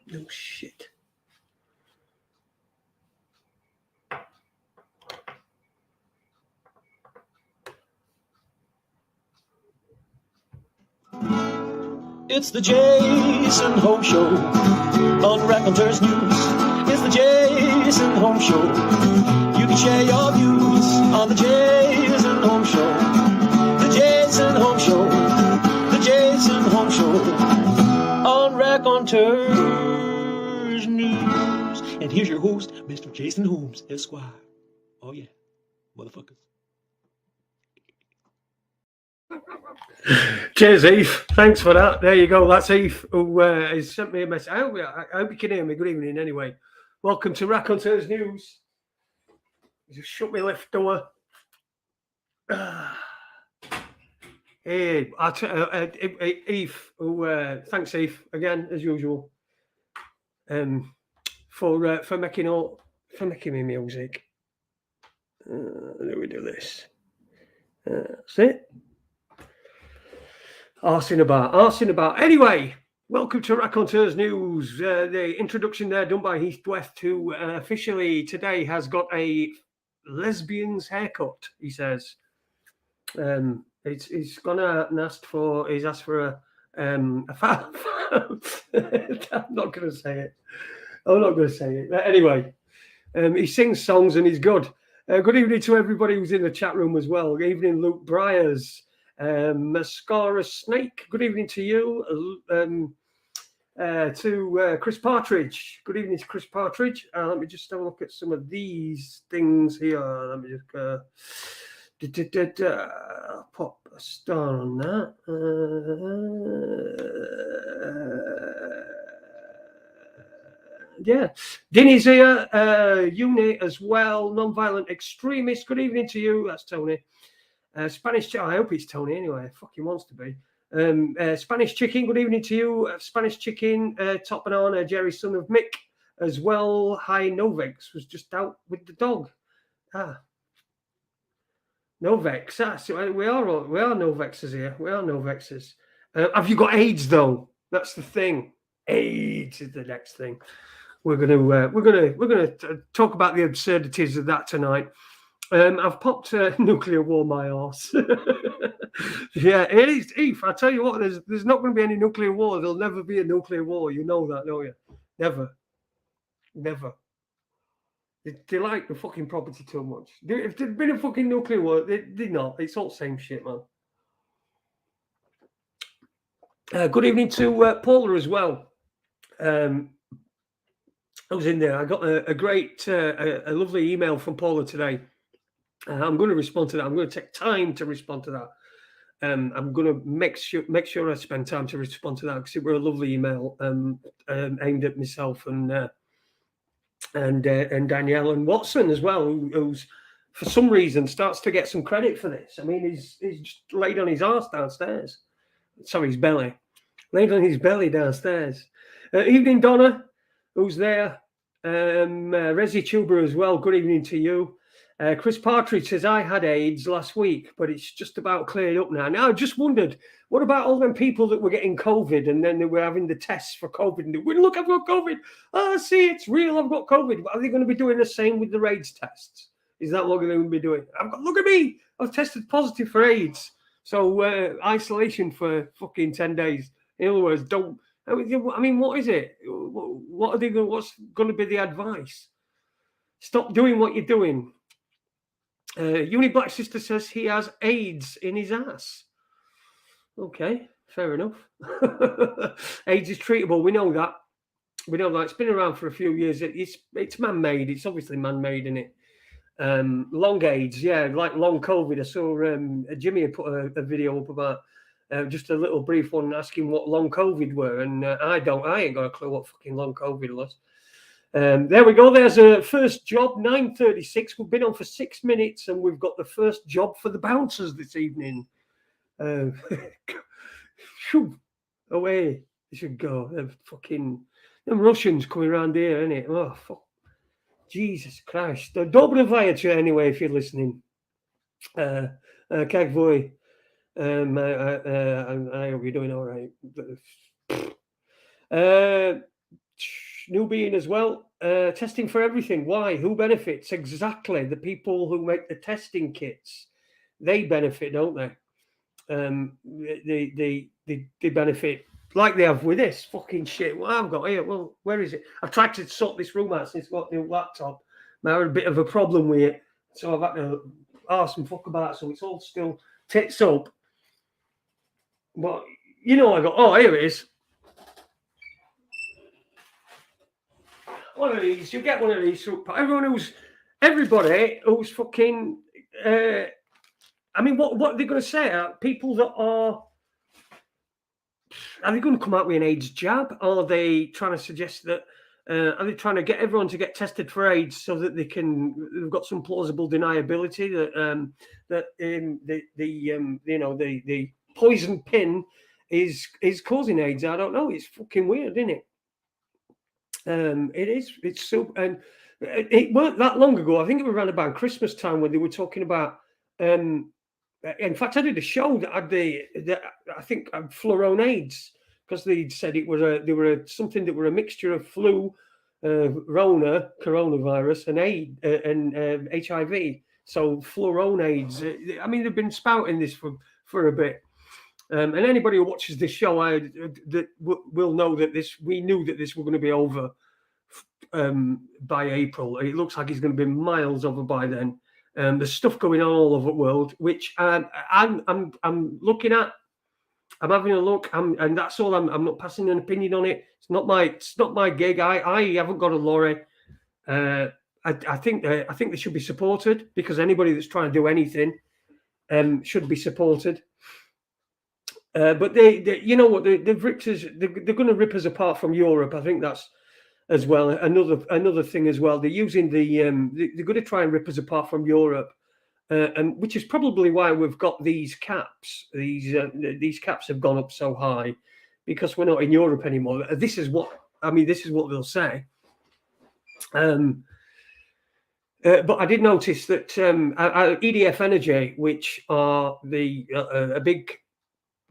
No shit. It's the Jason Home Show on Raconteurs News. It's the Jason Home Show. You can share your views on the Jason Home Show. The Jason Home Show. The Jason Home Show on Raconteurs News. And here's your host, Mr. Jason Holmes, Esquire. Oh yeah, motherfuckers. Cheers, Eve. Thanks for that. There you go. That's Eve who has sent me a message. I hope you can hear me. Good evening, anyway. Welcome to Raconteurs News. Just shut my lift door. Hey, Eve. Thanks, Eve, again as usual. For making me music. Let me do this. That's it. Arsing about. Anyway, welcome to Raconteurs News. The introduction there done by Heathwest, who officially today has got a lesbian's haircut. He says he's gone out and asked for a I'm not going to say it. But anyway, he sings songs and he's good. Good evening to everybody who's in the chat room as well. Good evening, Luke Briers. Mascara Snake, good evening to you. To Chris Partridge, good evening to Chris Partridge. Let me just have a look at some of these things here. Let me just pop a star on that. Yeah, Dinny's here. Uni as well. Non-violent extremist. Good evening to you. That's Tony. Spanish, I hope it's Tony anyway. Fucking wants to be. Spanish Chicken, good evening to you. Spanish Chicken, Top Banana, Jerry, son of Mick, as well. Hi, Novex was just out with the dog. Novex. We are Novexes here. We are Novexes. Have you got AIDS though? That's the thing. AIDS is the next thing. We're gonna talk about the absurdities of that tonight. I've popped nuclear war my arse. Yeah, it is. Eve, I tell you what, there's not going to be any nuclear war. There'll never be a nuclear war. You know that, don't you? Never. They like the fucking property too much. If there'd been a fucking nuclear war, they'd not. It's all the same shit, man. Good evening to Paula as well. I was in there. I got a great, a lovely email from Paula today. I'm going to respond to that. I'm going to take time to respond to that. I'm going to make sure I spend time to respond to that because it was a lovely email aimed at myself and Danielle and Watson as well, who's for some reason starts to get some credit for this. I mean, he's just laid on his arse downstairs. Sorry, his belly. Laid on his belly downstairs. Evening, Donna, who's there. Resi Tuber as well. Good evening to you. Chris Partridge says, I had AIDS last week, but it's just about cleared up now. Now, I just wondered, what about all them people that were getting COVID and then they were having the tests for COVID? And they went, look, I've got COVID. Oh, see, it's real. I've got COVID. Are they going to be doing the same with the AIDS tests? Is that what they're going to be doing? Look at me. I've tested positive for AIDS. So isolation for fucking 10 days. In other words, don't. I mean, what is it? What are they? What's going to be the advice? Stop doing what you're doing. Uni Black Sister says he has AIDS in his ass. Okay, fair enough. AIDS is treatable. We know that. We know that. It's been around for a few years. It's man-made. It's obviously man-made, isn't it? Long AIDS, yeah, like long COVID. I saw Jimmy had put a video up about just a little brief one asking what long COVID were, and I ain't got a clue what fucking long COVID was. There we go. There's a first job, 9:36. We've been on for 6 minutes, and we've got the first job for the bouncers this evening. Away they should go. Them Russians coming around here, innit? Oh fuck. Jesus Christ. Dobrovaja anyway, if you're listening. Как вы? I hope you're doing all right. New being as well. Testing for everything. Why? Who benefits? Exactly. The people who make the testing kits. They benefit, don't they? They benefit like they have with this fucking shit. What I've got here, well, where is it? I've tried to sort this room out since I got the new laptop. Now I had a bit of a problem with it, so I've had to ask and fuck about. So it's all still tits up. But you know, I got. Oh, here it is. One of these. You get one of these. Everybody who's fucking. I mean, what are they going to say? People that are they going to come out with an AIDS jab? Are they trying to suggest that? Are they trying to get everyone to get tested for AIDS so that they've got some plausible deniability that the poison pin is causing AIDS? I don't know. It's fucking weird, isn't it? It is. It's so, and it weren't that long ago. I think it was around about Christmas time when they were talking about. In fact, I did a show that had I think fluorone AIDS, because they said it was something that were a mixture of flu, coronavirus, and HIV. So fluorone AIDS. I mean, they've been spouting this for a bit. And anybody who watches this show, will know that we knew that this was going to be over by April. It looks like it's going to be miles over by then. There's stuff going on all over the world, which I'm looking at. I'm having a look, and that's all. I'm not passing an opinion on it. It's not my gig. I haven't got a lorry. I think they should be supported, because anybody that's trying to do anything should be supported. But they you know what, they've ripped us. They're going to rip us apart from Europe. I think that's as well another thing as well. They're using they're going to try and rip us apart from Europe, and which is probably why we've got these caps. These caps have gone up so high, because we're not in Europe anymore. This is what they'll say. But I did notice that EDF Energy, which are a big.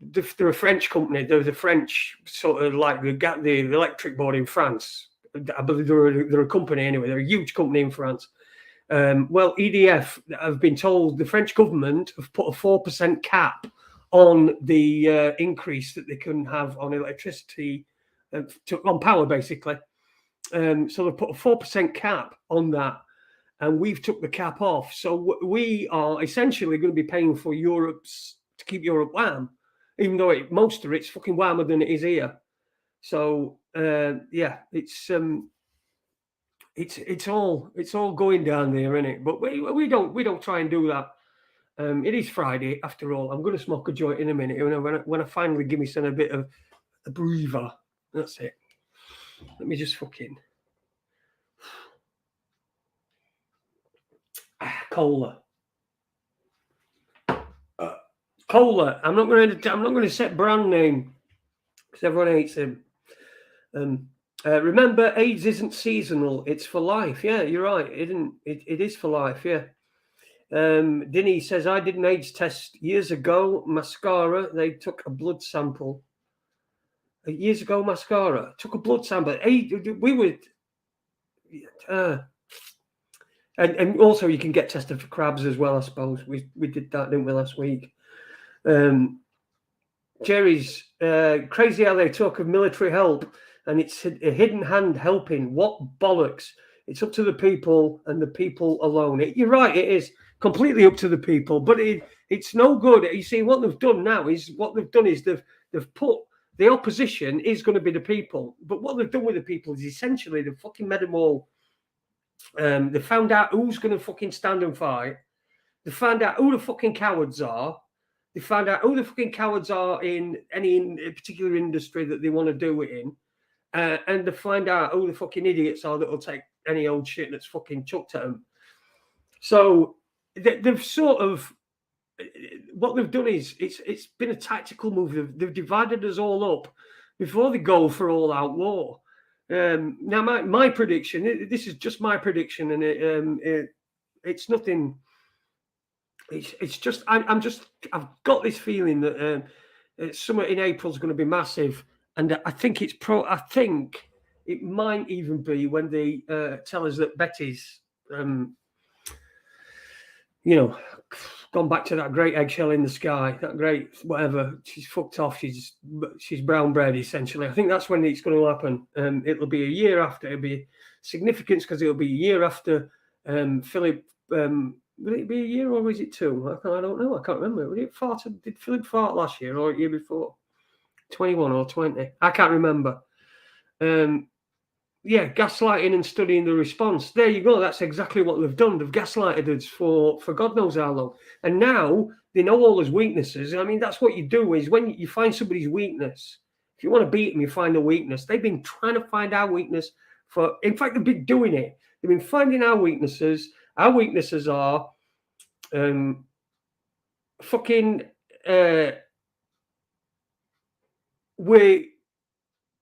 They're a French company. They're the French sort of like the electric board in France. I believe they're a company anyway. They're a huge company in France. Well, EDF have been told, the French government have put a 4% cap on the increase that they can have on electricity, on power, basically. So they put a 4% cap on that, and we've took the cap off. So we are essentially going to be paying for to keep Europe warm, even though most of it's fucking warmer than it is here. So yeah, it's all going down there, isn't it? But we don't try and do that. It is Friday after all. I'm going to smoke a joint in a minute when I finally give myself a bit of a breather. That's it. Let me just fucking cola. Cola. I'm not going to set brand name because everyone hates him. Remember, AIDS isn't seasonal; it's for life. Yeah, you're right. It is for life. Yeah. Dinny says, I did an AIDS test years ago. Mascara. They took a blood sample. Years ago, mascara took a blood sample. We would. And also you can get tested for crabs as well. I suppose we did that, didn't we, last week? Jerry's crazy how they talk of military help and it's a hidden hand helping. What bollocks! It's up to the people and the people alone. You're right, it is. completely up to the people. But it's no good. You see, what they've done now is they've put the opposition is going to be the people. But what they've done with the people is essentially they've fucking made them all. They found out who's going to fucking stand and fight. They found out who the fucking cowards are. They found out who the fucking cowards are in any particular industry that they want to do it in. And they find out who the fucking idiots are that will take any old shit that's fucking chucked at them. So they've sort of, what they've done is it's been a tactical move. They've divided us all up before they go for all-out war. Now, my prediction, this is just my prediction, and it's nothing. It's just I've got this feeling that summer in April is going to be massive, and I think I think it might even be when they tell us that Betty's, gone back to that great eggshell in the sky, that great whatever. She's fucked off. She's brown bread essentially. I think that's when it's going to happen. It'll be a year after. It'll be significance because it'll be a year after Philip. Will it be a year or was it 2? I don't know. I can't remember. Did Philip fart last year or a year before? 21 or 20? I can't remember. Gaslighting and studying the response. There you go. That's exactly what they've done. They've gaslighted us for God knows how long. And now they know all his weaknesses. I mean, that's what you do is when you find somebody's weakness, if you want to beat them, you find a weakness. They've been trying to find our weakness in fact, they've been doing it. They've been finding our weaknesses. Our weaknesses are we're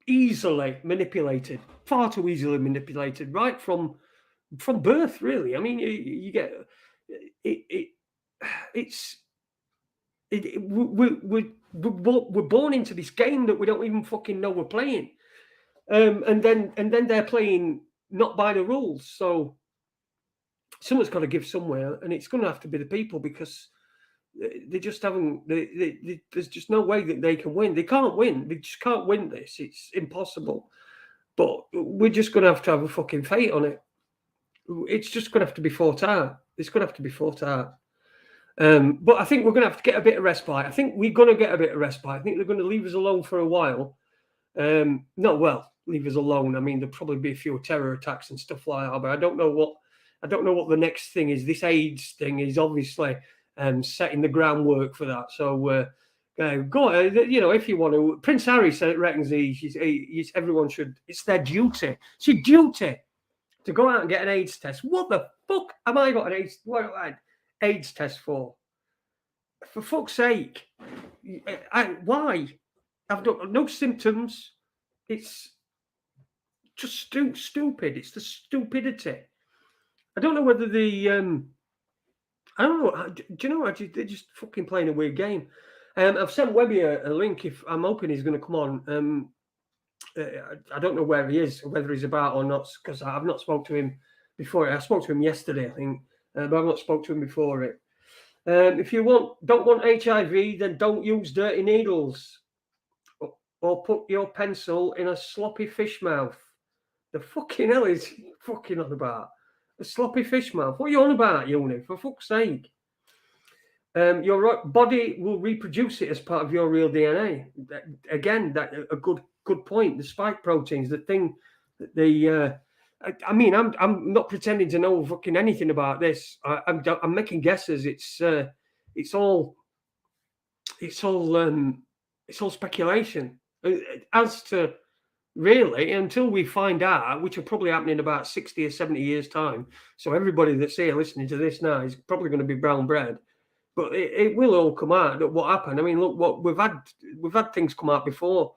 easily manipulated, far too easily manipulated, right from birth, really. I mean, you get we're born into this game that we don't even fucking know we're playing, and then they're playing not by the rules. So someone's got to give somewhere, and it's going to have to be the people because they just haven't. There's just no way that they can win. They can't win. They just can't win this. It's impossible. But we're just going to have a fucking fate on it. It's just going to have to be fought out. It's going to have to be fought out. But I think we're going to have to get a bit of respite. I think we're going to get a bit of respite. I think they're going to leave us alone for a while. Leave us alone. I mean, there'll probably be a few terror attacks and stuff like that. But I don't know what the next thing is. This AIDS thing is obviously setting the groundwork for that. So go, if you want to. Prince Harry reckons everyone should. It's their duty. It's your duty to go out and get an AIDS test. What the fuck am I got an AIDS test for? For fuck's sake! Why? I've got no symptoms. It's just stupid. It's the stupidity. I don't know whether I don't know. Do you know? They're just fucking playing a weird game. I've sent Webby a link. If I'm hoping he's going to come on. I don't know where he is, whether he's about or not, because I've not spoke to him before. I spoke to him yesterday, I think, but I've not spoke to him before it. If you don't want HIV, then don't use dirty needles or put your pencil in a sloppy fish mouth. The fucking hell is he fucking on about? A sloppy fish mouth? What are you on about, Uni? For fuck's sake. Your body will reproduce it as part of your real DNA. Again, that a good point. The spike proteins, the thing that they. I mean, I'm not pretending to know fucking anything about this. I'm making guesses. It's all speculation as to really until we find out, which will probably happen in about 60 or 70 years' time. So everybody that's here listening to this now is probably going to be brown bread. But it will all come out. What happened? I mean, look, what we've had things come out before.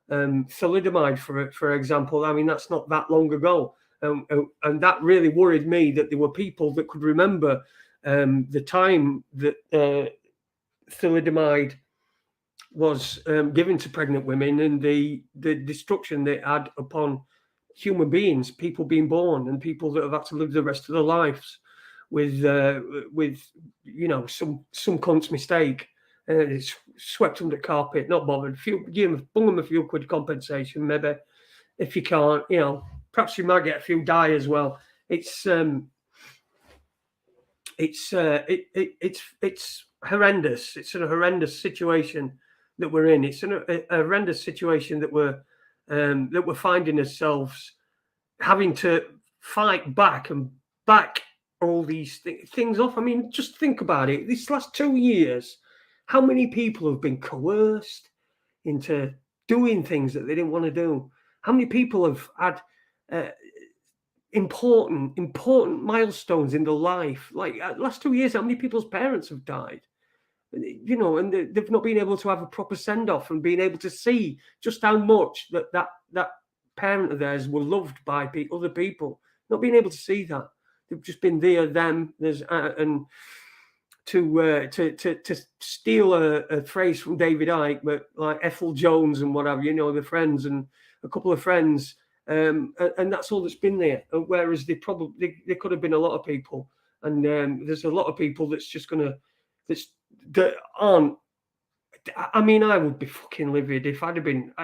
Thalidomide, for example. I mean, that's not that long ago, and that really worried me that there were people that could remember the time that thalidomide was given to pregnant women and the destruction they had upon human beings, people being born, and people that have had to live the rest of their lives with some cunt's mistake. It's swept under the carpet, not bothered. Bung them a few quid compensation, maybe. If you can't, perhaps you might get a few die as well. It's it's horrendous. It's a horrendous situation that we're in. It's a horrendous situation that we're finding ourselves having to fight back and back all these things off. I mean, just think about it. These last 2 years, how many people have been coerced into doing things that they didn't want to do? How many people have had important milestones in their life? Like last 2 years, how many people's parents have died? You know, and they've not been able to have a proper send off and being able to see just how much that parent of theirs were loved by other people. Not being able to see that, they've just been there, them. There's and to steal a phrase from David Icke, but like Ethel Jones and whatever, you know, the friends and a couple of friends, and that's all that's been there. Whereas there could have been a lot of people, and there's a lot of people that's just gonna that aren't. I mean, I would be fucking livid if I'd have been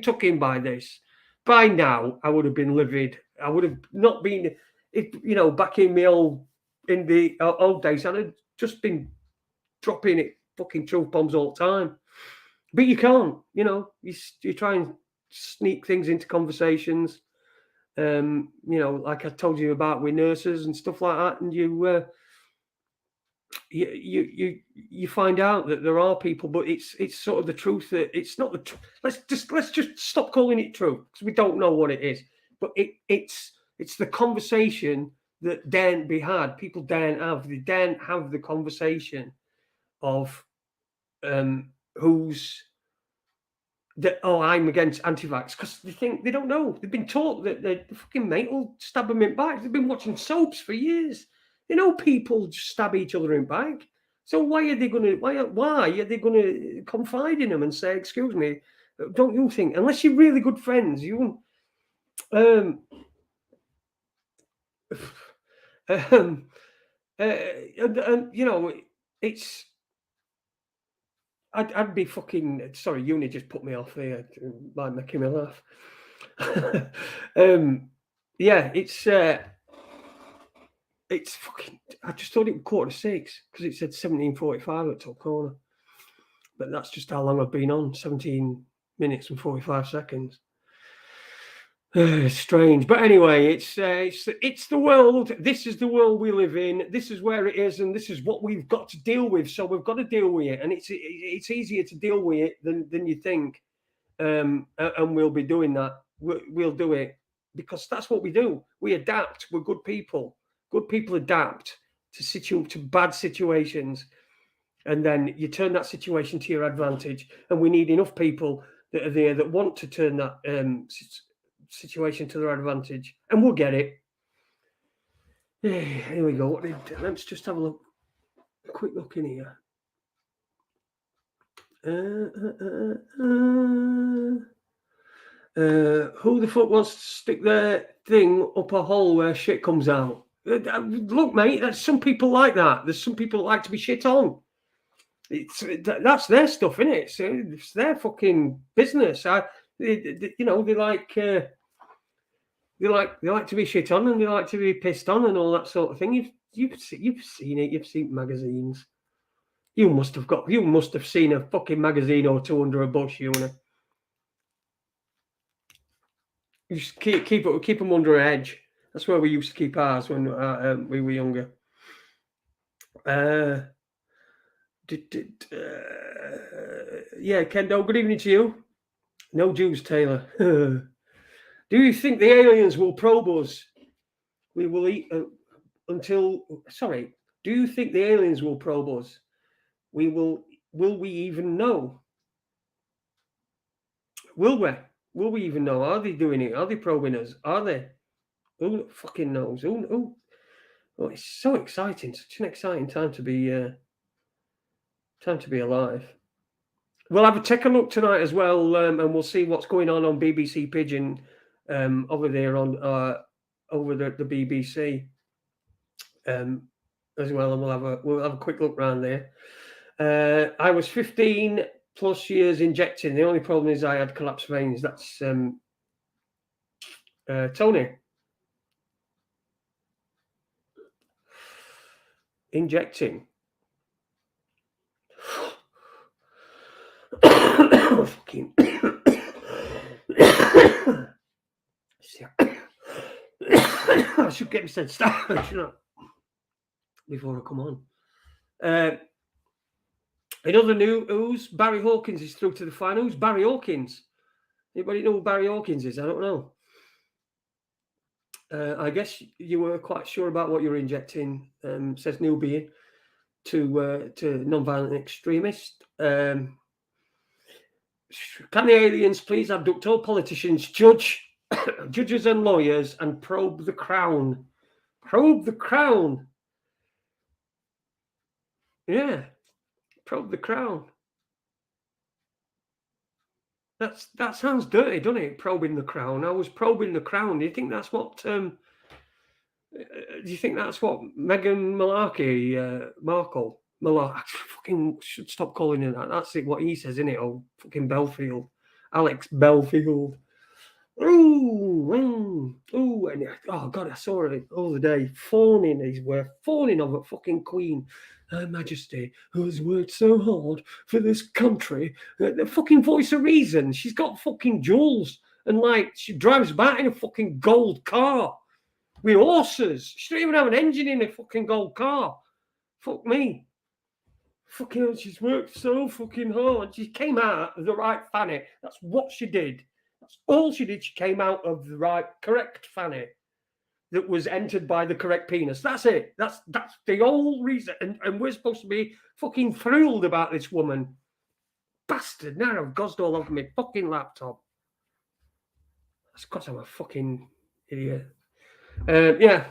took in by this. By now, I would have been livid. I would have not been, if you know, back in the old days, I'd have just been dropping it fucking truth bombs all the time. But you can't, you know, you try and sneak things into conversations. You know, like I told you about with nurses and stuff like that, and you find out that there are people, but it's sort of the truth that it's not the truth. Let's just stop calling it truth because we don't know what it is. But it's the conversation that daren't be had. People daren't have the conversation of who's that. Oh, I'm against anti-vax because they don't know. They've been taught that the fucking mate will stab them in back. They've been watching soaps for years. They know people just stab each other in back. So why are they going to confide in them and say, "Excuse me, don't you think?" Unless you're really good friends, you you know, it's. I'd be fucking sorry. Uni just put me off here by making me laugh. Yeah, it's fucking. I just thought it was 5:45 because it said 17:45 at top corner, but that's just how long I've been on. 17 minutes and 45 seconds. Strange, but anyway, it's the world. This is the world we live in. This is where it is, and this is what we've got to deal with. So we've got to deal with it, and it's easier to deal with it than you think. And we'll be doing that. We'll do it because that's what we do. We adapt. We're good people. Good people adapt to bad situations, and then you turn that situation to your advantage. And we need enough people that are there that want to turn that situation to their advantage, and we'll get it. Here we go. Let's just have a quick look in here. Who the fuck wants to stick their thing up a hole where shit comes out? Look, mate, there's some people like that. There's some people that like to be shit on. That's their stuff, isn't it? So it's their fucking business. You know, they like to be shit on and they like to be pissed on and all that sort of thing. You've seen it. You've seen magazines. You must have seen a fucking magazine or two under a bush, you know. You just keep them under a hedge. That's where we used to keep ours when we were younger. Yeah, Kendo, good evening to you. No Jews, Taylor. Do you think the aliens will probe us? We will eat until. Sorry. Do you think the aliens will probe us? Will we even know? Will we? Will we even know? Are they doing it? Are they probing us? Are they? Who fucking knows? Who? Oh, it's so exciting! Such an exciting time to be alive. We'll take a look tonight as well, and we'll see what's going on BBC Pigeon over there on over the BBC as well, and we'll have a quick look around there. I was 15 plus years injecting. The only problem is I had collapsed veins. That's Tony. injecting fucking I should get myself started, you know, before I come on. In other news, Barry Hawkins is through to the finals. Barry Hawkins. Anybody know who Barry Hawkins is? I don't know. I guess you were quite sure about what you're injecting, says Newbie, to non-violent extremists. Can the aliens please abduct all politicians, judges and lawyers and probe the crown? Probe the crown. Yeah, probe the crown. That sounds dirty, doesn't it? Probing the crown. I was probing the crown. Do you think that's what? Do you think that's what Meghan Markle? I fucking should stop calling him that. That's it. What he says, isn't it? Oh, fucking Belfield, Alex Belfield. Ooh, and oh god, I saw it the other day. Fawning, fawning of a fucking Queen. Her Majesty, who has worked so hard for this country, the fucking voice of reason. She's got fucking jewels, and like she drives back in a fucking gold car with horses. She don't even have an engine in a fucking gold car. Fuck me. Fucking hell, she's worked so fucking hard. She came out of the right fanny. That's what she did. That's all she did. She came out of the right, correct fanny that was entered by the correct penis. That's it. That's the whole reason. And we're supposed to be fucking thrilled about this woman. Bastard. Now I've gozzed all over my fucking laptop. That's because I'm a fucking idiot. Yeah.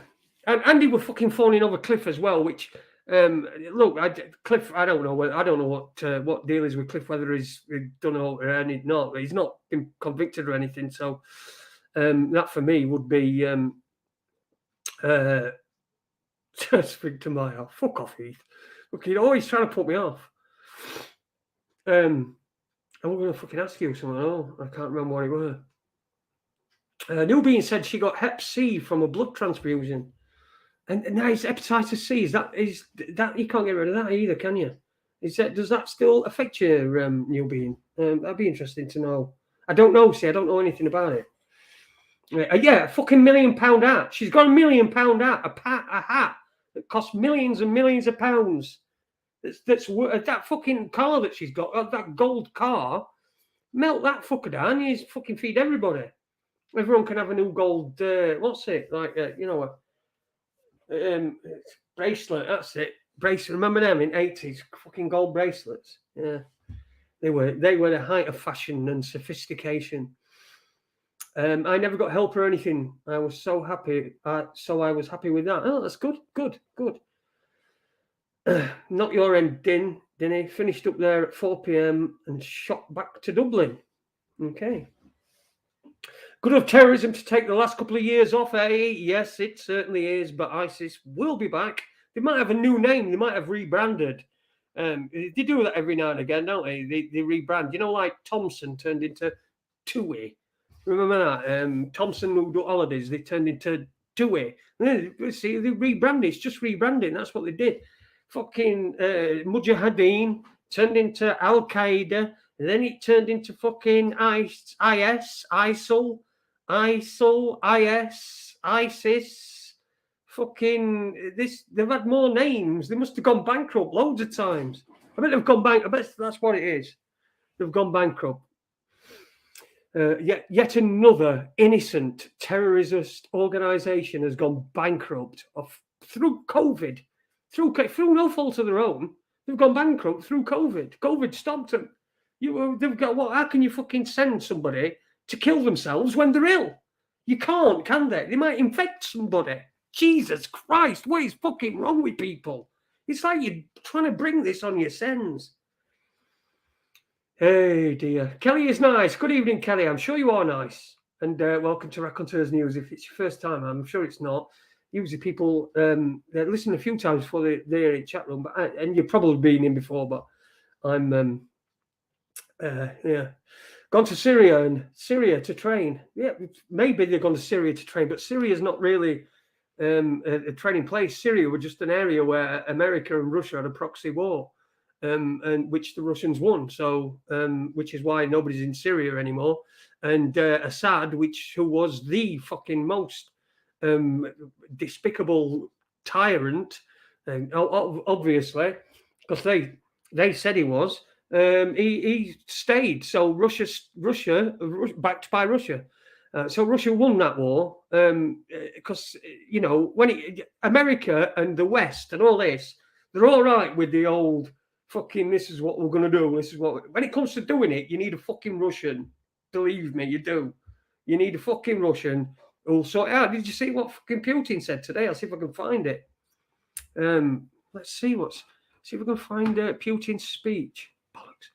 And Andy were fucking falling over Cliff as well, which... look, Cliff. I don't know what deal is with Cliff. Whether he's done or any not. He's not been convicted or anything. So that for me would be speak to my off. Fuck off, Heath. Look, you're always trying to put me off. I'm going to fucking ask you something. Oh, I can't remember what it was. Newbie said she got Hep C from a blood transfusion. And now it's hepatitis C. Is that you can't get rid of that either, can you? Does that still affect you, Newbie? That'd be interesting to know. I don't know. See, I don't know anything about it. Yeah, a fucking £1 million hat. She's got £1 million hat, a hat that costs millions and millions of pounds. That's that fucking car that she's got, that gold car. Melt that fucker down. You fucking feed everybody. Everyone can have a new gold. What's it like? You know what? Bracelet. That's it. Bracelet. Remember them in 80s? Fucking gold bracelets. Yeah, they were the height of fashion and sophistication. I never got help or anything. I was so happy. So I was happy with that. Oh, that's good. Not your end, Dinny. Finished up there at 4 p.m. and shot back to Dublin. Okay. Good of terrorism to take the last couple of years off, eh? Yes, it certainly is. But ISIS will be back. They might have a new name. They might have rebranded. They do that every now and again, don't they? They rebrand. You know, like Thompson turned into Tui. Remember that? Thompson who do holidays, they turned into Tui. See, they rebranded. It's just rebranding. That's what they did. Fucking Mujahideen turned into Al Qaeda. And then it turned into fucking ISIL, ISIS, fucking this. They've had more names. They must have gone bankrupt loads of times. I bet they've gone bankrupt. I bet that's what it is. They've gone bankrupt. Yet another innocent terrorist organization has gone bankrupt through COVID, through no fault of their own. They've gone bankrupt through COVID. COVID stopped them. They've got what? How can you fucking send somebody to kill themselves when they're ill? You can't, can they? They might infect somebody. Jesus Christ, what is fucking wrong with people? It's like you're trying to bring this on yourselves. Hey dear. Kelly is nice. Good evening, Kelly. I'm sure you are nice. And welcome to Raconteurs News. If it's your first time, I'm sure it's not. Usually people they listen a few times before they're in chat room, but and you've probably been in before, but I'm gone to Syria to train. Yeah, maybe they've gone to Syria to train, but Syria's not really a training place. Syria was just an area where America and Russia had a proxy war, and which the Russians won. So, which is why nobody's in Syria anymore. And Assad, who was the fucking most despicable tyrant, obviously, because they said he was. He stayed. So Russia, backed by Russia. So Russia won that war because when America and the West and all this, they're all right with the old fucking. This is what we're gonna do. This is what. When it comes to doing it, you need a fucking Russian. Believe me, you do. You need a fucking Russian who'll sort it out. Did you see what fucking Putin said today? I'll see if I can find it. Let's see see if we can find Putin's speech. Bollocks.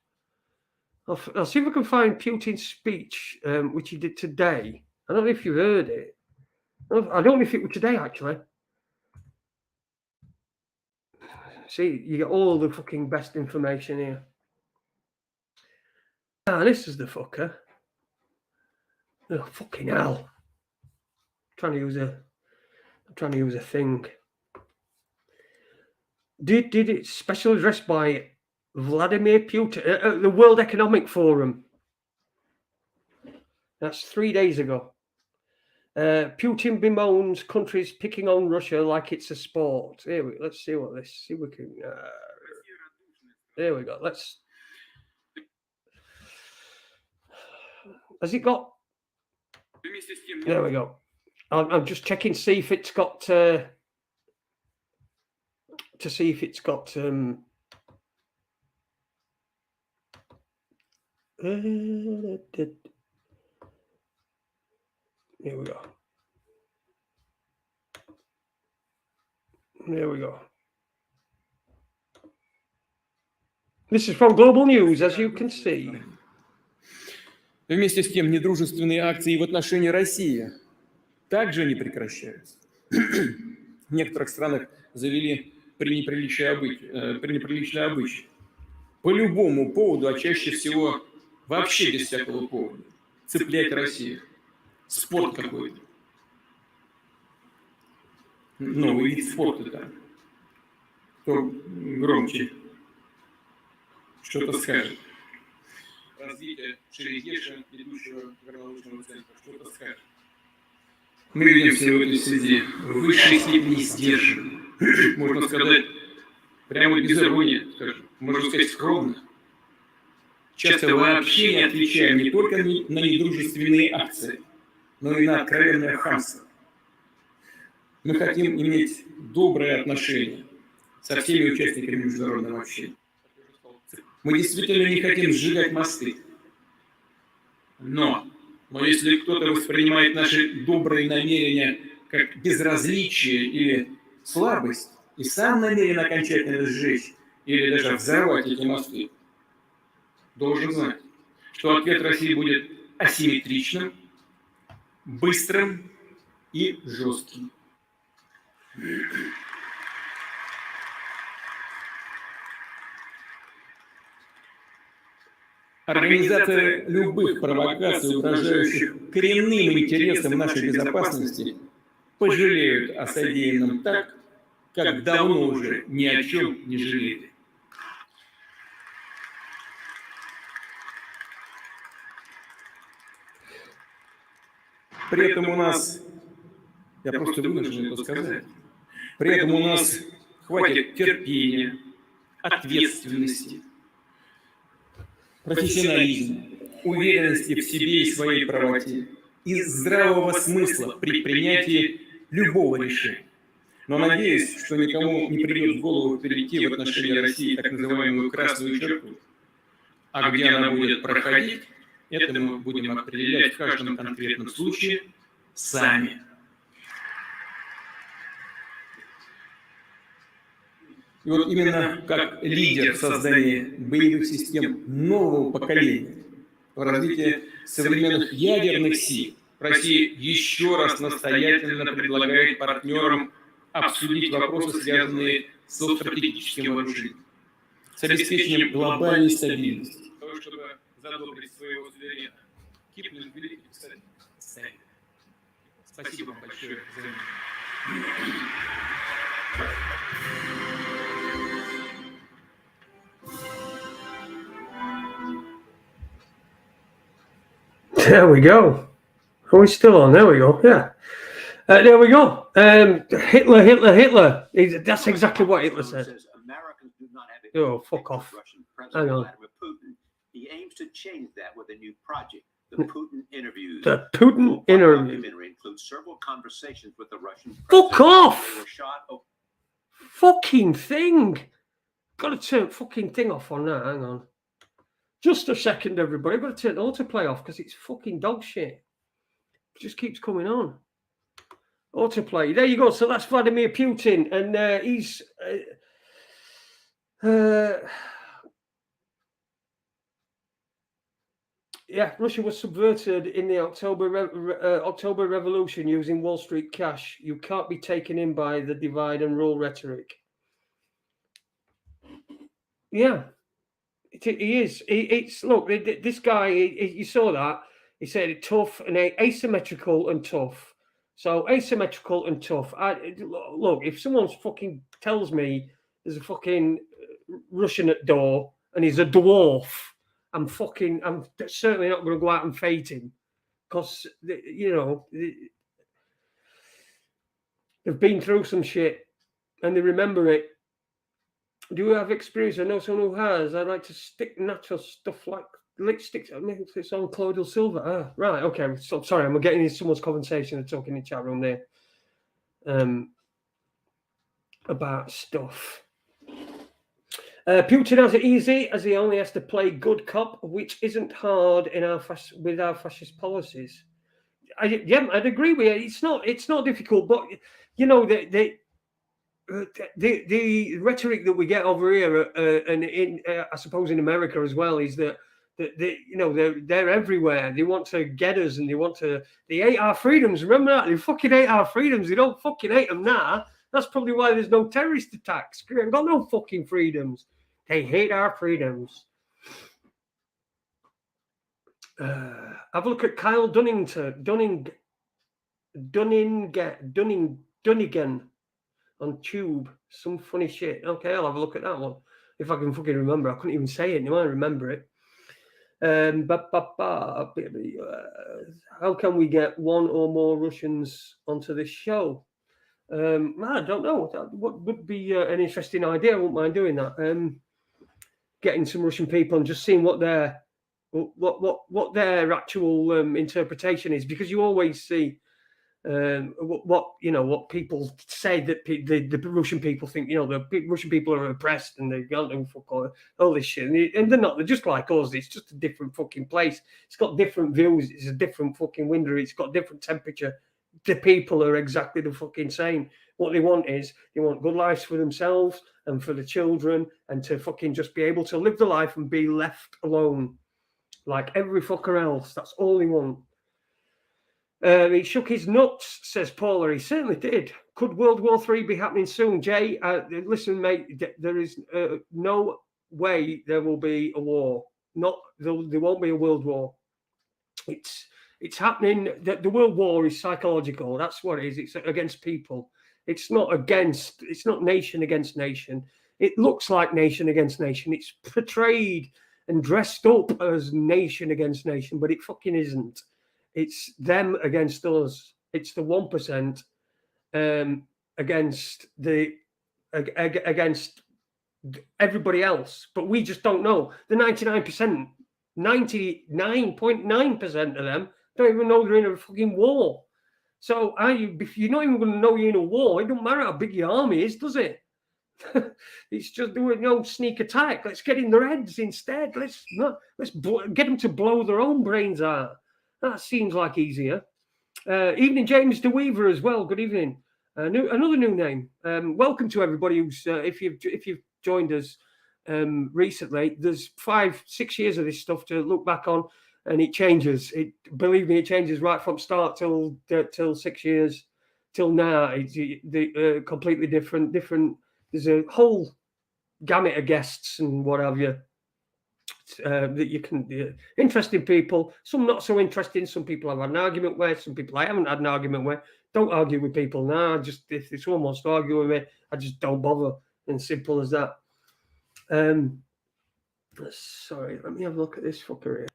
I'll see if I can find Putin's speech, which he did today. I don't know if you heard it. I don't know if it was today, actually. See, you get all the fucking best information here. Ah, this is the fucker. Oh, fucking hell. I'm trying to use a thing. Did it special address by Vladimir Putin, the World Economic Forum. That's 3 days ago. Putin bemoans countries picking on Russia like it's a sport. Let's see what this. See if we can. There we go. Has it got? There we go. I'm just checking to see if it's got. To see if it's got. Here we go. There we go. This is from Global News, as you can see. Вместе с тем, недружественные акции в отношении России также не прекращаются. В некоторых странах завели пренеприличные обычаи. По любому поводу, а чаще всего вообще без всякого повода. Цеплять Россию. Спорт какой-то. Новый вид спорта там. Кто громче что-то скажет. Развитие Шерегеша, ведущего горнолыжного центра, что-то скажет. Мы видимся в этой связи в высшей степени сдержанно. Можно сказать, прямо без иронии, скажем, можно сказать, скромно. Часто вообще не отвечаем не только на недружественные акции, но и на откровенное хамство. Мы хотим иметь добрые отношения со всеми участниками международного общения. Мы действительно не хотим сжигать мосты. Но если кто-то воспринимает наши добрые намерения как безразличие или слабость и сам намерен окончательно сжечь или даже взорвать эти мосты, должен знать, что ответ России будет асимметричным, быстрым и жестким. Организация любых провокаций, угрожающих коренным интересам нашей безопасности, пожалеют о содеянном так, как давно уже ни о чем не жалели. При этом у нас, я просто вынужден это сказать, при этом у нас хватит терпения, ответственности, профессионализма, уверенности в себе и своей правоте и здравого смысла при принятии любого решения. Но надеюсь, что никому не придет в голову перейти в отношении России так называемую красную черту. А где она будет проходить, это мы будем определять в каждом конкретном случае сами. И вот именно как лидер в создании боевых систем нового поколения, в развитии современных ядерных сил, Россия еще раз настоятельно предлагает партнерам обсудить вопросы, связанные со стратегическим вооружением, с обеспечением глобальной стабильности, для того, чтобы задобрить своего суверена. Кипнуть великий, кстати, Спасибо вам большое за внимание. There we go. Are we still on? There we go. Yeah. There we go. Hitler. That's exactly what Hitler said. Americans do not have Oh, fuck off. Russian Hang President on. Vladimir Putin. He aims to change that with a new project, the Putin Interviews. The Putin interview. Documentary includes several conversations with the Russian Fuck president. off! They were shot. Fucking thing. Got to turn fucking thing off on that. Hang on. Just a second, everybody. I've got to turn the autoplay off because it's fucking dog shit. It just keeps coming on. Autoplay. There you go. So that's Vladimir Putin, and he's yeah. Russia was subverted in the October Revolution using Wall Street cash. You can't be taken in by the divide and rule rhetoric. Yeah, he is. It's look. This guy. You saw that. He said it tough and asymmetrical and tough. So asymmetrical and tough. Look, if someone fucking tells me there's a fucking Russian at door and he's a dwarf, I'm certainly not going to go out and fight him because you know they've been through some shit and they remember it. Do you have experience? I know someone who has. I like to stick natural stuff like sticks. Maybe it's on Claudial Silver. Ah, right. Okay. So sorry, I'm getting into someone's conversation and talking in the chat room there. About stuff. Putin has it easy as he only has to play good cop, which isn't hard in with our fascist policies. I'd agree with you. It's not difficult, but you know the rhetoric that we get over here, and in I suppose in America as well, is that you know they're everywhere. They want to get us, and they hate our freedoms. Remember that? They fucking hate our freedoms. They don't fucking hate them now. That's probably why there's no terrorist attacks. We haven't got no fucking freedoms. They hate our freedoms. Have a look at Kyle Dunnigan on Tube. Some funny shit. Okay, I'll have a look at that one. If I can fucking remember. I couldn't even say it. You might remember it. How can we get one or more Russians onto this show? I don't know. What would be an interesting idea? I wouldn't mind doing that. Getting some Russian people and just seeing what their actual interpretation is, because you always see what people say that the Russian people think. You know, the Russian people are oppressed and they don't do fuck all this shit, and they're not. They're just like us. It's just a different fucking place. It's got different views. It's a different fucking window. It's got different temperature. The people are exactly the fucking same. What they want is they want good lives for themselves and for the children, and to fucking just be able to live the life and be left alone like every fucker else. That's all they want. He shook his nuts, says Paula. He certainly did. Could World War III be happening soon? Jay, listen, mate, there is no way there will be a war. There won't be a world war. It's happening. The world war is psychological. That's what it is. It's against people. It's not nation against nation. It looks like nation against nation. It's portrayed and dressed up as nation against nation, but it fucking isn't. It's them against us. It's the 1% against everybody else. But we just don't know. The 99%, 99.9% of them don't even know they're in a fucking war. So if you're not even going to know you're in a war, it don't matter how big your army is, does it? It's just doing no sneak attack. Let's get in their heads instead. Let's get them to blow their own brains out. That seems like easier. Evening, James DeWeaver as well. Good evening. Another new name. Welcome to everybody who's if you've joined us recently. There's 5-6 years of this stuff to look back on, and it changes. Believe me, it changes right from start till 6 years till now. It's completely different. There's a whole gamut of guests and what have you. That you can interesting people, some not so interesting. Some people I've had an argument with, some people I haven't had an argument with. don't argue with people now. If someone wants to argue with me, I just don't bother. And simple as that. Sorry, let me have a look at this fucker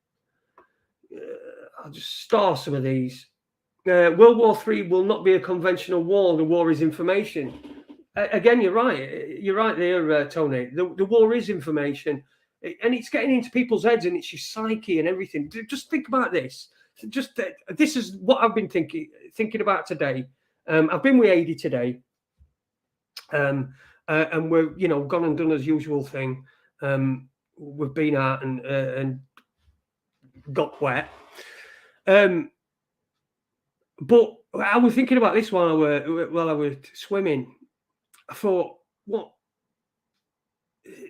here. I'll just star some of these. World War III will not be a conventional war. The war is information. Again, you're right. You're right there, Tony. The war is information, and it's getting into people's heads, and it's your psyche and everything. Just think about this. This is what I've been thinking about today. I've been with Adi today, and we're gone and done as usual thing. We've been out and got wet. But I was thinking about this while I was swimming. I thought,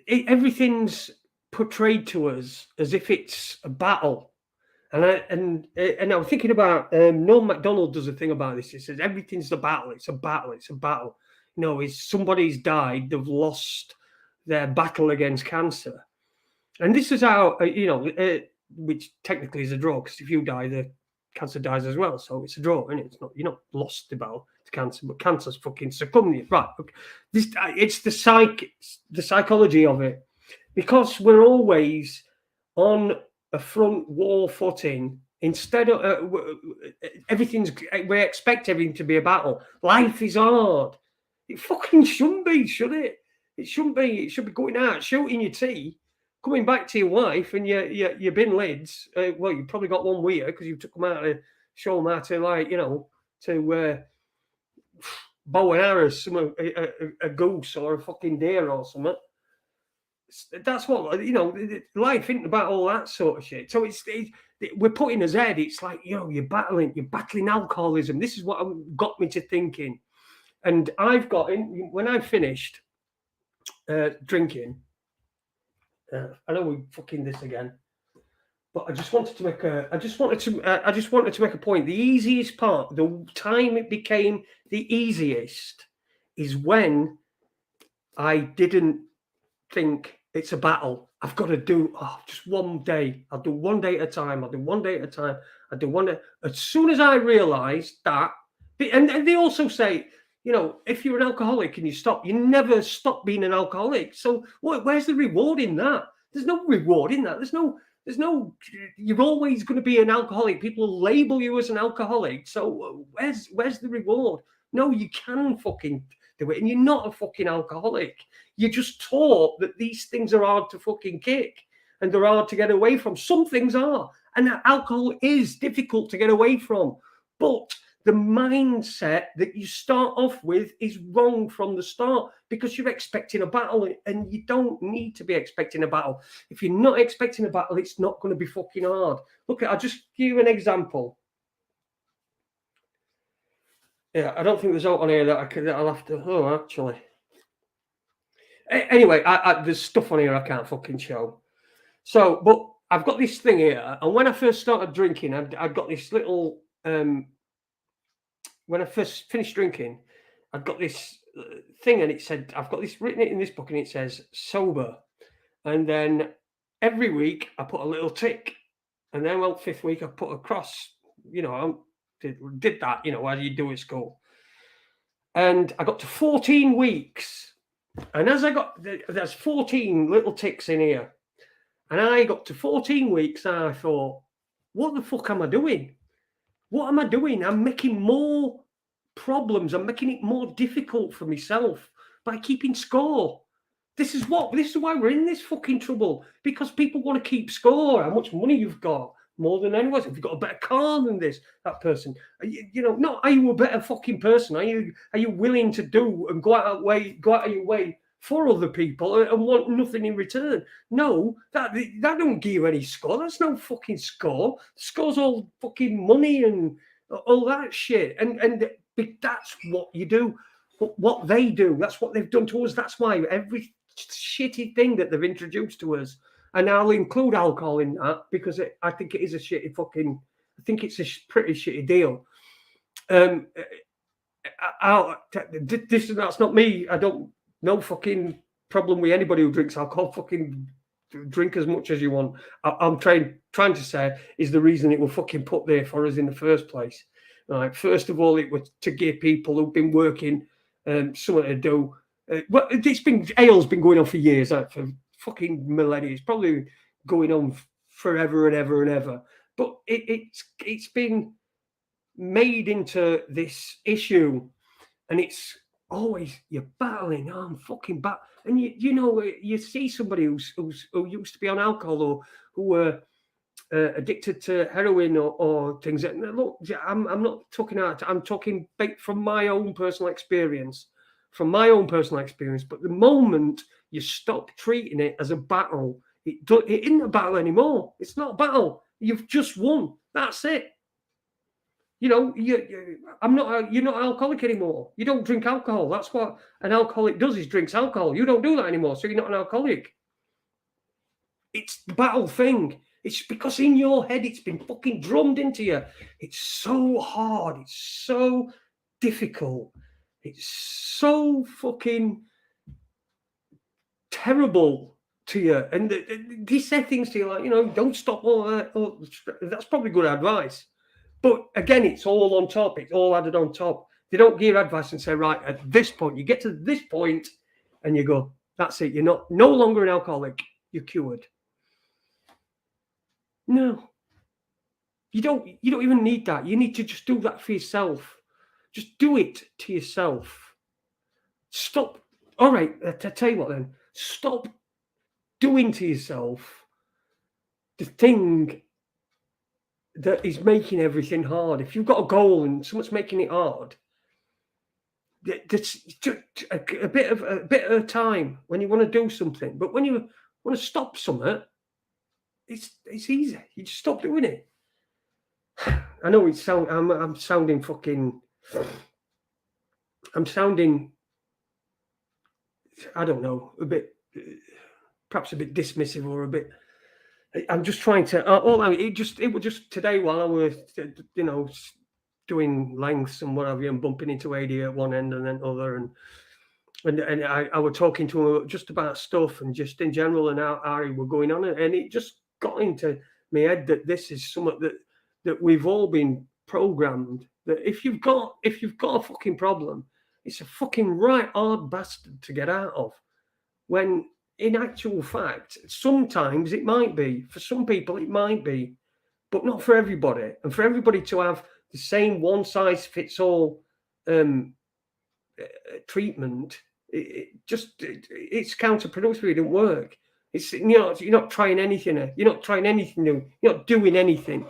everything's portrayed to us as if it's a battle, and I was thinking about Norm Macdonald does a thing about this. He says everything's a battle. It's a battle. It's a battle. Is somebody's died. They've lost their battle against cancer, and this is how which technically is a draw, because if you die, the cancer dies as well. So it's a draw, and it's not, you're not lost the battle to cancer, but cancer's fucking succumbed you. Right. Okay. It's the psychology of it, because we're always on a front war footing. Instead of we expect everything to be a battle. Life is hard. It fucking shouldn't be, should it? It shouldn't be. It should be going out, shooting your tea, coming back to your wife and your bin lids. Well, you probably got one with you because you took them out to show them how to, to bow and arrow a goose or a fucking deer or something. That's what, life isn't about all that sort of shit. So we're putting us head. It's like, you're battling alcoholism. This is what got me to thinking. And I've got when I finished drinking. I know we fucking this again, but I just wanted to make a point. The easiest part, the time it became the easiest, is when I didn't think it's a battle. I've got to do just one day. I'll do one day at a time. I'll do one day at a time. I'll do one day. As soon as I realised that, and they also say, if you're an alcoholic and you stop, you never stop being an alcoholic. So where's the reward in that? There's no reward in that. There's no, you're always going to be an alcoholic. People label you as an alcoholic. So where's the reward? No, you can fucking do it. And you're not a fucking alcoholic. You're just taught that these things are hard to fucking kick and they're hard to get away from. Some things are. And alcohol is difficult to get away from. But the mindset that you start off with is wrong from the start, because you're expecting a battle, and you don't need to be expecting a battle. If you're not expecting a battle, it's not going to be fucking hard. Look, I'll just give you an example. Yeah, I don't think there's out on here that I'll have to. Oh, actually. Anyway, there's stuff on here I can't fucking show. So, but I've got this thing here, and when I first started drinking, I've got this little. When I first finished drinking, I've got this thing, and it said, I've got this written in this book, and it says sober. And then every week I put a little tick, and then fifth week I put a cross. I did that, as you do at school. And I got to 14 weeks, and as I got, there's 14 little ticks in here, and I got to 14 weeks, and I thought, what the fuck am I doing? What am I doing? I'm making more problems. I'm making it more difficult for myself by keeping score. This is why we're in this fucking trouble, because people want to keep score. How much money you've got, more than anyone else. If you've got a better car than that person, not are you a better fucking person? Are you willing to do and go out of your way for other people and want nothing in return? No, that don't give you any score. That's no fucking score. Score's all fucking money and all that shit. And that's what you do. What they do. That's what they've done to us. That's why every shitty thing that they've introduced to us, and I'll include alcohol in that, because I think it is a shitty fucking. I think it's a pretty shitty deal. That's not me. I don't. No fucking problem with anybody who drinks alcohol. Fucking drink as much as you want. I'm trying to say is the reason it was fucking put there for us in the first place. Right. First of all, it was to give people who've been working something to do. Well, ale's been going on for years, for fucking millennia. It's probably going on forever and ever and ever. But it's been made into this issue, and it's always you're battling. Oh, I'm fucking and you see somebody who used to be on alcohol or who were addicted to heroin or things. Look, I'm not talking out. I'm talking from my own personal experience. From my own personal experience. But the moment you stop treating it as a battle, it isn't a battle anymore. It's not a battle. You've just won. That's it. You're not an alcoholic anymore. You don't drink alcohol. That's what an alcoholic does, is drinks alcohol. You don't do that anymore, so you're not an alcoholic. It's the battle thing. It's because in your head it's been fucking drummed into you. It's so hard. It's so difficult. It's so fucking terrible to you. And they say things to you like, don't stop all that. Oh, that's probably good advice. But again, it's all on top. It's all added on top. They don't give advice and say, right, at this point, you get to this point and you go, that's it. You're no longer an alcoholic. You're cured. No. You don't even need that. You need to just do that for yourself. Just do it to yourself. Stop. All right, I tell you what then. Stop doing to yourself the thing that is making everything hard. If you've got a goal and someone's making it hard, that's just a bit of time when you want to do something. But when you want to stop something, it's easy. You just stop doing it. I know I'm sounding fucking. I'm sounding. I don't know, perhaps a bit dismissive or a bit. I'm just trying to. It was just today while I was, doing lengths and what have you, and bumping into AD at one end and then other, and I was talking to him just about stuff and just in general and how we were going on, and it just got into my head that this is something that we've all been programmed. That if you've got a fucking problem, it's a fucking right hard bastard to get out of. When in actual fact, sometimes it might be. For some people, it might be, but not for everybody. And for everybody to have the same one-size-fits-all treatment, it's counterproductive. It didn't work. You're not trying anything. You're not trying anything new. You're not doing anything.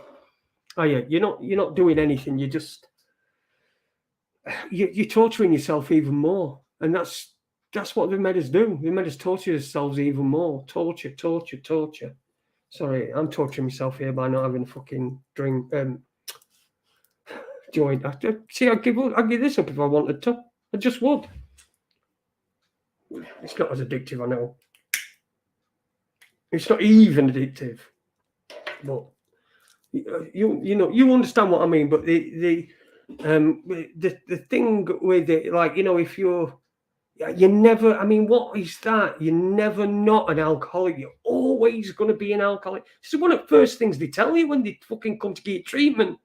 Are you? You're not doing anything. You're torturing yourself even more, and that's what they made us do. They made us torture ourselves even more. Torture. Sorry, I'm torturing myself here by not having a fucking drink. Joint. See, I'd give this up if I wanted to. I just would. It's not as addictive, I know. It's not even addictive, but you understand what I mean. But the thing with it, if you never, what is that? You're never not an alcoholic. You're always going to be an alcoholic. This is one of the first things they tell you when they fucking come to get treatment.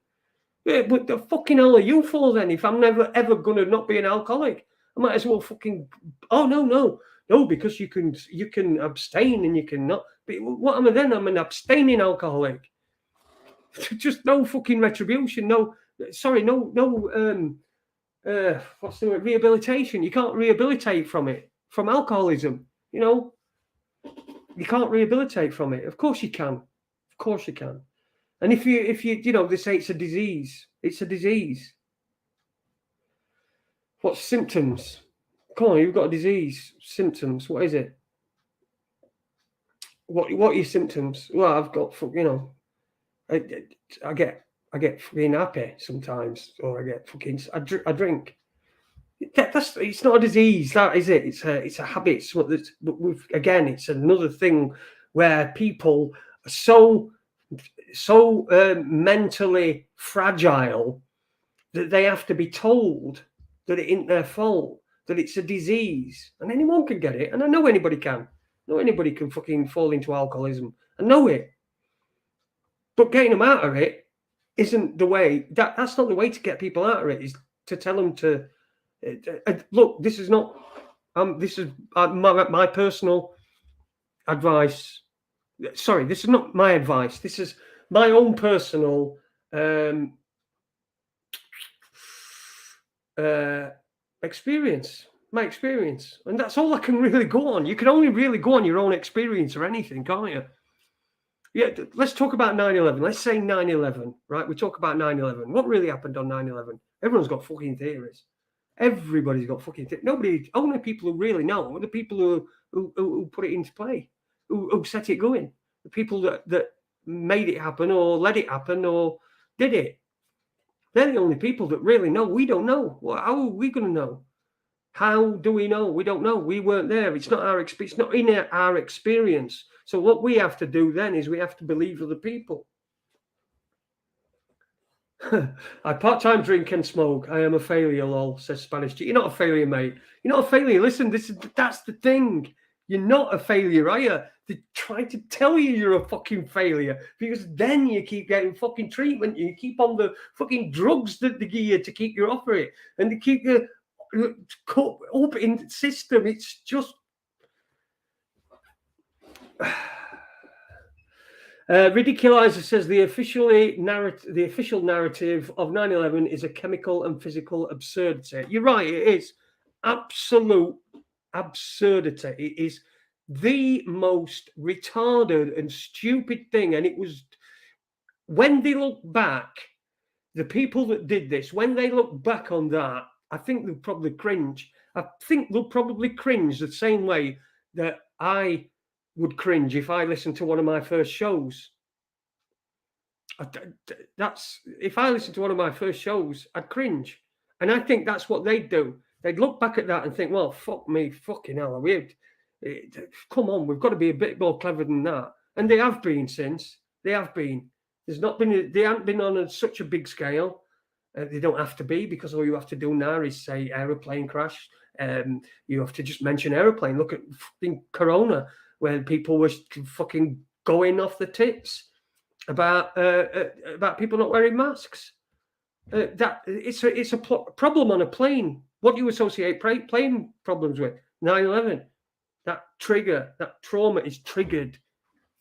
Yeah, but the fucking hell are you for then? If I'm never ever going to not be an alcoholic, I might as well fucking. Oh no, because you can abstain and you can not. But what am I then? I'm an abstaining alcoholic. Just no fucking retribution. No, sorry, no. What's the word? Rehabilitation. You can't rehabilitate from it, from alcoholism. You can't rehabilitate from it. Of course you can. Of course you can. And if you they say it's a disease. It's a disease. What symptoms? Come on, you've got a disease. Symptoms. What is it? What are your symptoms? Well, I've got I get fucking happy sometimes, or I get fucking. I drink. It's not a disease, that is it. It's a habit. Again, it's another thing where people are so mentally fragile that they have to be told that it ain't their fault, that it's a disease, and anyone can get it. And I know anybody can. I know anybody can fucking fall into alcoholism. I know it. But getting them out of it isn't the way. That's not the way to get people out of it. Is to tell them to look. This is not. This is my personal advice. Sorry, this is not my advice. This is my own personal experience. My experience, and that's all I can really go on. You can only really go on your own experience or anything, can't you? Yeah, let's talk about 9/11. Let's say 9/11, right? We talk about 9/11. What really happened on 9/11? Everyone's got fucking theories. Everybody's got fucking theories. Nobody, only people who really know are the people who put it into play, who set it going. The people that made it happen or let it happen or did it. They're the only people that really know. We don't know. Well, how are we going to know? How do we know? We don't know. We weren't there. It's not our experience. It's not in our experience. So what we have to do then is we have to believe other people. I part-time drink and smoke. I am a failure, lol, says Spanish. You're not a failure, mate. You're not a failure. Listen, that's the thing. You're not a failure, are you? They're trying to tell you you're a fucking failure because then you keep getting fucking treatment. You keep on the fucking drugs that they give you to keep you off it, and they keep you caught up in the system. It's just Ridiculizer says the official narrative of 9/11 is a chemical and physical absurdity. You're right, it is absolute absurdity. It is the most retarded and stupid thing. And it was, when they look back, the people that did this, when they look back on that, I think they'll probably cringe. I think they'll probably cringe the same way that I would cringe if I listened to one of my first shows. If I listened to one of my first shows, I'd cringe. And I think that's what they'd do. They'd look back at that and think, well, fuck me, fucking hell, come on, we've got to be a bit more clever than that. And they have been since. They have been. They haven't been on such a big scale. They don't have to be, because all you have to do now is say aeroplane crash. You have to just mention aeroplane. Look at fucking Corona, where people were fucking going off the tits about people not wearing masks. That it's a problem on a plane. What do you associate plane problems with? 9/11. That trigger, that trauma is triggered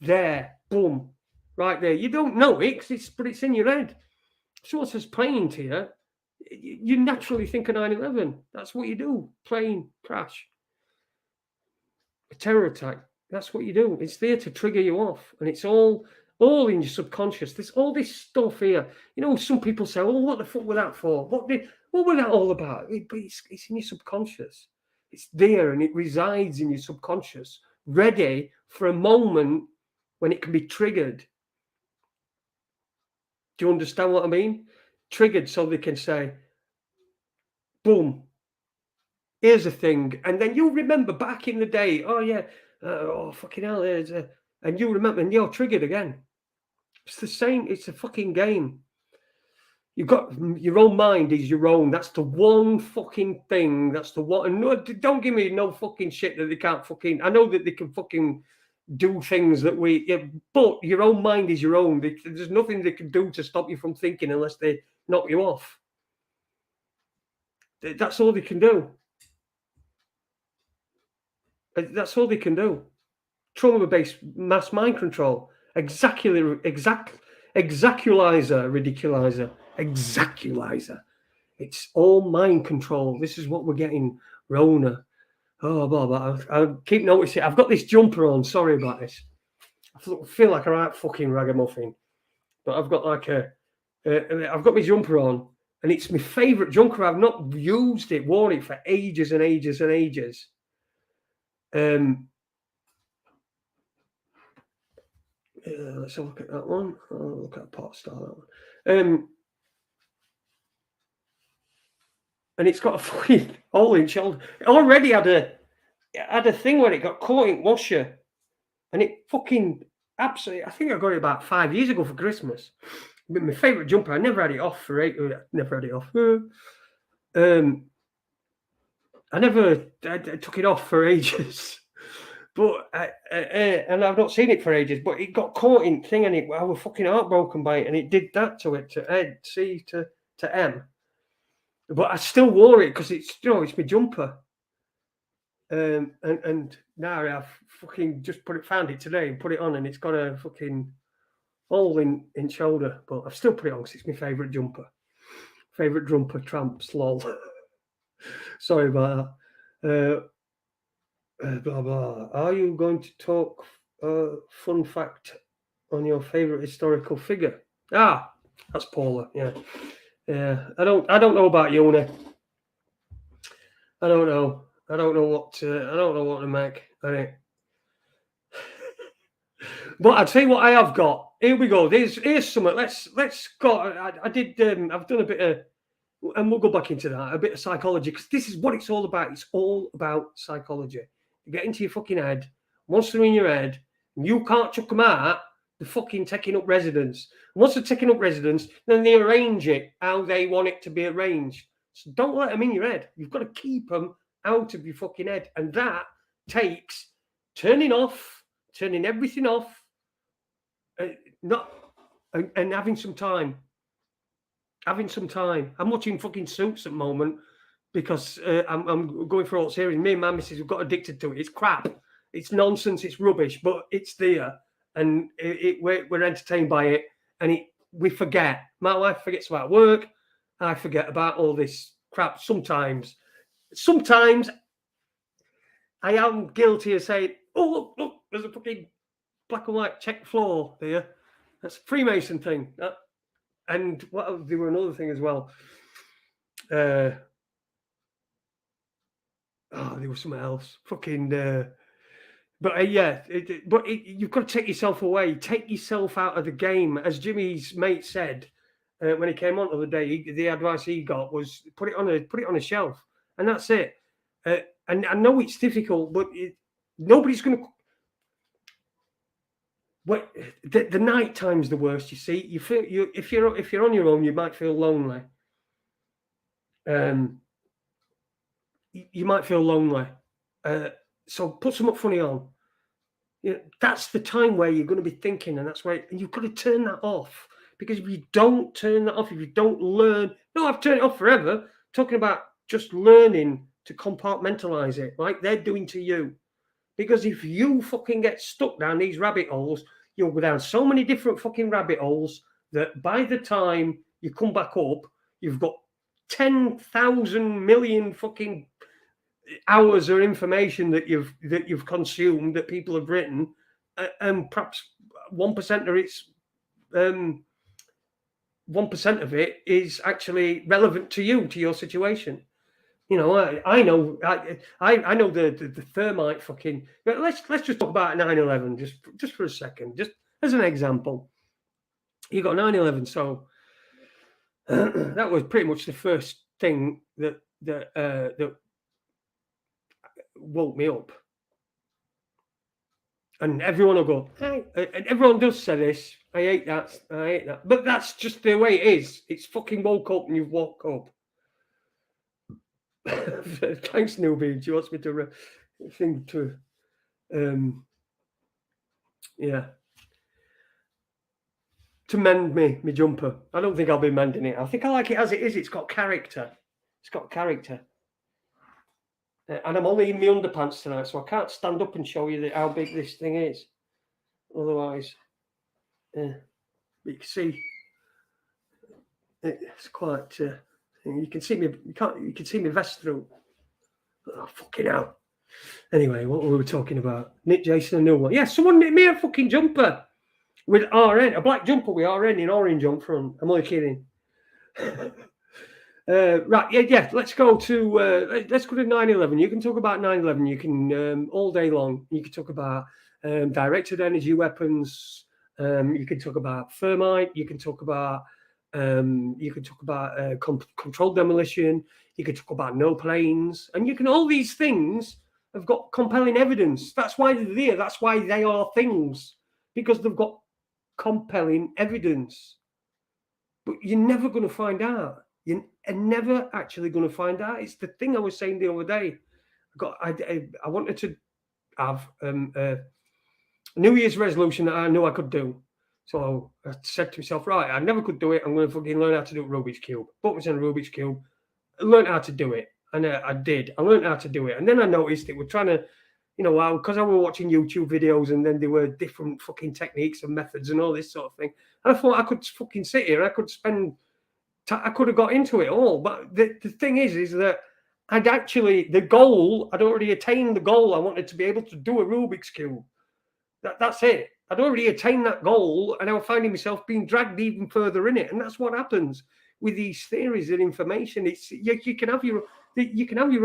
there. Boom, right there. You don't know it, but it's in your head. So what's this plane to you? You naturally think of 9/11. That's what you do. Plane crash, a terror attack. That's what you do. It's there to trigger you off, and it's all in your subconscious. There's all this stuff here. You know, some people say, "Oh, what the fuck was that for? What was that all about?" But it's in your subconscious. It's there, and it resides in your subconscious, ready for a moment when it can be triggered. Do you understand what I mean? Triggered so they can say, boom, here's a thing. And then you'll remember back in the day, oh yeah, oh fucking hell, and you'll remember, and you're triggered again. It's the same, it's a fucking game. You've got your own mind is your own. That's the one fucking thing. That's the one. And no, don't give me no fucking shit that they can't fucking. I know that they can fucking do things that but your own mind is your own. There's nothing they can do to stop you from thinking unless they knock you off. That's all they can do. That's all they can do. Trauma-based mass mind control. Exaculizer. It's all mind control. This is what we're getting, Rona. Oh, blah, blah. I keep noticing. I've got this jumper on. Sorry about this. I feel like a right fucking ragamuffin. But I've got I've got my jumper on, and it's my favourite jumper. I've not worn it for ages and ages and ages. Let's have a look at that one. I'll look at a pot star. That one. And it's got a fucking hole in shoulder. It already had a thing where it got caught in washer, and it fucking absolutely. I think I got it about 5 years ago for Christmas. But my favourite jumper. I never had it off for never had it off. I took it off for ages. But and I've not seen it for ages. But it got caught in thing, and I was fucking heartbroken by it, and it did that to it, to Ed, C to M. But I still wore it because it's it's my jumper. And now I've fucking just found it today and put it on, and it's got a fucking hole in shoulder. But I've still put it on because it's my favourite jumper. Favourite jumper, tramps, lol. Sorry about that. Blah blah. Are you going to talk fun fact on your favourite historical figure? Ah, that's Paula. Yeah. I don't know about Yoni. I don't know. I don't know what to make. But I'll tell you what I have got. Here we go. Here's something. Let's go. I did. I've done a bit of, and we'll go back into that. A bit of psychology, because this is what it's all about. It's all about psychology. You get into your fucking head. Once they're in your head, and you can't chuck them out, they're fucking taking up residence. Once they're taking up residence, then they arrange it how they want it to be arranged. So don't let them in your head. You've got to keep them out of your fucking head. And that takes turning everything off, and having some time. I'm watching fucking Suits at the moment because I'm going through all the series. Me and my missus have got addicted to it. It's crap. It's nonsense. It's rubbish, but it's there. And we're entertained by it. And we forget. My wife forgets about work. I forget about all this crap sometimes. Sometimes I am guilty of saying, oh, look, there's a fucking black and white check floor there. That's a Freemason thing. And what there were another thing as well. There was something else. Fucking. You've got to take yourself away. Take yourself out of the game. As Jimmy's mate said when he came on the other day, the advice he got was put it on a shelf, and that's it. And I know it's difficult, but nobody's going to. The night time's the worst. You see, you feel if you're on your own, you might feel lonely. You might feel lonely. So put something funny on. That's the time where you're going to be thinking, and that's where you've got to turn that off. Because if you don't turn that off, if you don't learn, no, I've turned it off forever. Talking about just learning to compartmentalize it, like they're doing to you. Because if you fucking get stuck down these rabbit holes, you'll go down so many different fucking rabbit holes that by the time you come back up, you've got 10,000 million fucking hours of information that you've consumed, that people have written, and perhaps 1% of it's 1% of it is actually relevant to you, to your situation. I know the thermite fucking. But let's just talk about 9/11 just for a second, just as an example. You got 9/11, so that was pretty much the first thing that woke me up. And everyone will go, hey, and everyone does say this. I hate that. But that's just the way it is. It's fucking woke up and you've woke up. Thanks, Newbie. She wants me to think to, to mend my jumper. I don't think I'll be mending it. I think I like it as it is. It's got character. And I'm only in my underpants tonight, so I can't stand up and show you how big this thing is. Otherwise, you can see it's quite. You can see me. You can see me vest through. Oh, fucking hell. Anyway, what were we talking about? Nick Jason, a new one. Yeah, someone knit me a fucking jumper with RN, a black jumper with RN in orange on front. I'm only kidding. Right, yeah. Let's go to 9/11. You can talk about 9/11. You can all day long. You can talk about directed energy weapons. You can talk about thermite. You can talk about controlled demolition. You can talk about no planes, and all these things have got compelling evidence. That's why they're there. That's why they are things, because they've got compelling evidence. But you're never going to find out. You're never actually going to find out. It's the thing I was saying the other day. I have a New Year's resolution that I knew I could do. So I said to myself, right, I never could do it. I'm going to fucking learn how to do Rubik's Cube. Put myself in a Rubik's Cube, learned how to do it. And I did. I learned how to do it. And then I noticed it. We're trying to, because I was watching YouTube videos and then there were different fucking techniques and methods and all this sort of thing. And I thought I could fucking sit here. I could have got into it all. But the thing is that I'd already attained the goal. I wanted to be able to do a Rubik's Cube. That's it. I'd already attained that goal, and I was finding myself being dragged even further in it. And that's what happens with these theories and information. It's you can have your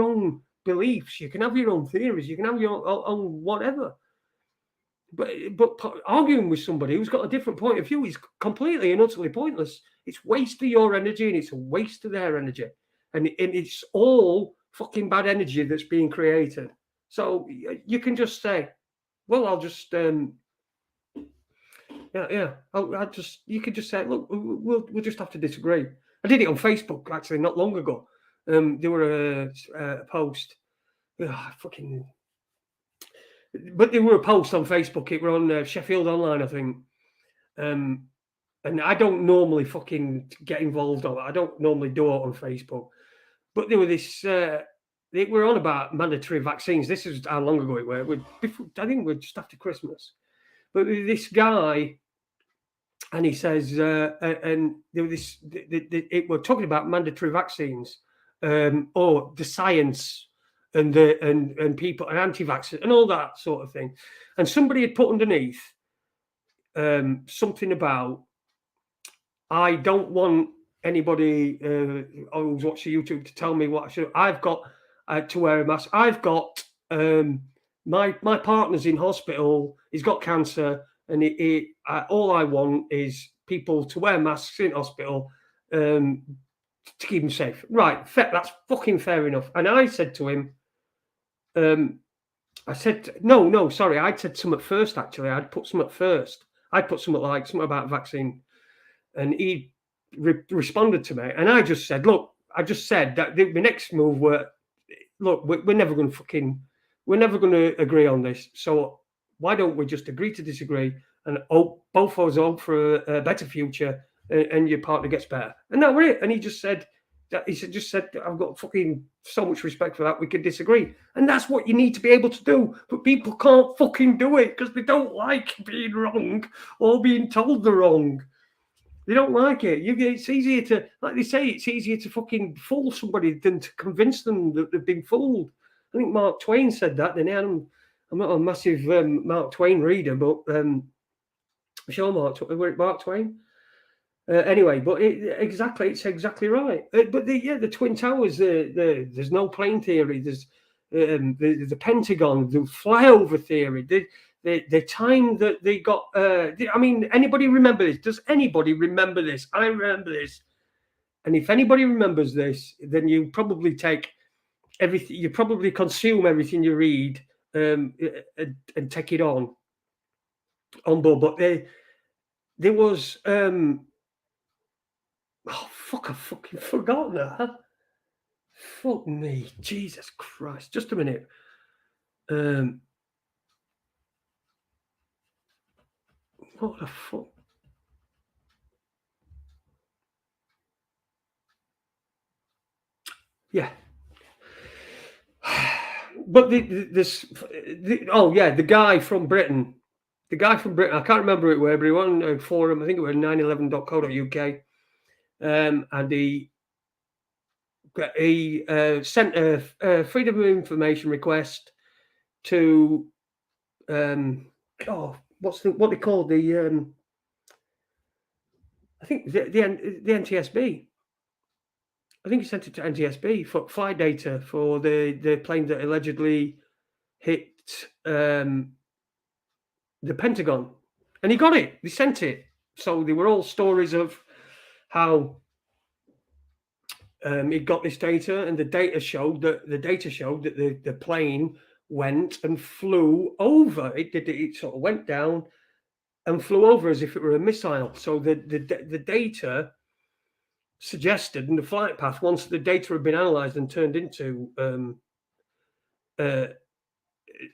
own beliefs, you can have your own theories, you can have your own whatever. But arguing with somebody who's got a different point of view is completely and utterly pointless. It's waste of your energy, and it's a waste of their energy, and it's all fucking bad energy that's being created. So you can just say, well, I'll just you could just say, look, we'll just have to disagree. I did it on Facebook actually not long ago. There were a post, but there were a post on Facebook. It were on Sheffield Online, I think. And I don't normally fucking get involved on it. I don't normally do it on Facebook. But there were this. They were on about mandatory vaccines. This is how long ago it were. I think we're just after Christmas. But this guy, and he says, and there was we're talking about mandatory vaccines, or the science, and people and anti-vaxxers and all that sort of thing. And somebody had put underneath something about, I don't want anybody who's watching YouTube to tell me what I should. I've got to wear a mask. I've got my partner's in hospital. He's got cancer, and all I want is people to wear masks in hospital to keep him safe. Right, that's fucking fair enough. And I said to him, I said, no, sorry, I'd said something first. Actually, I'd put something first. I'd put something about vaccine, and he responded to me, and I just said, look, that the next move were, look, we're never going to agree on this. So why don't we just agree to disagree and both of us hope for a better future, and your partner gets better? And that was it. And he just said, I've got fucking so much respect for that. We could disagree, and that's what you need to be able to do. But people can't fucking do it because they don't like being wrong or being told they're wrong. They don't like it. It's easier to, like they say, it's easier to fucking fool somebody than to convince them that they've been fooled. I think Mark Twain said that. And I'm not a massive Mark Twain reader, but I'm sure Mark Twain. Anyway, but it's exactly right. But the Twin Towers, there's no plane theory. There's the Pentagon, the flyover theory. The time that they got, anybody remember this? Does anybody remember this? I remember this. And if anybody remembers this, then you probably take everything, you probably consume everything you read and take it on board. But there was, I fucking forgot that. Fuck me, Jesus Christ. Just a minute. What the fuck? Yeah. But the guy from Britain. I can't remember it where, but he won a forum. I think it was 911.co.uk. And he sent a Freedom of Information request to what they call the I think the NTSB. I think he sent it to NTSB for flight data for the plane that allegedly hit the Pentagon, and he got it. They sent it. So they were all stories of how he got this data, and the data showed that the plane went and flew over. It sort of went down and flew over as if it were a missile. So the data suggested in the flight path, once the data had been analysed and turned into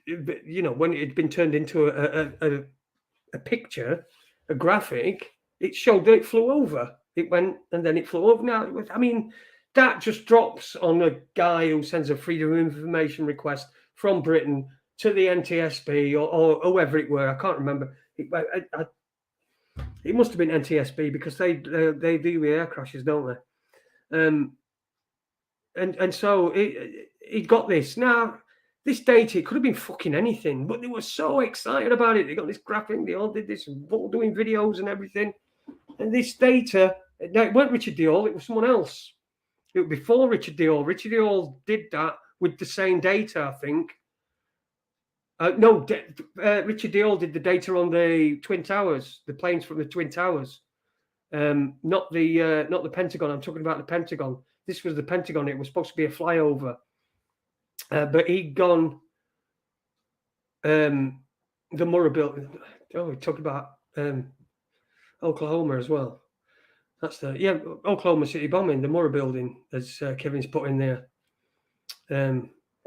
you know, when it had been turned into a picture, a graphic, it showed that it flew over. It went and then it flew over. Now, I mean, that just drops on a guy who sends a freedom of information request from Britain to the NTSB or whoever it were. I can't remember. It must have been NTSB because they do the air crashes, don't they? And so he got this. Now, this data, it could have been fucking anything, but they were so excited about it. They got this graphic, they all did this, all doing videos and everything. And this data, now it weren't Richard Diol, it was someone else. It was before Richard Diol. Richard Diol did that with the same data, I think. Richard Diol did the data on the Twin Towers, the planes from the Twin Towers. Not the Pentagon. I'm talking about the Pentagon. This was the Pentagon. It was supposed to be a flyover, but he'd gone. The Murrah building. Oh, we talked about Oklahoma as well. That's Oklahoma City bombing, the Murrah building, as Kevin's put in there.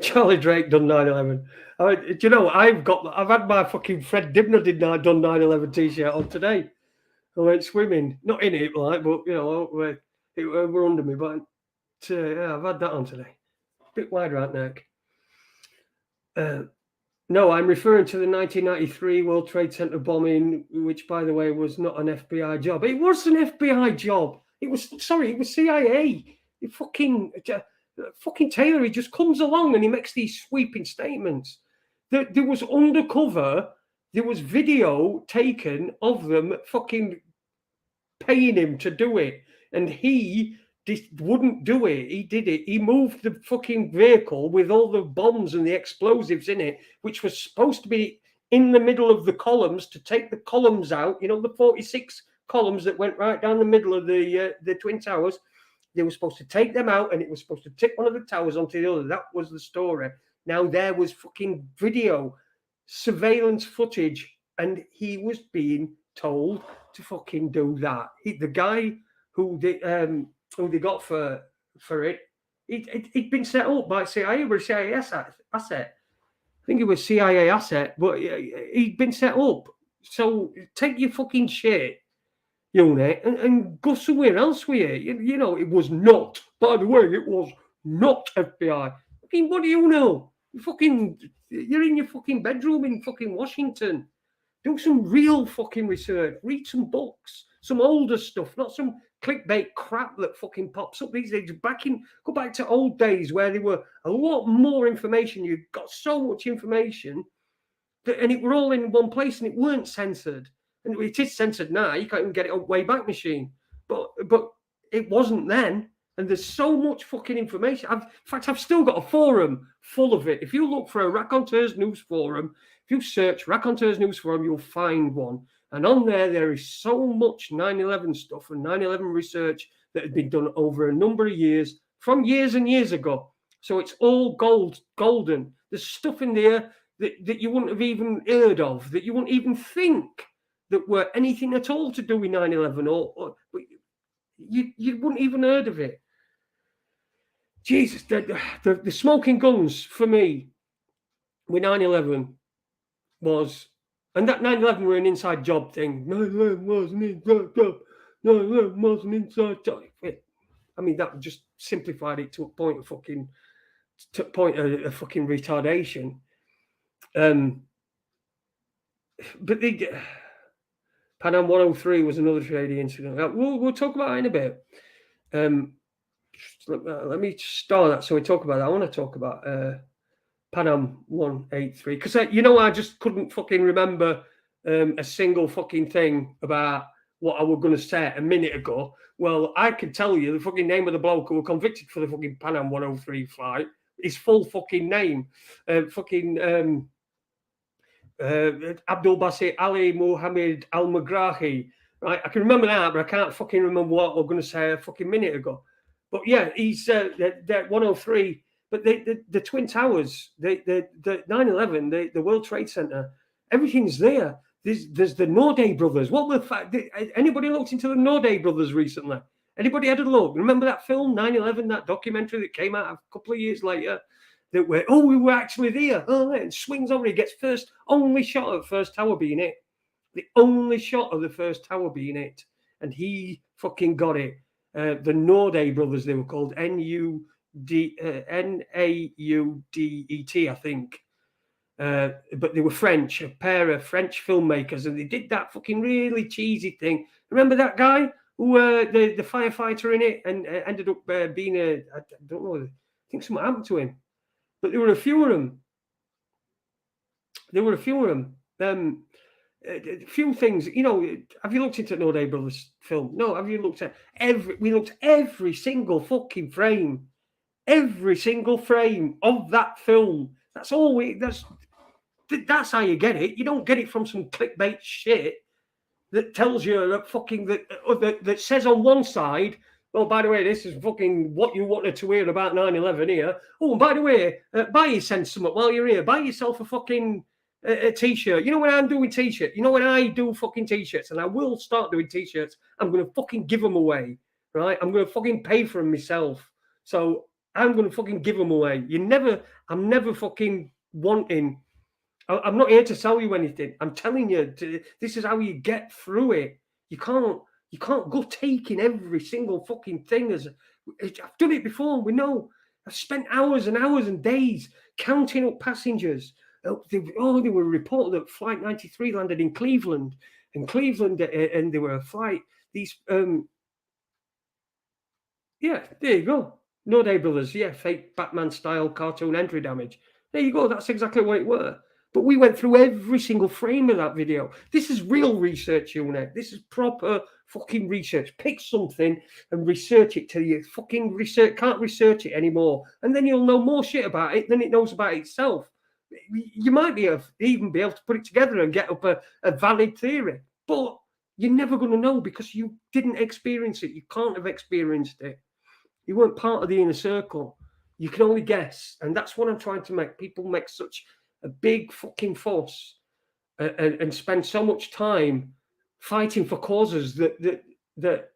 Charlie Drake done 9/11. Do you know I've had my fucking Fred Dibner done 9/11 t-shirt on today. I went swimming, not in it, like, but you know, we're under me. But yeah, I've had that on today. Bit wide right neck. No, I'm referring to the 1993 World Trade Center bombing, which, by the way, was not an FBI job. It was an FBI job. It was CIA. Fucking Taylor, he just comes along and he makes these sweeping statements. There was undercover. There was video taken of them fucking paying him to do it. And he wouldn't do it. He did it. He moved the fucking vehicle with all the bombs and the explosives in it, which was supposed to be in the middle of the columns to take the columns out. You know, the 46 columns that went right down the middle of the Twin Towers. They were supposed to take them out and it was supposed to tip one of the towers onto the other. That was the story. Now there was fucking video, surveillance footage, and he was being told to fucking do that. The guy who they got for it, he'd been set up by CIA, or a CIA asset. I think it was CIA asset, but he'd been set up. So take your fucking shit, unit, and go somewhere else with it. You know, it was not, by the way, it was not FBI. I mean, what do you know? You're in your fucking bedroom in fucking Washington. Do some real fucking research. Read some books, some older stuff, not some clickbait crap that fucking pops up these days. Go back to old days where there were a lot more information. You got so much information and it were all in one place and it weren't censored. And it is censored now. You can't even get it on Wayback Machine. But it wasn't then. And there's so much fucking information. In fact, I've still got a forum full of it. If you look for a Raconteurs News Forum, if you search Raconteurs News Forum, you'll find one. And on there is so much 9/11 stuff and 9/11 research that had been done over a number of years, from years and years ago. So it's all golden. There's stuff in there that you wouldn't have even heard of, that you wouldn't even think that were anything at all to do with 9/11, or you wouldn't even heard of it. Jesus, the smoking guns for me with 9/11 was, and that 9/11 were an inside job thing. 9/11 was an inside job. 9/11 was an inside job. I mean, that just simplified it to a point of fucking retardation. But Pan Am 103 was another trading incident. We'll talk about it in a bit. Let me start that. So we talk about that. I want to talk about Pan Am 183 because I just couldn't fucking remember a single fucking thing about what I was going to say a minute ago. Well, I can tell you the fucking name of the bloke who was convicted for the fucking Pan Am 103 flight. His full fucking name, Abdul Basit Ali Muhammad Al Magrahi. Right, I can remember that, but I can't fucking remember what I was going to say a fucking minute ago. But yeah, he's that 103. But the Twin Towers, the 9/11, the World Trade Center, everything's there. There's the Norday brothers. What were the fact? Anybody looked into the Norday brothers recently? Anybody had a look? Remember that film 9/11, that documentary that came out a couple of years later? that were, oh, we were actually there. Oh, and swings over, he gets only shot at first tower being it. The only shot of the first tower being it. And he fucking got it. The Naudet brothers, they were called Naudet, I think. But they were French, a pair of French filmmakers, and they did that fucking really cheesy thing. Remember that guy who, the firefighter in it, and ended up being I don't know, I think something happened to him. But there were a few of them. A few things, you know. Have you looked into Naudet Brothers film? No. Have you looked at we looked every single fucking frame, every single frame of that film. That's all that's how you get it. You don't get it from some clickbait shit that tells you that fucking that says on one side, well, by the way, this is fucking what you wanted to hear about 9/11 here. Oh, and by the way, buy yourself something while you're here. Buy yourself a fucking a t-shirt. You know, when I'm doing t-shirts, you know, when I do fucking t-shirts, and I will start doing t-shirts, I'm going to fucking give them away, right? I'm going to fucking pay for them myself. So I'm going to fucking give them away. I'm never fucking wanting. I'm not here to sell you anything. I'm telling you, this is how you get through it. You can't go taking every single fucking thing. I've done it before. We know. I've spent hours and hours and days counting up passengers. They were reported that Flight 93 landed in Cleveland, and there were a flight. Yeah, there you go. Naudet Brothers, yeah, fake Batman style cartoon entry damage. There you go. That's exactly what it were. But we went through every single frame of that video. This is real research, unit. This is proper fucking research. Pick something and research it till you fucking can't research it anymore. And then you'll know more shit about it than it knows about itself. You might even be able to put it together and get up a valid theory. But you're never going to know because you didn't experience it. You can't have experienced it. You weren't part of the inner circle. You can only guess. And that's what I'm trying to make. People make such a big fucking fuss and spend so much time fighting for causes that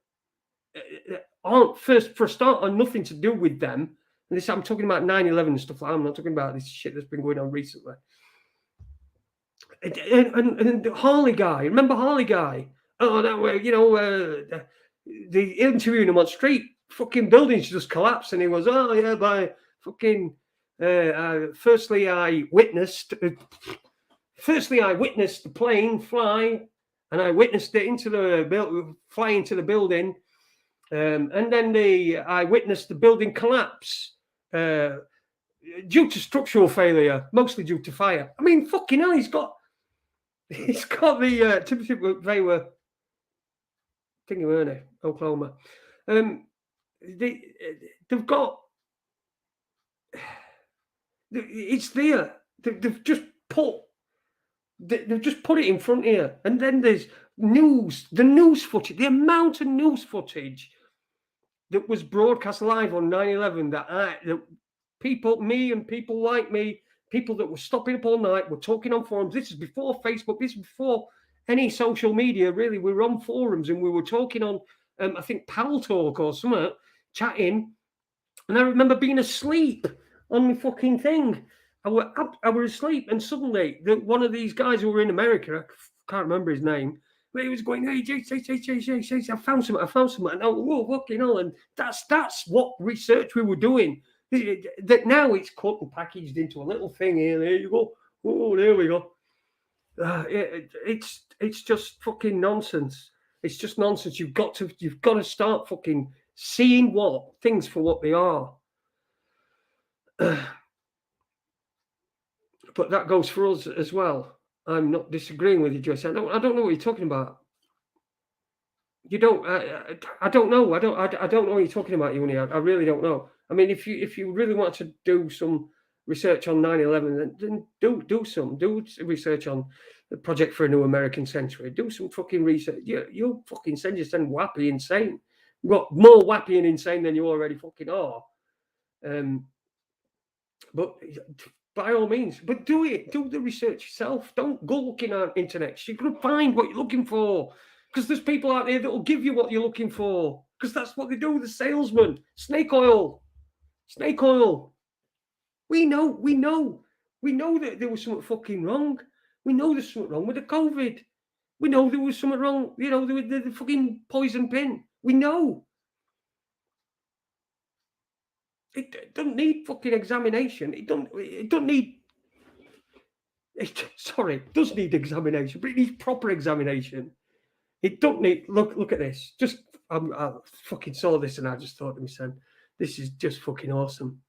aren't, first for a start, are nothing to do with them. And this, I'm talking about 9/11 and stuff like that. I'm not talking about this shit that's been going on recently. And Harley guy, remember Harley guy? Oh, that way, you know, the interviewing him on street, fucking buildings just collapsed, and he was, oh yeah, by fucking. Firstly, I witnessed the plane fly, and I witnessed it fly into the building, and then I witnessed the building collapse due to structural failure, mostly due to fire. I mean, fucking hell, he's got the typically they were thinking, weren't they? Oklahoma. They've got. It's there. They've just put it in front here, and then there's the news footage, the amount of news footage that was broadcast live on 9/11 that people, me and people like me, people that were stopping up all night, were talking on forums. This is before Facebook. This is before any social media. Really, we were on forums and we were talking on, I think Pal Talk or something, chatting. And I remember being asleep on my fucking thing. I was asleep, and suddenly one of these guys who were in America, I can't remember his name, but he was going, hey, I found something. And whoa, fucking hell. And that's what research we were doing. That now it's cut and packaged into a little thing here. There you go. Oh, there we go. It's just fucking nonsense. It's just nonsense. You've got to start fucking seeing things for what they are. But that goes for us as well. I'm not disagreeing with you, Joyce. I don't know what you're talking about. You don't. I don't know. I don't know what you're talking about, Uni. I really don't know. I mean, if you really want to do some research on 9/11, then do research on the Project for a New American Century. Do some fucking research. You'll fucking send yourself wappy insane. You've got more wappy and insane than you already fucking are. But by all means, but do the research yourself. Don't go looking on internet. You're going to find what you're looking for, because there's people out there that will give you what you're looking for, because that's what they do. The salesman, snake oil. We know that there was something fucking wrong. We know there's something wrong with the COVID. We know there was something wrong, with the fucking poison pin. We know. It doesn't need fucking examination. It doesn't need. It does need examination, but it needs proper examination. It don't need. Look at this. Just I fucking saw this and I just thought to myself, this is just fucking awesome.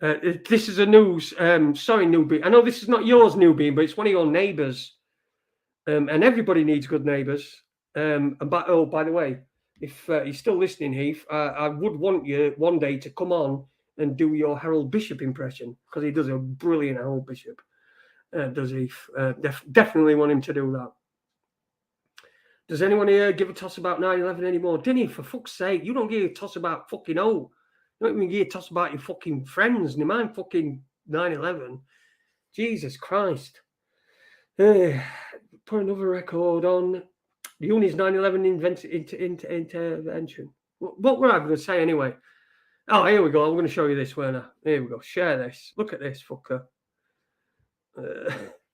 This is a news. Sorry, Newbie. I know this is not yours, Newbie, but it's one of your neighbours. And everybody needs good neighbours. And by the way, if you're still listening, Heath, I would want you one day to come on and do your Harold Bishop impression, because he does a brilliant Harold Bishop. Does Heath? Definitely want him to do that. Does anyone here give a toss about 9/11 anymore? Didn't he? For fuck's sake, you don't give a toss about fucking You don't even give a toss about your fucking friends. Never mind fucking 9/11. Jesus Christ. Put another record on. Uni's 9/11 intervention. What were I going to say anyway? Oh, here we go. I'm going to show you this, Werner. Here we go. Share this. Look at this, fucker.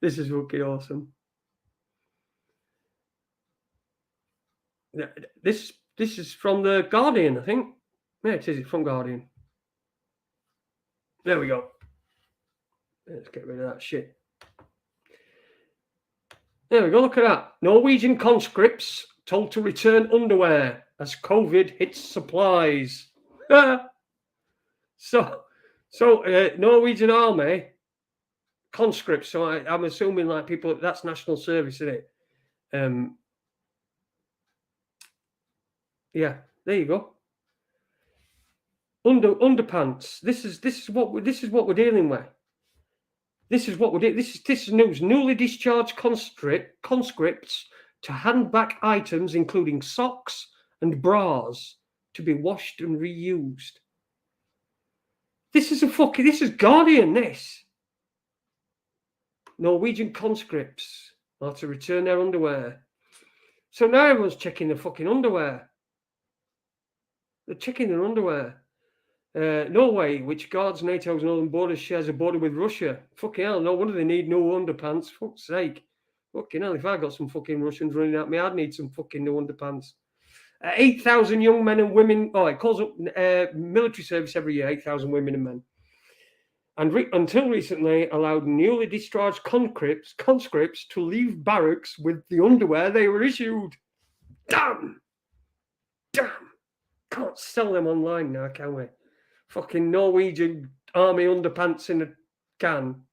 This is fucking awesome. This is from the Guardian, I think. Yeah, it is. It's from Guardian. There we go. Let's get rid of that shit. There we go. Look at that. Norwegian conscripts told to return underwear as COVID hits supplies. So Norwegian army conscripts. So I'm assuming like people. That's national service, isn't it? Yeah. There you go. Underpants. This is what we're dealing with. This is what we're doing. This is news. Newly discharged conscripts to hand back items including socks and bras to be washed and reused. This is Guardian. This Norwegian conscripts are to return their underwear. So now everyone's checking the fucking underwear. They're checking their underwear. Norway, which guards NATO's northern border, shares a border with Russia. Fucking hell, no wonder they need new underpants. Fuck's sake. Fucking hell, if I got some fucking Russians running at me, I'd need some fucking new underpants. 8,000 young men and women. Oh, it calls up military service every year, 8,000 women and men. And until recently, allowed newly discharged conscripts to leave barracks with the underwear they were issued. Damn! Can't sell them online now, can we? Fucking Norwegian army underpants in a can.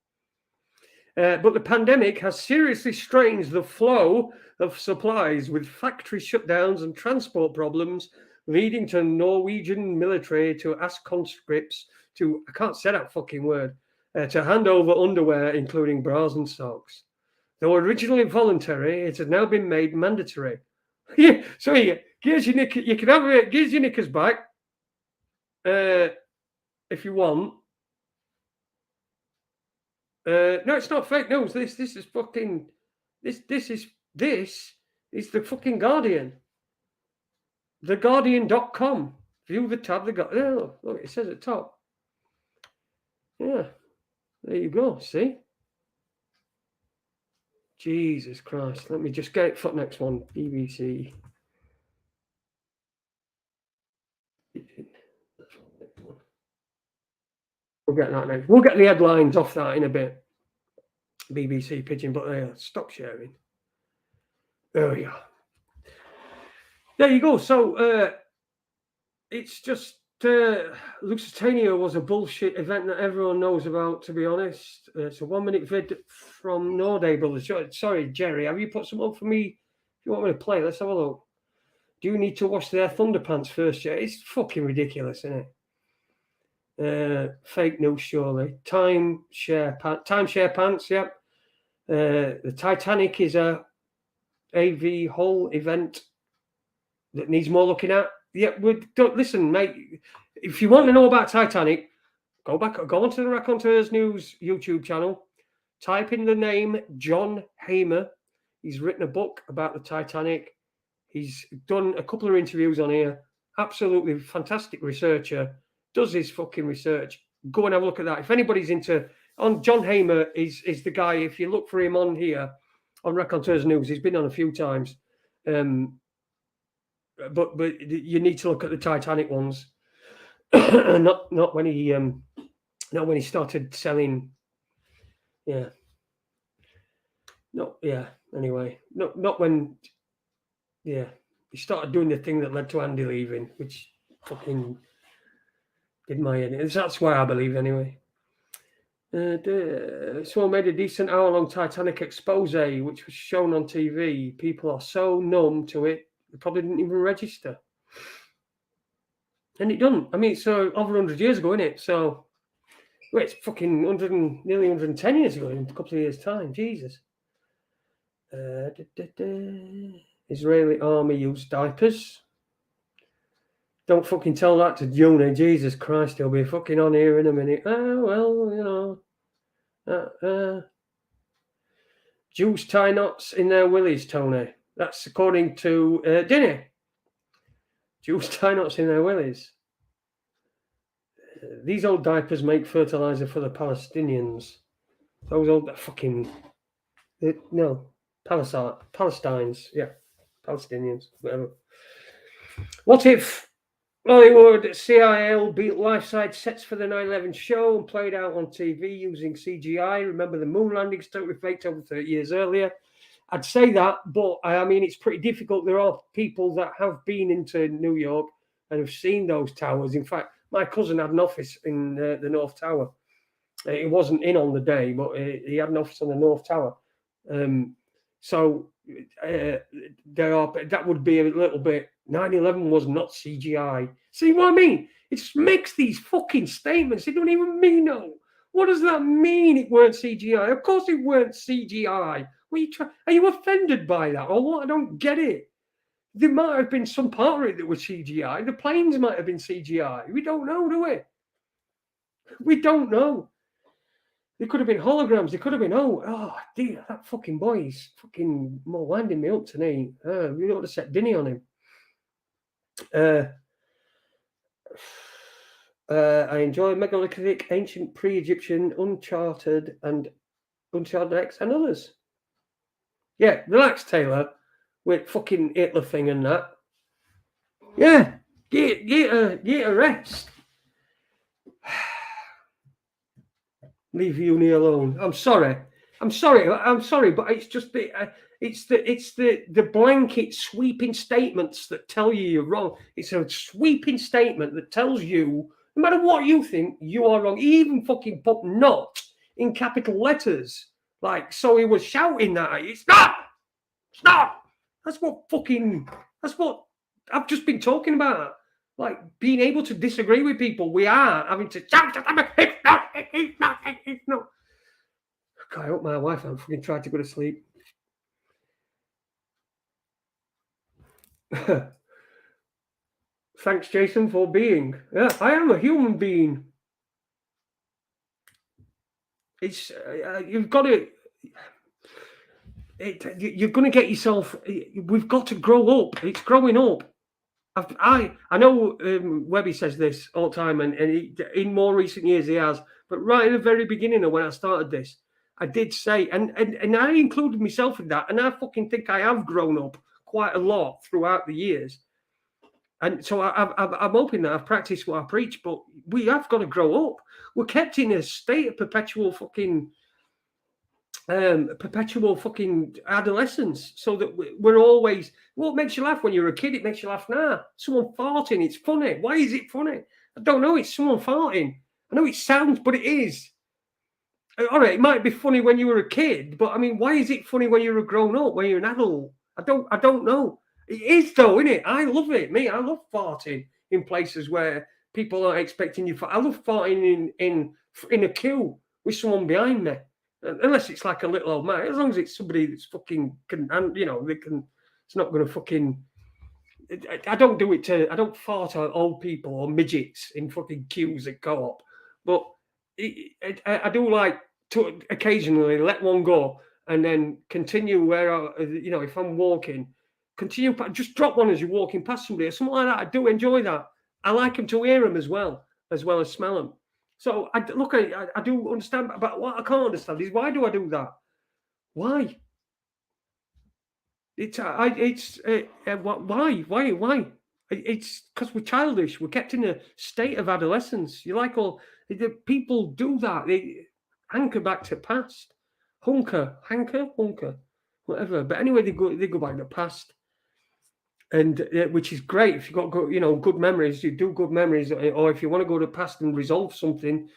But the pandemic has seriously strained the flow of supplies, with factory shutdowns and transport problems, leading to Norwegian military to ask conscripts to, I can't say that fucking word, to hand over underwear, including bras and socks. Though originally voluntary, it has now been made mandatory. Yeah, so here's your knickers. You can have it. Here's your knickers back, if you want. No, it's not fake news. This is fucking. This is the fucking Guardian. TheGuardian.com. View the tab. Oh, look, it says at the top. Yeah, there you go. See. Jesus Christ. Let me just get it for the next one. BBC. We'll get that next. We'll get the headlines off that in a bit. BBC Pigeon, but stop sharing. There we are. There you go. So it's just Lusitania was a bullshit event that everyone knows about, to be honest. It's a 1 minute vid from Norday Brothers. Sorry, Jerry, have you put some up for me? If you want me to play, let's have a look. Do you need to wash their Thunderpants first? Yeah, it's fucking ridiculous, isn't it? Fake news, surely. Timeshare pants, yep. The Titanic is a AV whole event that needs more looking at. Yeah, listen, mate. If you want to know about Titanic, go onto the Raconteurs News YouTube channel. Type in the name John Hamer. He's written a book about the Titanic. He's done a couple of interviews on here. Absolutely fantastic researcher. Does his fucking research go and have a look at that. If anybody's into, John Hamer is the guy. If you look for him on here on Raconteurs News, he's been on a few times. But you need to look at the Titanic ones, not when he started selling. Yeah. No. Yeah. Anyway, not when. Yeah, he started doing the thing that led to Andy leaving, which fucking did my head. That's why I believe anyway. Someone made a decent hour-long Titanic expose, which was shown on TV. People are so numb to it, they probably didn't even register. And it doesn't. I mean, it's over 100 years ago, isn't it? So, well, it's fucking nearly 110 years ago in a couple of years' time. Jesus. Israeli army used diapers. Don't fucking tell that to Juni. Jesus Christ, he'll be fucking on here in a minute. Well, Jews tie knots in their willies, Tony. That's according to Dinny. Jews tie knots in their willies. These old diapers make fertilizer for the Palestinians. Those old fucking... No, Palestinians. Yeah, Palestinians, whatever. What if Hollywood CIA beat life-size sets for the 9/11 show and played out on TV using CGI? Remember the moon landings totally faked over 30 years earlier? I'd say that, but I mean, it's pretty difficult. There are people that have been into New York and have seen those towers. In fact, my cousin had an office in the North Tower. He wasn't in on the day, but he had an office on the North Tower. So that would be a little bit. 9/11 was not CGI. See what I mean? It just makes these fucking statements. They don't even mean no. What does that mean? It weren't CGI. Of course, it weren't CGI. Are you offended by that or what? I don't get it. There might have been some part of it that was CGI. The planes might have been CGI. We don't know, do we? We don't know. They could have been holograms. They could have been, oh dear, that fucking boy is fucking more winding me up tonight. We ought to set Dinny on him. I enjoy megalithic, ancient, pre-Egyptian, Uncharted X and others. Yeah, relax, Taylor, with fucking Hitler thing and that. Yeah, get a rest. Leave Uni alone. I'm sorry, but it's just the blanket sweeping statements that tell you you're wrong. It's a sweeping statement that tells you, no matter what you think, you are wrong. He even fucking put "not" in capital letters, like so he was shouting that. It's not. That's what I've just been talking about. Like being able to disagree with people. We are having to shout at them. It's not. God, I hope my wife hasn't fucking tried to go to sleep. Thanks, Jason, for being. Yeah, I am a human being. It's you've got to. You're going to get yourself. We've got to grow up. It's growing up. I know Webby says this all the time, and in more recent years he has. But right at the very beginning of when I started this, I did say, and I included myself in that, and I fucking think I have grown up quite a lot throughout the years. And so I'm hoping that I've practiced what I preach, but we have got to grow up. We're kept in a state of perpetual fucking adolescence, so that we're always. What makes you laugh when you're a kid? It makes you laugh now. Someone farting, it's funny. Why is it funny? I don't know. It's someone farting. I know it sounds, but it is. All right, it might be funny when you were a kid, but I mean, why is it funny when you're a grown up, when you're an adult? I don't know. It is though, isn't it? I love it. I love farting in places where people aren't expecting you. I love farting in a queue with someone behind me. Unless it's like a little old man, as long as it's somebody that's fucking can, and they can. It's not going to fucking. I don't do it to. I don't fart on old people or midgets in fucking queues at co-op, but I do like to occasionally let one go and then continue where if I'm walking, continue just drop one as you're walking past somebody or something like that. I do enjoy that. I like them to hear them as well as smell them. So I look at it, I do understand, but what I can't understand is why do I do that? Why? Why? It's because we're childish. We're kept in a state of adolescence. You like all the people do that. They anchor back to past, hunker, whatever. But anyway, they go back to the past, and which is great if you've got good memories. You do good memories, or if you want to go to the past and resolve something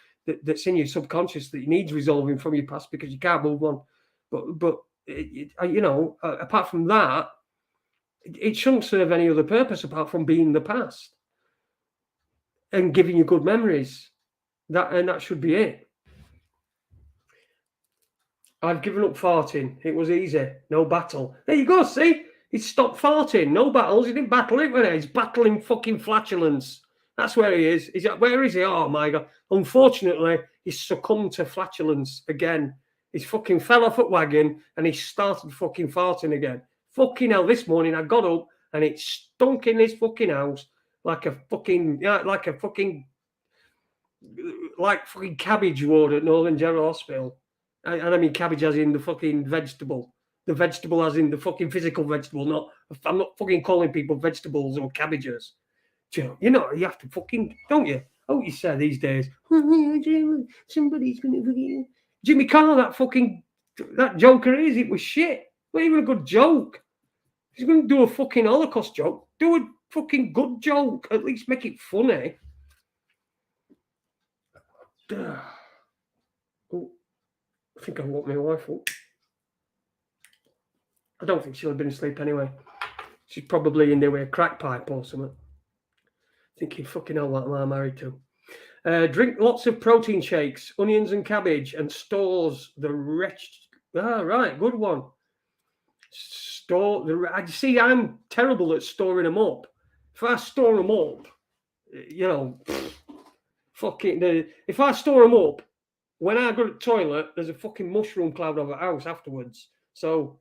that's in your subconscious that needs resolving from your past because you can't move on. But apart from that, it shouldn't serve any other purpose apart from being the past and giving you good memories. That should be it. I've given up farting. It was easy. No battle. There you go, see? He stopped farting. No battles. He didn't battle it, was he? He's battling fucking flatulence. That's where he is. Where is he? Oh, my God. Unfortunately, he's succumbed to flatulence again. He's fucking fell off a wagon and he started fucking farting again. Fucking hell, this morning I got up and it stunk in this fucking house like fucking cabbage ward at Northern General Hospital. And I mean cabbage as in the fucking vegetable. The vegetable as in the fucking physical vegetable. I'm not fucking calling people vegetables or cabbages. You know, you have to fucking, don't you? Oh, you say these days, somebody's going to forget. Jimmy Carr, that joker it was shit. Not even a good joke. He's going to do a fucking Holocaust joke. Do a fucking good joke. At least make it funny. Oh, I think I woke my wife up. I don't think she'll have been asleep anyway. She's probably in there with a crack pipe or something. Thinking, fucking hell, what am I married to? Drink lots of protein shakes, onions and cabbage, and stores the wretched. Ah, right, good one. I see. I'm terrible at storing them up. If I store them up, if I store them up, when I go to the toilet, there's a fucking mushroom cloud over the house afterwards. So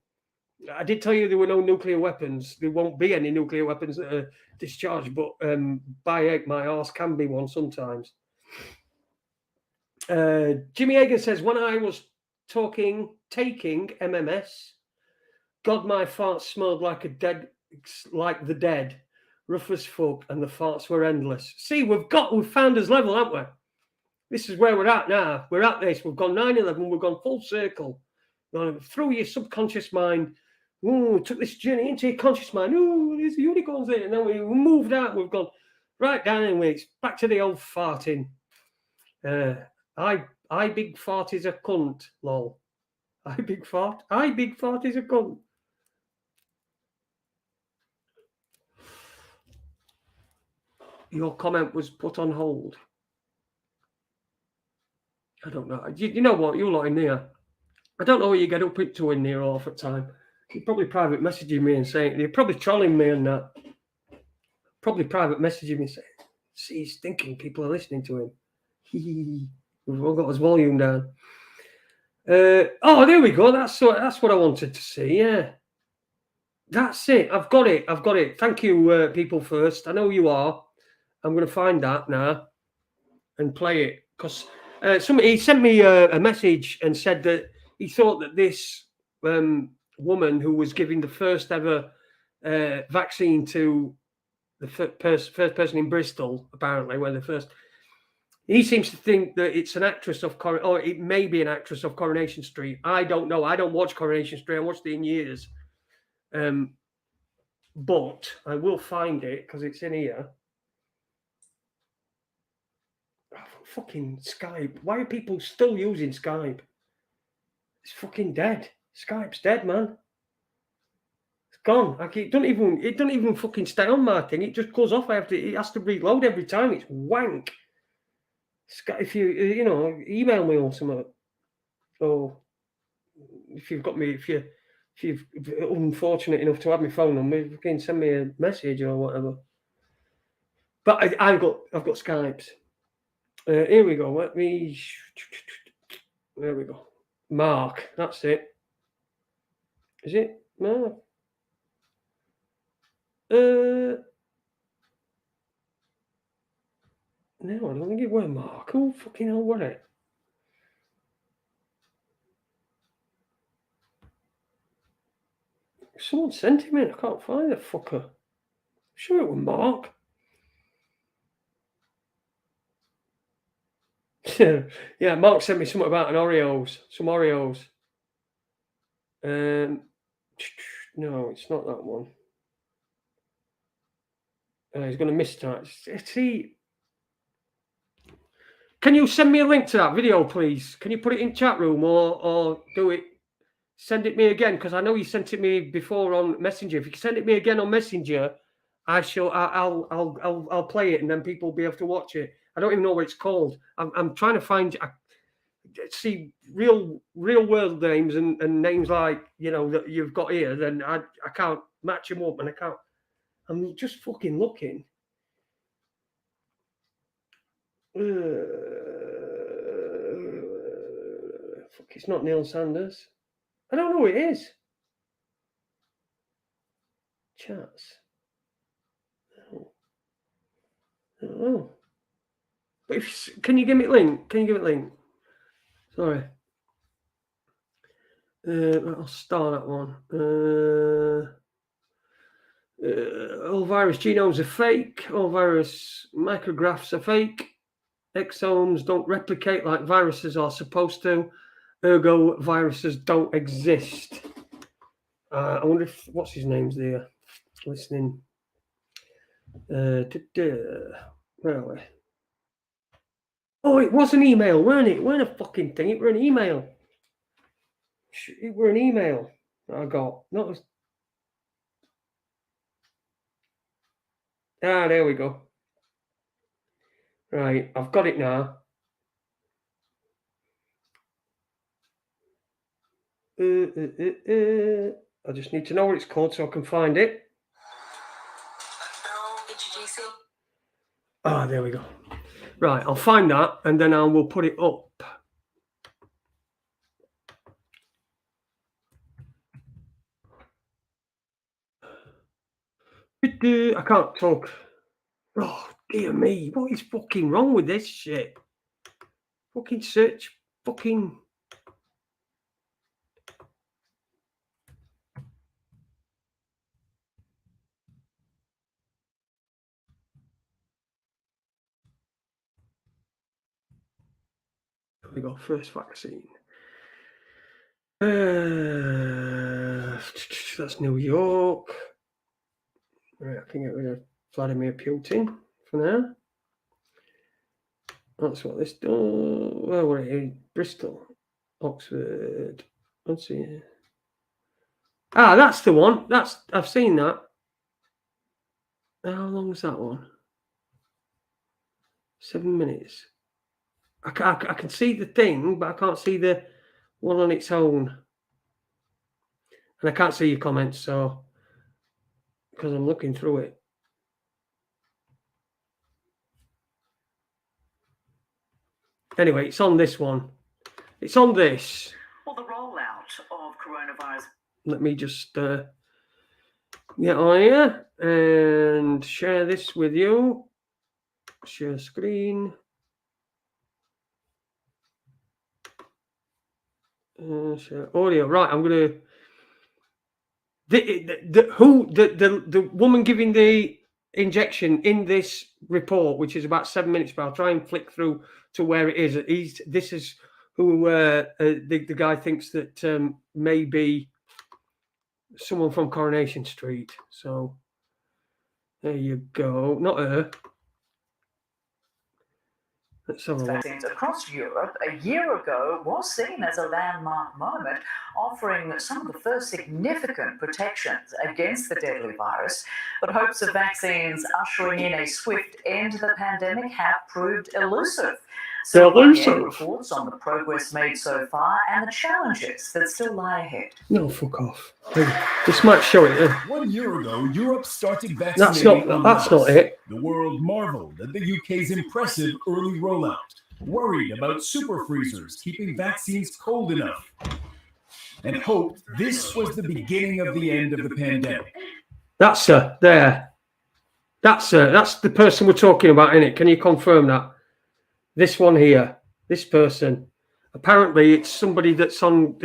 I did tell you there were no nuclear weapons. There won't be any nuclear weapons that are discharged, but by my arse can be one sometimes. Jimmy Hagan says, when I was taking MMS, God, my farts smelled like the dead, rough as fuck, and the farts were endless. See, we've found us level, haven't we? This is where we're at now. We're at this. We've gone 9/11. We've gone full circle. Through your subconscious mind. Ooh, took this journey into your conscious mind. Ooh, there's unicorns there. And then we moved out. We've gone right down and it's back to the old farting. I big fart is a cunt, lol. I big fart is a cunt. Your comment was put on hold. I don't know. You know what? You lot in there. I don't know what you get up to in there all the time. You're probably private messaging me and saying, you're probably trolling me and that. Probably private messaging me saying, see, he's thinking people are listening to him. We've all got his volume down. Oh, there we go. That's what I wanted to see. Yeah. That's it. I've got it. Thank you, people first. I know you are. I'm going to find that now and play it because he sent me a message and said that he thought that this woman who was giving the first ever vaccine to the first person in Bristol, apparently, where the first. He seems to think that it's an actress of or it may be an actress of Coronation Street. I don't know. I don't watch Coronation Street. I watched it in years. But I will find it because it's in here. Oh, fucking Skype. Why are people still using Skype? It's fucking dead. Skype's dead, man. It's gone. It don't even fucking stay on my thing. It just goes off. It has to reload every time. It's wank. If you email me or something, or if you've got me, if you're unfortunate enough to have my phone number, you can send me a message or whatever. But I've got Skypes. Here we go. There we go. Mark, that's it. Is it Mark? No, I don't think it were Mark. Who fucking hell were it? Someone sent him in. I can't find the fucker. I'm sure it was Mark. Yeah, Mark sent me something about an Oreos. Some Oreos. No, it's not that one. He's going to mistake. See, can you send me a link to that video, please? Can you put it in chat room or do it? Send it me again, because I know you sent it me before on Messenger. If you can send it me again on Messenger, I'll play it, and then people will be able to watch it. I don't even know what it's called. I'm trying to find. See real world names and names like that you've got here. Then I can't match them up, and I can't. I'm just fucking looking. Fuck, it's not Neil Sanders. I don't know who it is. Chats. Oh. But can you give me a link? Can you give me a link? Sorry. I'll start that one. All virus genomes are fake. All virus micrographs are fake. Exomes don't replicate like viruses are supposed to. Ergo, viruses don't exist. I wonder if what's his name's there listening. Where are we? Oh, it was an email, weren't it? It weren't a fucking thing. It were an email. It were an email that I got. Not. There we go. Right, I've got it now. I just need to know what it's called so I can find it. There we go. Right, I'll find that and then I will put it up. I can't talk. Oh, dear me. What is fucking wrong with this shit? Fucking search. Fucking. There we go. First vaccine. That's New York. Right, I can get rid of Vladimir Putin for now. That's what this does. Where were it? Bristol, Oxford. Let's see. That's the one. I've seen that. How long is that one? 7 minutes. I can see the thing, but I can't see the one on its own. And I can't see your comments, so because I'm looking through it. Anyway, it's on this one. It's on this. Well, the rollout of coronavirus. Let me just get on here and share this with you. Share screen. Share audio. Right, I'm gonna. The woman giving the injection in this report, which is about 7 minutes, but I'll try and flick through to where it is. This is who the guy thinks that may be someone from Coronation Street. So there you go. Not her. Let's have a look. Vaccines across Europe a year ago was seen as a landmark moment, offering some of the first significant protections against the deadly virus. But hopes of vaccines ushering in a swift end to the pandemic have proved elusive. So reports on the progress made so far and the challenges that still lie ahead. No, fuck off. This might show it. 1 year ago, Europe started vaccinating. That's not it. The world marveled at the UK's impressive early rollout, worried about super freezers keeping vaccines cold enough, and hoped this was the beginning of the end of the pandemic. That's her there. That's her. That's the person we're talking about, innit? Can you confirm that? This one here, this person. Apparently, it's somebody that's on.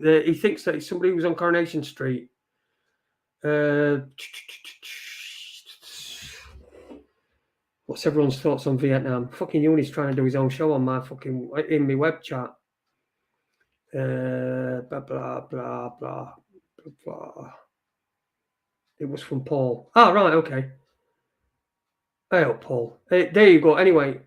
He thinks that it's somebody who's on Coronation Street. What's everyone's thoughts on Vietnam? Fucking Uni's trying to do his own show on my fucking in my web chat. Blah blah blah blah blah. It was from Paul. Ah, right, okay. Hey up, Paul. There you go. Anyway,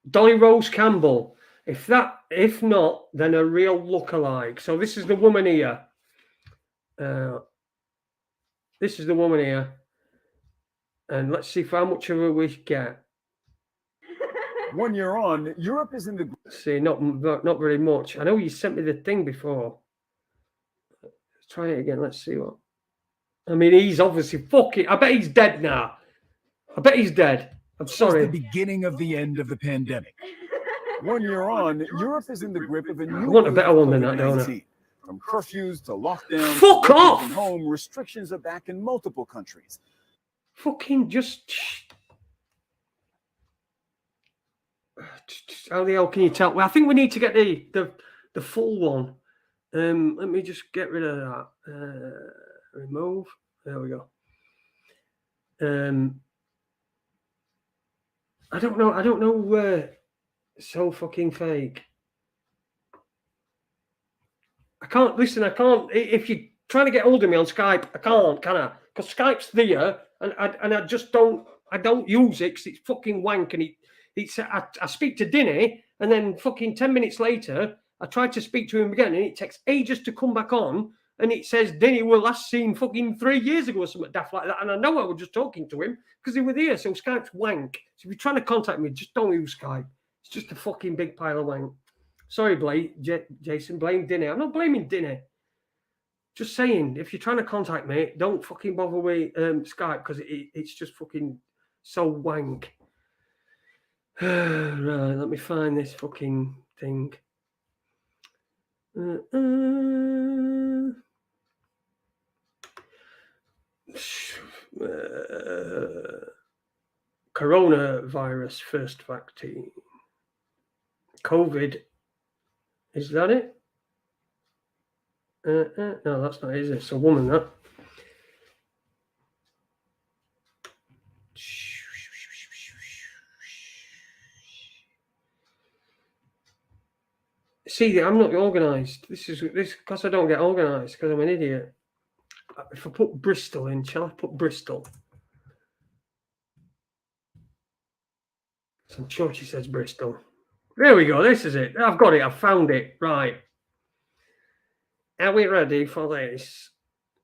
Dolly Rose Campbell. If not, then a real lookalike. So this is the woman here. This is the woman here. And let's see how much of her we get. 1 year on, Europe is in the See, not very much. I know you sent me the thing before. Let's try it again. Let's see what. I mean, he's obviously fucking. I bet he's dead now. I bet he's dead. I'm sorry. the beginning of the end of the pandemic. 1 year on, Europe is in the grip of a new I want a better one than that, don't I? COVID-19. From curfews to lockdowns, Fuck to working off! from home, restrictions are back in multiple countries. Fucking just. How the hell can you tell? Well, I think we need to get the full one. Let me just get rid of that. Remove. There we go. I don't know. So fucking fake. I can't listen. I can't. If you're trying to get hold of me on Skype, I can't. Can I? Because Skype's there, and I just don't. I don't use it because it's fucking wank. And I speak to Dinny, and then fucking 10 minutes later, I tried to speak to him again, and it takes ages to come back on. And it says Dinny were last seen fucking 3 years ago or something daft like that. And I know I was just talking to him because he was here. So Skype's wank. So if you're trying to contact me, just don't use Skype. It's just a fucking big pile of wank. Sorry, Jason. Blame Dinny. I'm not blaming Dinny. Just saying, if you're trying to contact me, don't fucking bother with Skype because it's just fucking so wank. Right, let me find this fucking thing. Coronavirus first vaccine. COVID. Is that it? No, that's not it, is it? It's a woman, that. See, I'm not organised. This because I don't get organised because I'm an idiot. If I put Bristol in, shall I put Bristol? I'm sure she says Bristol. There we go. This is it. I've got it. I've found it. Right. Are we ready for this?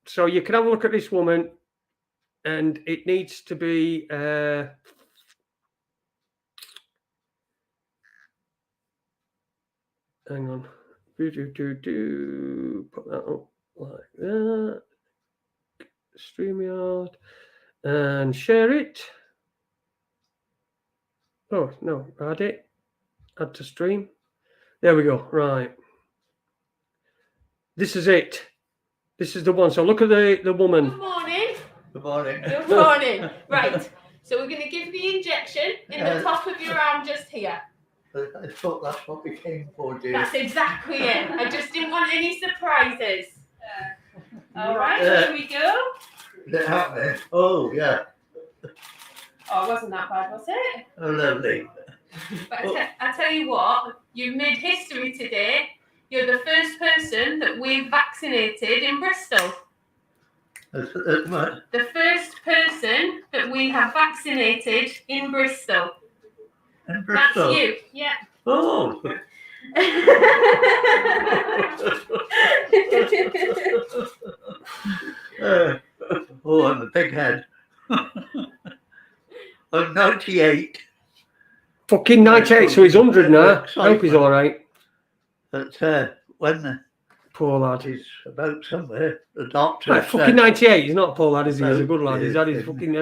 So you can have a look at this woman, and it needs to be. Hang on. Put that up like that. StreamYard. And share it. Oh, no. Add it. Add to stream. There we go. Right. This is it. This is the one. So look at the woman. Good morning. Good morning. Good morning. Right. So we're going to give the injection in the top of your arm just here. I thought that's what we came for, dear. That's exactly it. I just didn't want any surprises. All right, here we go. Is it happening? Oh, yeah. Oh, it wasn't that bad, was it? Oh, lovely. But I tell you what, you've made history today. You're the first person that we've vaccinated in Bristol. That's what? The first person that we have vaccinated in Bristol. In Bristol. That's you. Yeah. Oh. I'm a big head. I'm 98. Fucking 98, so he's 100 now. I hope he's all right. But when the Poor lad. he's about somewhere, the doctor Right, fucking said, 98. He's not a poor lad, is he? He's a No, good lad. He's had his yeah. fucking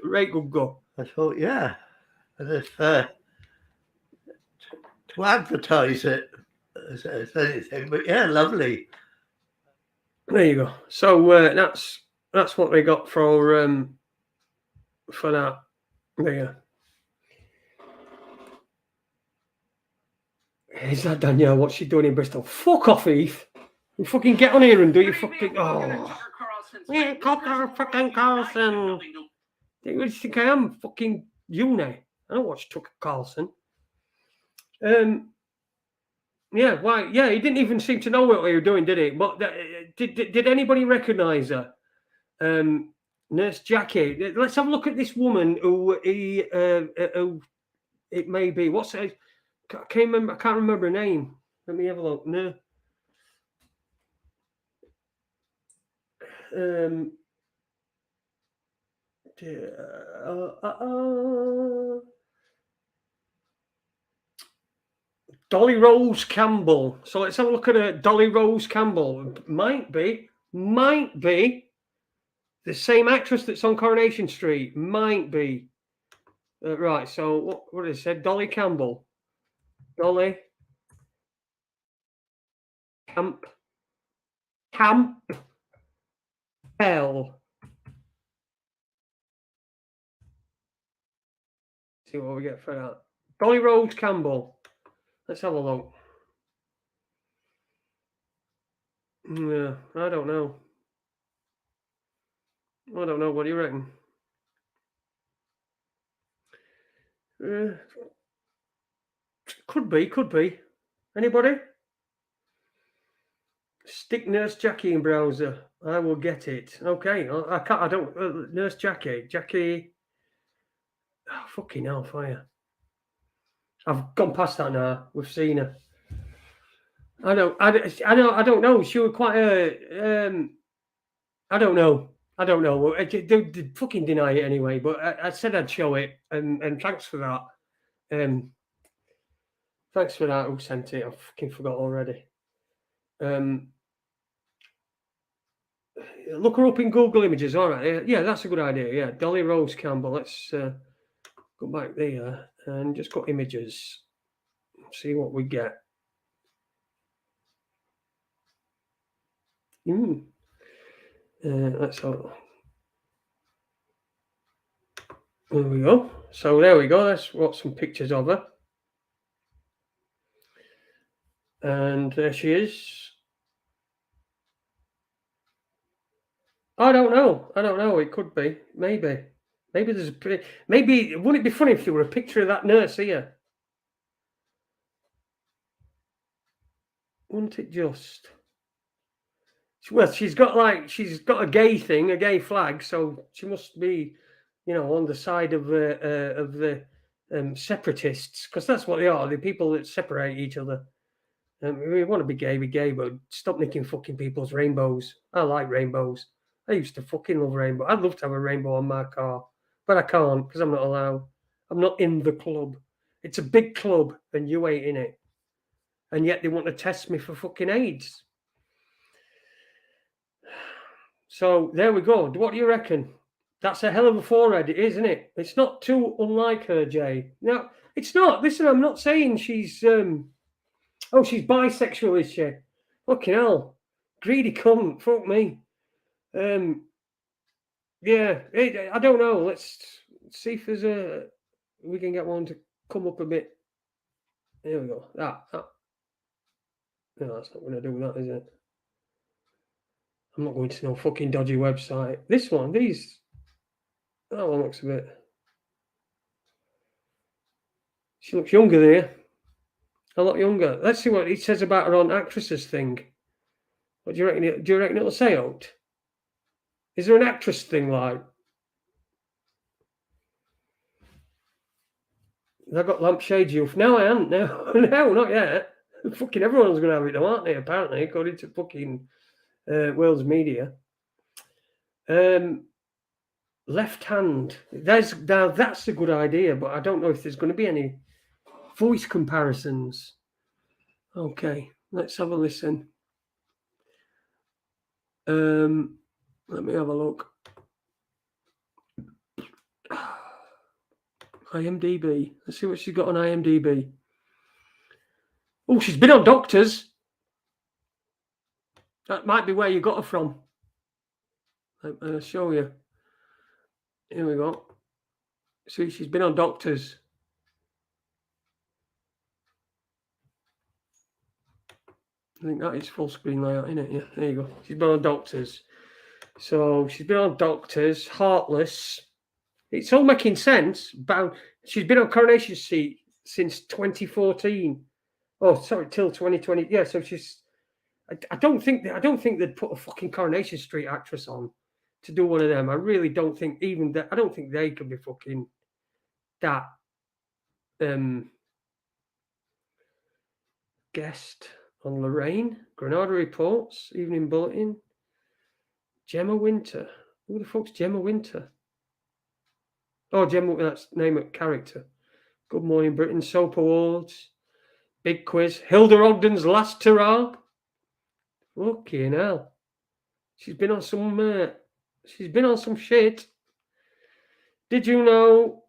very good go. I thought, yeah. And if to advertise it as anything, but yeah, lovely. There you go. So that's what we got for that. There. Is that Danielle? What's she doing in Bristol? Fuck off, Eve. You fucking get on here and do your fucking. Oh. Yeah, Tucker fucking Carlson. What do you think I am? Fucking uni. I don't watch Tucker Carlson. Yeah, why? Yeah, he didn't even seem to know what we were doing, did he? But did anybody recognise her? Nurse Jackie. Let's have a look at this woman who it may be. What's it? I can't remember her name. Let me have a look. No. Dolly Rose Campbell. So let's have a look at her. Dolly Rose Campbell. Might be the same actress that's on Coronation Street. Might be. Right. So what did it say? Dolly Campbell. Dolly Campbell. See what we get for that. Dolly Rose Campbell. Let's have a look. Yeah, I don't know. What do you reckon? Could be. Anybody? Stick Nurse Jackie in browser. I will get it. Okay, I can't. I don't. Nurse Jackie. Oh, fucking hellfire. I've gone past that now. We've seen her. I don't know. She was quite a. I don't know. They fucking deny it anyway. But I said I'd show it, and thanks for that. Thanks for that. Who sent it? I fucking forgot already. Look her up in Google Images. All right. Yeah, that's a good idea. Yeah, Dolly Rose Campbell. Let's go back there and just go images. See what we get. Let's have. There we go. So there we go. Let's watch some pictures of her. And there she is. I don't know. It could be. Maybe there's a pretty. Maybe wouldn't it be funny if there were a picture of that nurse here? Wouldn't it just? Well, she's got a gay thing, a gay flag, so she must be, on the side of the separatists, because that's what they are. The people that separate each other. We want to be gay, but stop nicking fucking people's rainbows. I like rainbows. I used to fucking love rainbow. I'd love to have a rainbow on my car, but I can't because I'm not allowed. I'm not in the club. It's a big club, and you ain't in it. And yet they want to test me for fucking AIDS. So there we go. What do you reckon? That's a hell of a forehead, isn't it? It's not too unlike her, Jay. No, it's not. Listen, I'm not saying she's she's bisexual, is she? Fucking hell. Greedy cunt. Fuck me. Yeah, I don't know. Let's see if we can get one to come up a bit. There we go. That. No, that's not going to do that, is it? I'm not going to no fucking dodgy website. This one, that one looks a bit. She looks younger there. A lot younger. Let's see what it says about her on actresses thing. What do you reckon? Do you reckon it'll say out? Is there an actress thing like? Have I got lampshade youth? No, I haven't. No, not yet. Fucking everyone's going to have it though, aren't they? Apparently, according to fucking world's media. Left hand. That's a good idea, but I don't know if there's going to be any voice comparisons. Okay, let's have a listen. Let me have a look. IMDb. Let's see what she's got on IMDb. Oh, she's been on Doctors. That might be where you got her from. I'll show you. Here we go. See, she's been on Doctors. I think that is full screen layout, isn't it? Yeah, there you go. She's been on Doctors. So she's been on Doctors, Heartless. It's all making sense. But she's been on Coronation Street since 2014. Oh, sorry, till 2020. Yeah, so she's. I don't think they'd put a fucking Coronation Street actress on to do one of them. I really don't think even that. I don't think they could be fucking that. Guest on Lorraine, Granada Reports, Evening Bulletin, Gemma Winter. Who the fuck's Gemma Winter? Oh, Gemma, that's name of character. Good Morning Britain, Soap Awards, Big Quiz, Hilda Ogden's Last Hurrah. Fucking hell. She's been on some shit. Did you know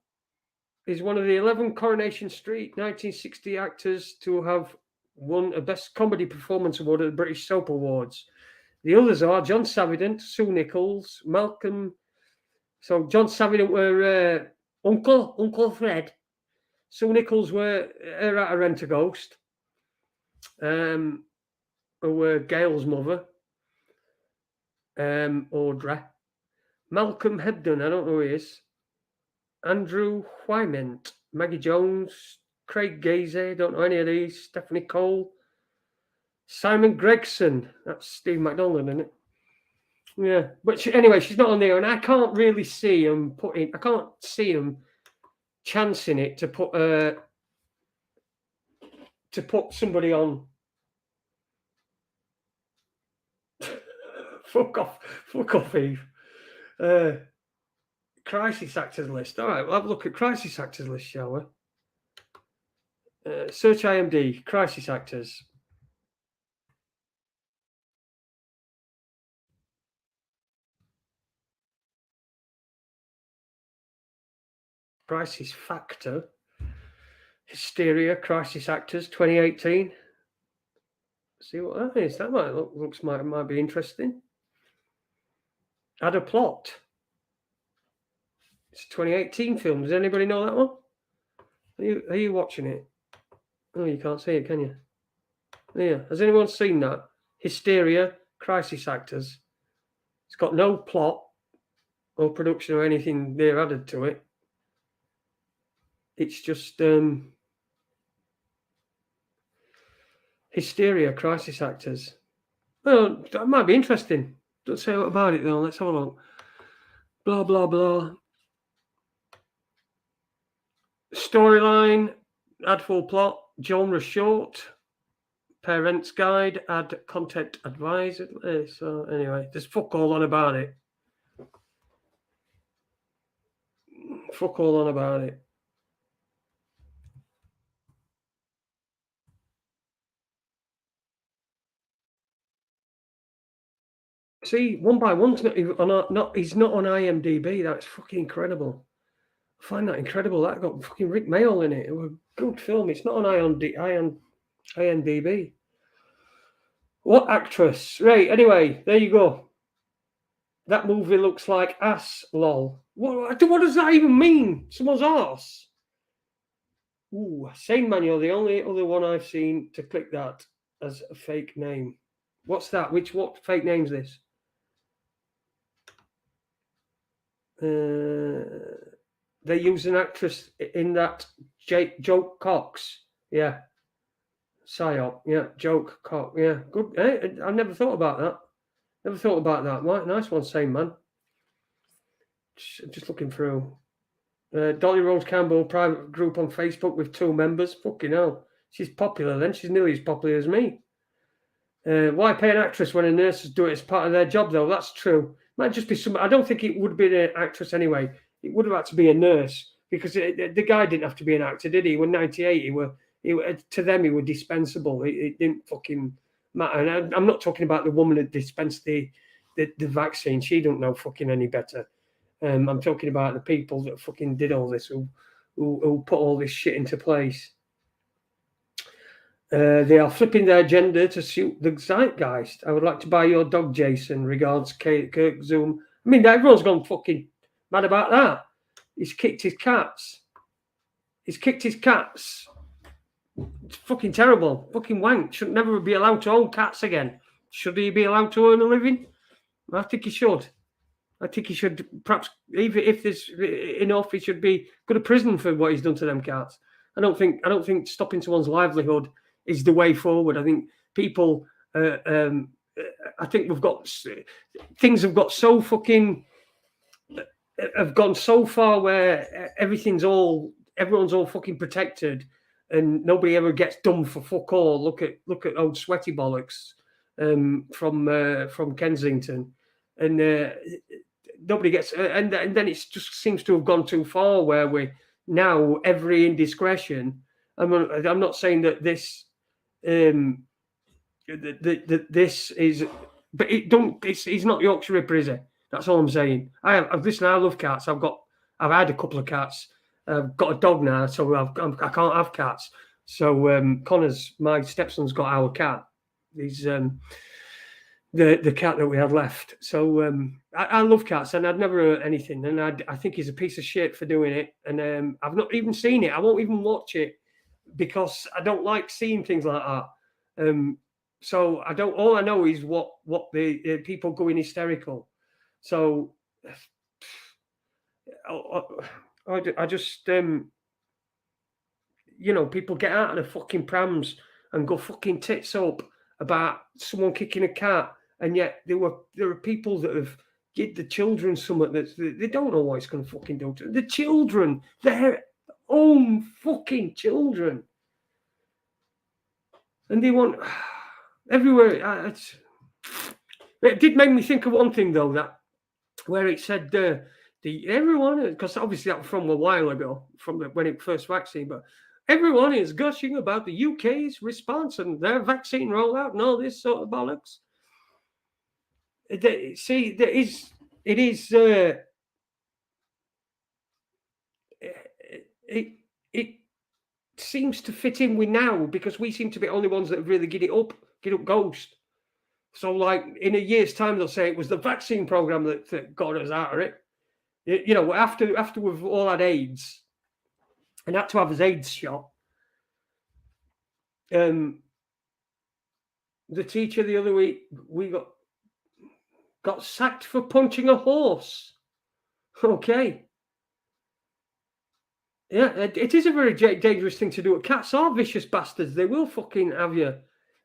is one of the 11 Coronation Street 1960 actors to have won a Best Comedy Performance Award at the British Soap Awards. The others are John Savidant, Sue Nichols, Malcolm. So John Savidant were Uncle Fred. Sue Nichols were her at a Rent-A-Ghost. Who were Gail's mother. Audrey. Malcolm Hebden, I don't know who he is. Andrew Wyment, Maggie Jones, Craig Gaze, don't know any of these. Stephanie Cole, Simon Gregson. That's Steve McDonald, isn't it? Yeah, but anyway, she's not on there, and I can't really see him I can't see him chancing it to put somebody on. Fuck off, Eve. Crisis actors list. All right, we'll have a look at crisis actors list, shall we? Search IMDb, crisis actors. Crisis Factor. Hysteria, crisis actors, 2018. See what that is. That might be interesting. Add a plot. It's a 2018 film. Does anybody know that one? Are you watching it? Oh, you can't see it, can you? Yeah. Has anyone seen that? Hysteria, crisis actors. It's got no plot or production or anything there added to it. It's just Hysteria, crisis actors. Well, that might be interesting. Don't say what about it though. Let's have a look. Blah blah blah. Storyline, add full plot, genre short, parents guide, add content advisor. So anyway, just fuck all on about it. Fuck all on about it. See, One by One's he's not on IMDb. That's fucking incredible. I find that incredible. That got fucking Rick Mayall in it. It was a good film. It's not on IMDb. What actress? Right, anyway, there you go. That movie looks like ass, lol. What does that even mean? Someone's arse? Ooh, Sane Manual, the only other one I've seen to click that as a fake name. What's that? What fake name's this? They use an actress in that Joke Cox. Yeah. Psyop. Yeah. Joke Cox. Yeah. Good. I never thought about that. Right, nice one, Same Man. Just looking through. Dolly Rose Campbell, private group on Facebook with 2 members. Fucking hell. She's popular then. She's nearly as popular as me. Why pay an actress when a nurses do it as part of their job, though? That's true. Might just be some. I don't think it would be an actress anyway. It would have had to be a nurse because the guy didn't have to be an actor, did he? When 98, to them he were dispensable. It didn't fucking matter. And I'm not talking about the woman that dispensed the vaccine. She don't know fucking any better. I'm talking about the people that fucking did all this, who put all this shit into place. They are flipping their gender to suit the zeitgeist. I would like to buy your dog, Jason. Regards, Kirk Zoom. I mean, everyone's gone fucking mad about that. He's kicked his cats. It's fucking terrible. Fucking wank. Should never be allowed to own cats again. Should he be allowed to earn a living? I think he should. I think he should, perhaps, even if there's enough, he should go to prison for what he's done to them cats. I don't think stopping someone's livelihood is the way forward. I think people, I think things have got so fucking, have gone so far where everyone's all fucking protected, and nobody ever gets done for fuck all. Look at old sweaty bollocks from Kensington, and nobody gets, and then it just seems to have gone too far where we now every indiscretion. I'm not saying that this this is, but he's not Yorkshire Ripper, is he? That's all I'm saying. I love cats. I've had a couple of cats. I've got a dog now, so I can't have cats. So Connor's, my stepson's got our cat. He's the cat that we had left. So I love cats, and I'd never hurt anything. And I think he's a piece of shit for doing it. And I've not even seen it. I won't even watch it because I don't like seeing things like that. So I don't. All I know is what the people going hysterical. So I just people get out of the fucking prams and go fucking tits up about someone kicking a cat, and yet there are people that have give the children something that they don't know what it's going to fucking do to the children, their own fucking children, and they want everywhere. It did make me think of one thing though, that where it said everyone, because obviously that was from a while ago, from when it first vaccine, but everyone is gushing about the UK's response and their vaccine rollout and all this sort of bollocks. See, it seems to fit in with now, because we seem to be the only ones that have really get up ghost. So, like, in a year's time, they'll say it was the vaccine program that got us out of it. After we've all had AIDS and had to have his AIDS shot. The teacher the other week, we got sacked for punching a horse. Okay. Yeah, it is a very dangerous thing to do. Cats are vicious bastards. They will fucking have you.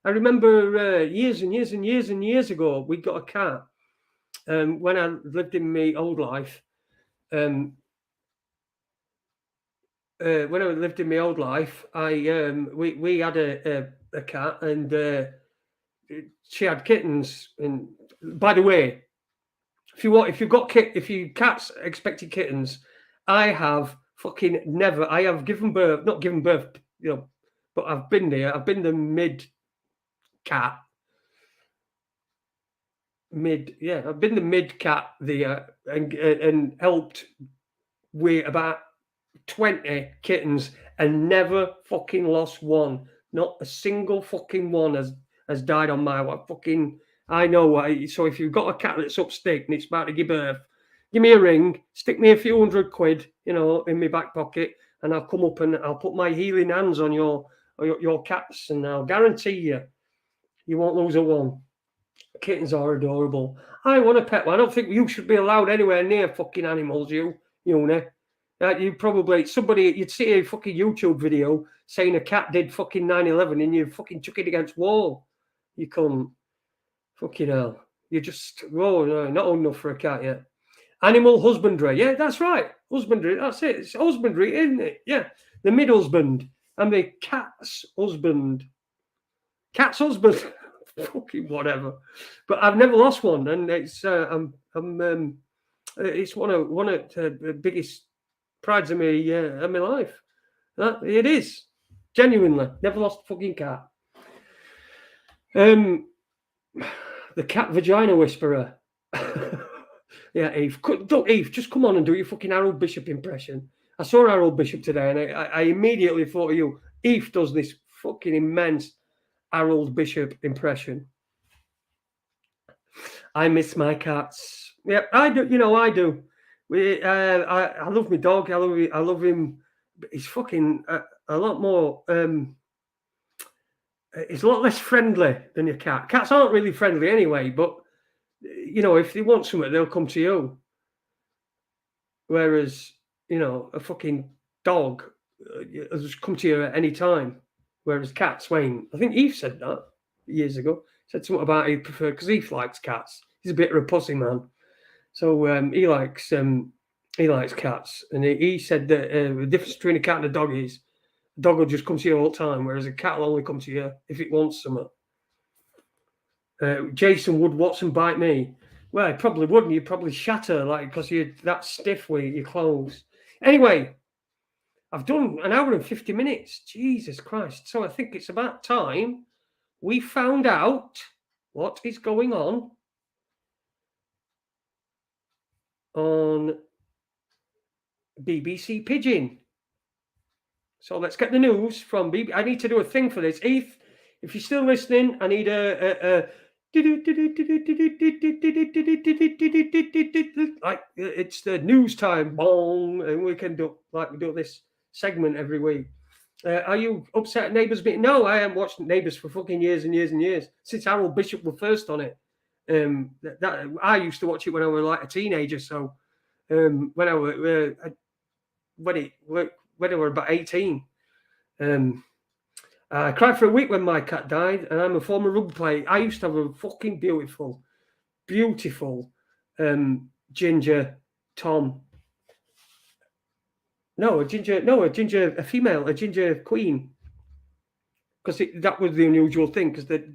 I remember years and years and years and years ago, we got a cat. When I lived in my old life, we had a cat, and she had kittens. And by the way, if you cats expected kittens, I have fucking never. I have not given birth, but I've been there. I've been the mid cat. I've been the mid cat there, and helped with about 20 kittens, and never fucking lost one. Not a single fucking one has died on my watch. I know. So if you've got a cat that's up stick and it's about to give birth, give me a ring, stick me a few £100, in my back pocket, and I'll come up and I'll put my healing hands on your cats, and I'll guarantee you won't lose a one. Kittens are adorable. I want a pet one. I don't think you should be allowed anywhere near fucking animals, you know. You probably, you'd see a fucking YouTube video saying a cat did fucking 9/11 and you fucking chuck it against wall. You can't. Fucking hell. You just, no, not old enough for a cat yet. Animal husbandry. Yeah, that's right. Husbandry. That's it. It's husbandry, isn't it? Yeah. The mid-husband and the cat's husband. Cat's husband. Fucking whatever. But I've never lost one, and it's it's one of the biggest prides of my life. It is. Genuinely. Never lost a fucking cat. The cat vagina whisperer. Yeah, Eve. Eve, just come on and do your fucking Harold Bishop impression. I saw Harold Bishop today, and I immediately thought of you. Eve does this fucking immense Harold Bishop impression. I miss my cats. Yeah, I do. I do. I love my dog. I love him. He's fucking a lot more is a lot less friendly than your cat. Cats aren't really friendly anyway, but you know, if they want something, they'll come to you. Whereas, you know, a fucking dog will just come to you at any time. Whereas cats, Wayne, I think Eve said that years ago. Said something about he preferred, because Eve likes cats. He's a bit of a pussy man, so he likes cats. And he said that the difference between a cat and a dog is a dog will just come to you all the time, whereas a cat will only come to you if it wants something. Jason, would Watson bite me? Well, he probably wouldn't. You'd probably shatter, like, because you're that stiff with your clothes. Anyway, I've done an hour and 50 minutes. Jesus Christ. So I think it's about time we found out what is going on BBC Pidgin. So let's get the news from BBC. I need to do a thing for this. Heath, if you're still listening, I need a like it's the news time, bong, and we can do like we do this segment every week. Are you upset at Neighbours meeting? No, I haven't watched Neighbours for fucking years and years and years since Harold Bishop was first on it. I used to watch it when I was like a teenager. So when I were when I was about 18. I cried for a week when my cat died, and I'm a former rugby player. I used to have a fucking beautiful ginger Tom. A ginger queen. Because that was the unusual thing, because the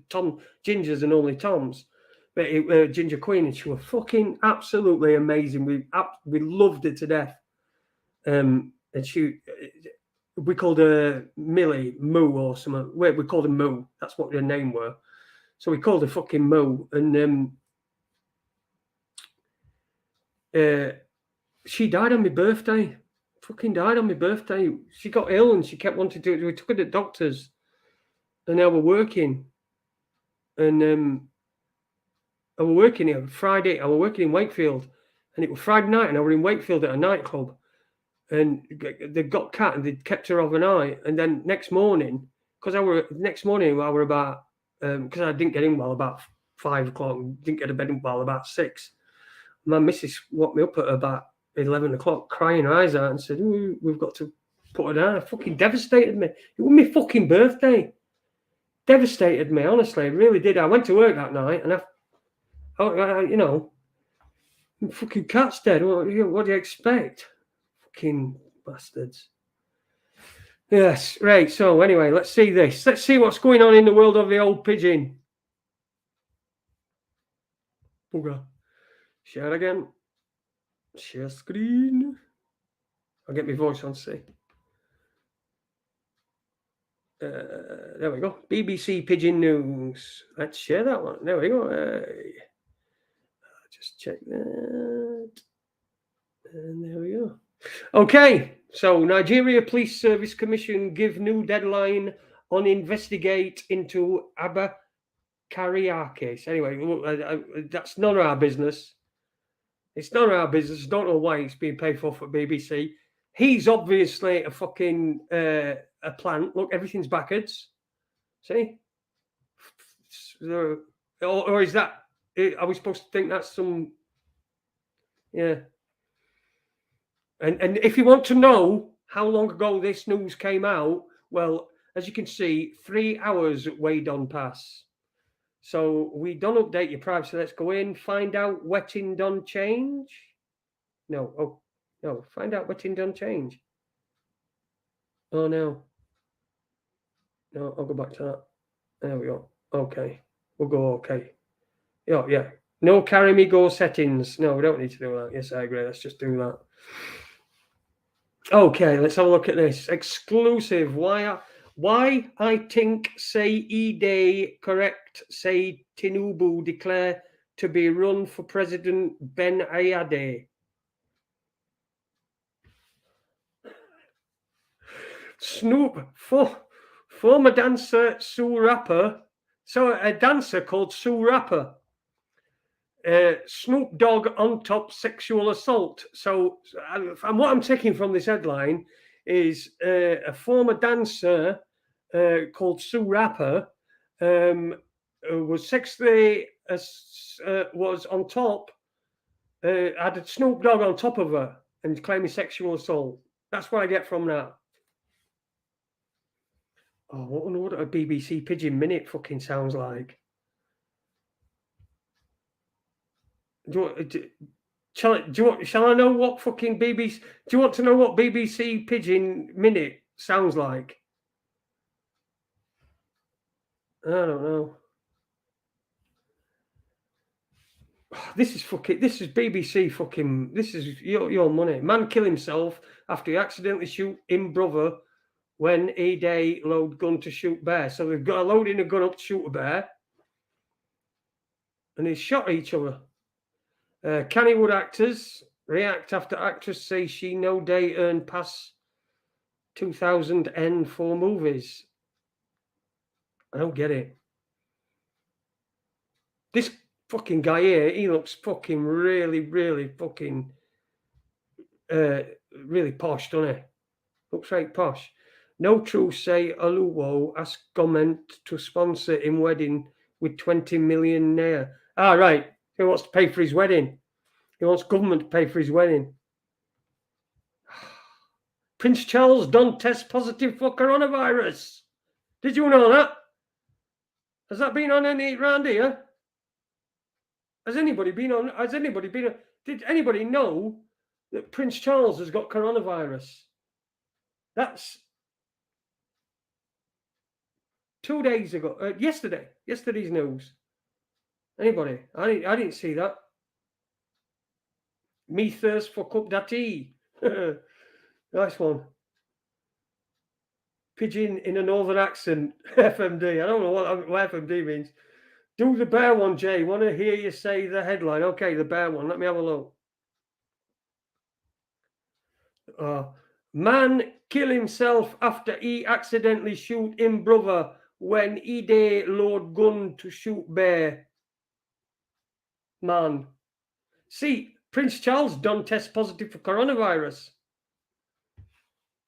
gingers and only Toms. But ginger queen, and she was fucking absolutely amazing. We loved her to death. And we called her Millie, Moo or something. Wait, we called her Moo. That's what her name were. So we called her fucking Moo. And she died on my birthday. Fucking died on my birthday. She got ill and she kept wanting to. We took her to the doctors. And now we're working. And I was working here Friday. I was working in Wakefield. And it was Friday night and I was in Wakefield at a nightclub. And they got cat and they kept her overnight. And then next morning, I were about, because I didn't get in well about 5 o'clock, didn't get to bed well about 6. My missus woke me up at about 11 o'clock, crying her eyes out and said, we've got to put her down. It fucking devastated me. It was my fucking birthday. Devastated me, honestly. It really did. I went to work that night and you know, fucking cat's dead. What do you expect? Fucking bastards. Yes, right. So anyway, let's see this. Let's see what's going on in the world of the old pigeon. Booger. Share again. Share screen. I'll get my voice on, see. There we go. BBC Pigeon News. Let's share that one. There we go. Just check that. And there we go. Okay. So Nigeria Police Service Commission give new deadline on investigate into Abba Kariya case. Anyway, that's none of our business. It's none of our business. Don't know why it's being paid for BBC. He's obviously a fucking a plant. Look, everything's backwards. See? Or is that? Are we supposed to think that's some? Yeah. And if you want to know how long ago this news came out, well, as you can see, 3 hours way done pass. So we don't update your privacy. Let's go in, find out wetting done change. No, find out wetting done change. Oh no, I'll go back to that. There we go. Okay, we'll go okay. Yeah. No carry me go settings. No, we don't need to do that. Yes, I agree. Let's just do that. Okay, let's have a look at this. Exclusive. Why I think say E-Day correct say Tinubu declare to be run for President Ben Ayade. Snoop, former dancer Sue Rapper. So a dancer called Sue Rapper. Snoop Dogg on top sexual assault. So, and what I'm taking from this headline is a former dancer called Sue Rapper was sexually was on top, had a Snoop Dogg on top of her and claiming sexual assault. That's what I get from that. Oh, I wonder what a BBC Pigeon Minute fucking sounds like. Shall I know what fucking BBC? Do you want to know what BBC Pigeon Minute sounds like? I don't know. This is BBC fucking. This is your money. Man kill himself after he accidentally shoot him brother when he day load gun to shoot bear. So they've got a loading a gun up to shoot a bear, and they shot each other. Cannywood actors react after actress says she no day earned past 2000 N for movies. I don't get it. This fucking guy here, he looks fucking really, really fucking really posh, doesn't he? Looks right posh. No true say Aluwo asked government to sponsor him wedding with 20 million naira. Ah, right. He wants to pay for his wedding. He wants government to pay for his wedding. Prince Charles don't test positive for coronavirus. Did you know that? Has that been on any round here? Did anybody know that Prince Charles has got coronavirus? That's 2 days ago. Yesterday's news. Anybody? I didn't see that. Me thirst for cup da tea. Nice one. Pigeon in a northern accent. FMD. I don't know what FMD means. Do the bear one, Jay. Want to hear you say the headline? Okay, the bear one. Let me have a look. Man kill himself after he accidentally shoot him brother when he day load gun to shoot bear. Man. See, Prince Charles don't test positive for coronavirus.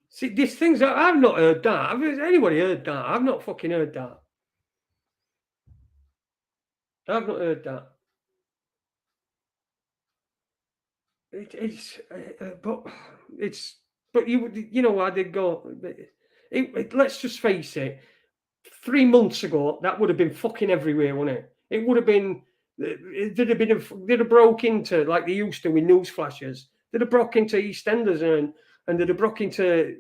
See, these things I've not heard that. Has anybody heard that? I've not fucking heard that. I've not heard that. But you know why they go. Let's just face it. 3 months ago, that would have been fucking everywhere, wouldn't it? It would have been. They'd have broke into like they used to with news flashes. They'd have broke into EastEnders and they'd have broke into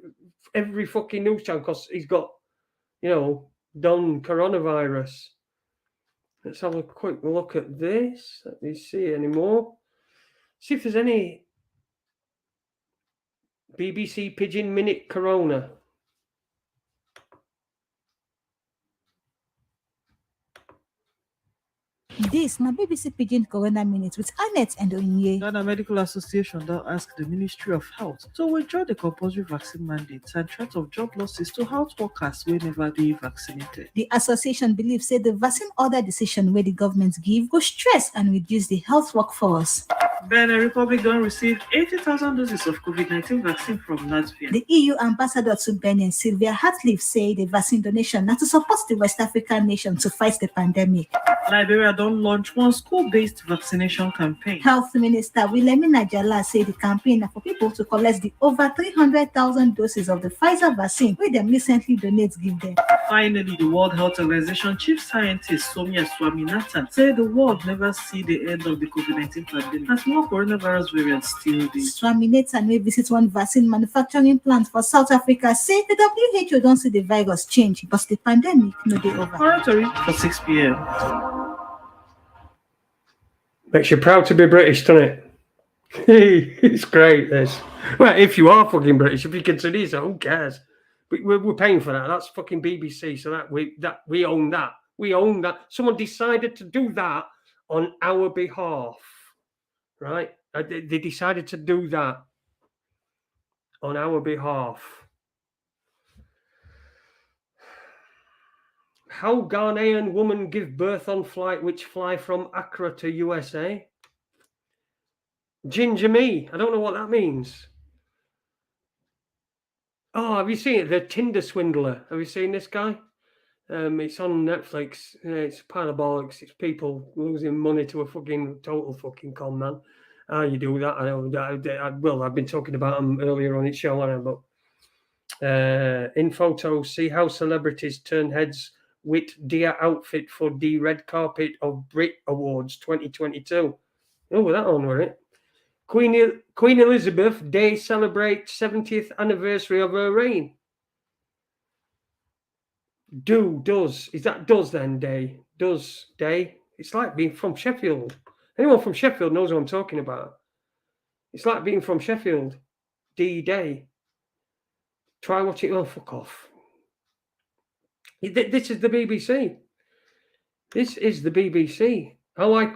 every fucking news channel because he's got, done coronavirus. Let's have a quick look at this. Let me see any more. See if there's any BBC Pigeon Minute Corona. This na BBC Pidgin Corona Minute with Annette and Onye. Ghana Medical Association now asked the Ministry of Health to withdraw the compulsory vaccine mandates and threat of job losses to health workers who never be vaccinated. The association believes say the vaccine order decision where the government give go stress and reduce the health workforce. Benin Republic don't receive 80,000 doses of COVID-19 vaccine from Latvia. The EU ambassador to Benin, Sylvia Hartleaf, say the vaccine donation now to support the West African nation to fight the pandemic. Liberia don't launch one school-based vaccination campaign. Health Minister Wilemi Najala say the campaign are for people to collect the over 300,000 doses of the Pfizer vaccine where them recently donate give them. Finally, the World Health Organization chief scientist Soumya Swaminathan said the world never see the end of the COVID-19 pandemic as more coronavirus variants still do. Swaminathan will visit one vaccine manufacturing plant for South Africa say the WHO don't see the virus change but the pandemic no dey over. Oratory for 6 p.m. Makes you proud to be British, doesn't it? It's great, this. Well, if you are fucking British, if you consider yourself, who cares? But we're paying for that. That's fucking BBC, so we own that. We own that. Someone decided to do that on our behalf, right? They decided to do that on our behalf. How Ghanaian woman give birth on flight which fly from Accra to USA? Ginger me. I don't know what that means. Oh, have you seen it? The Tinder swindler. Have you seen this guy? It's on Netflix. It's a pile of bollocks. It's people losing money to a fucking total fucking con man. How you do that? I know. Well, I've been talking about them earlier on its show, but in photos, see how celebrities turn heads with deer outfit for the red carpet of Brit Awards 2022. Oh, that one, were it? Queen Elizabeth Day celebrates 70th anniversary of her reign. Does. Is that does then, Day? Does, Day? It's like being from Sheffield. Anyone from Sheffield knows what I'm talking about. It's like being from Sheffield. Day. Try watching. Oh, fuck off. This is the BBC. This is the BBC. I like.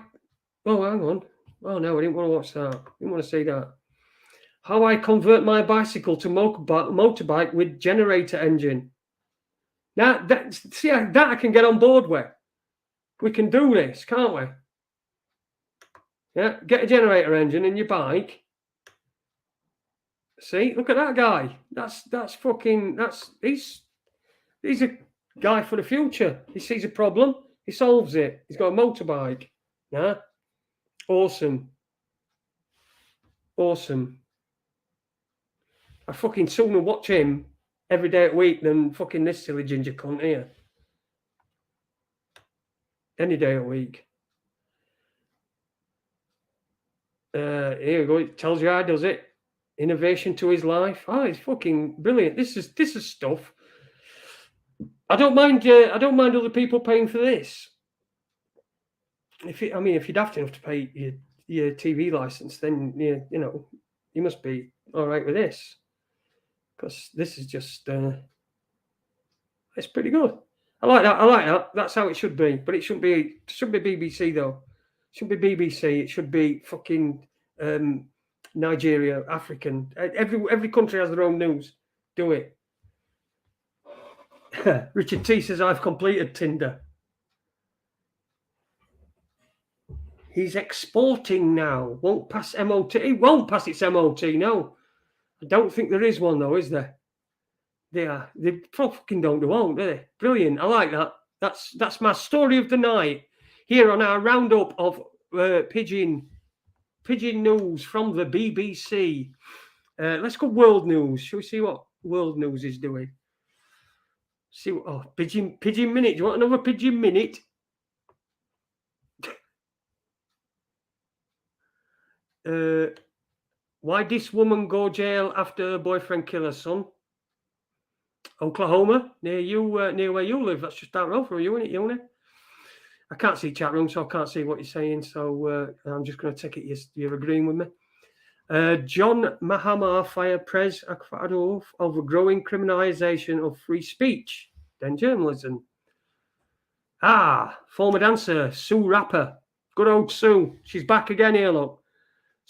Oh, hang on. Oh, no, I didn't want to watch that. I didn't want to see that. How I convert my bicycle to motorbike with generator engine. Now, that I can get on board with. We can do this, can't we? Yeah, get a generator engine in your bike. See, look at that guy. He's a guy for the future. He sees a problem, he solves it. He's got a motorbike. Yeah, awesome. I fucking sooner watch him every day of the week than fucking this silly ginger cunt here. Any day of the week. Here we go. It tells you how he does it. Innovation to his life. Oh, it's fucking brilliant. This is stuff. I don't mind other people paying for this. If you're daft enough to pay your TV license, then you must be all right with this, because this is just it's pretty good. I like that. That's how it should be. But it shouldn't be BBC though. It shouldn't be BBC. It should be fucking Nigeria, African. Every country has their own news. Do it. Richard T says, I've completed Tinder. He's exporting now. Won't pass MOT. He won't pass its MOT, no. I don't think there is one, though, is there? They fucking don't do one, do they? Brilliant. I like that. That's my story of the night here on our roundup of pigeon news from the BBC. Let's go world news. Shall we see what world news is doing? See what? Pigeon minute. Do you want another pigeon minute? Why this woman go jail after her boyfriend kill her son? Oklahoma, near where you live. That's just down the road from you, isn't it, Uni? I can't see chat room, so I can't see what you're saying. So I'm just going to take it you're agreeing with me. John Mahama fired Prez Akfadov over growing criminalisation of free speech, then journalism. Former dancer Sue Rapper, good old Sue. She's back again here, look.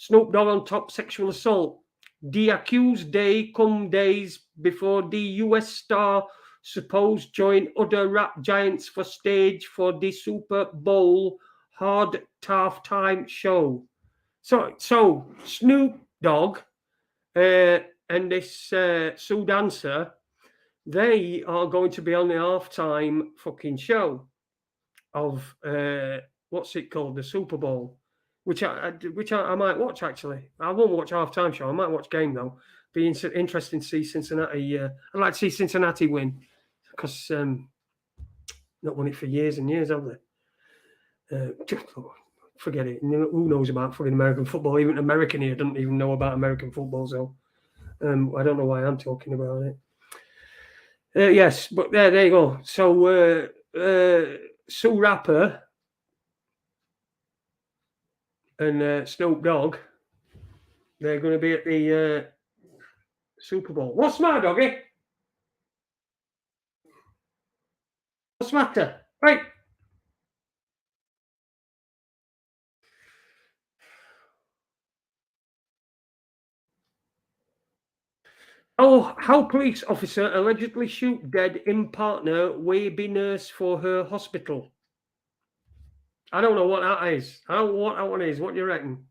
Snoop Dogg on top sexual assault. The accused day come days before the US star supposed join other rap giants for stage for the Super Bowl hard halftime show. So Snoop Dogg and this Sue dancer, they are going to be on the halftime fucking show of what's it called, the Super Bowl. Which I might watch, actually. I won't watch halftime show. I might watch game, though. Be interesting to see Cincinnati. I'd like to see Cincinnati win, because not won it for years and years, have they? Forget it. Who knows about fucking American football? Even American here doesn't even know about American football, so I don't know why I'm talking about it. Yes, but there you go. So Sue Rapper and Snoop Dogg, they're going to be at the Super Bowl. What's the matter, doggy? What's the matter? Right. Oh, how police officer allegedly shoot dead in partner baby nurse for her hospital. I don't know what that is. I don't know what that one is. What do you reckon?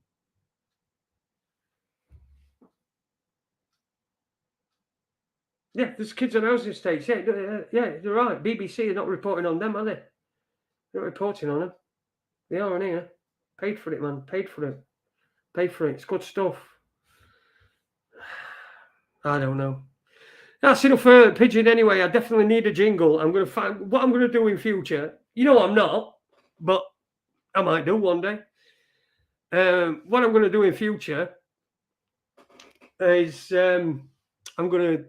Yeah, there's kids on housing estates. Yeah, you're right. BBC are not reporting on them, are they? They're not reporting on them. They are on here. Paid for it, man. Paid for it. Paid for it. It's good stuff. I don't know. That's enough for Pigeon anyway. I definitely need a jingle. I'm going to find what I'm going to do in future. You know I'm not, but I might do one day. What I'm going to do in future is I'm going to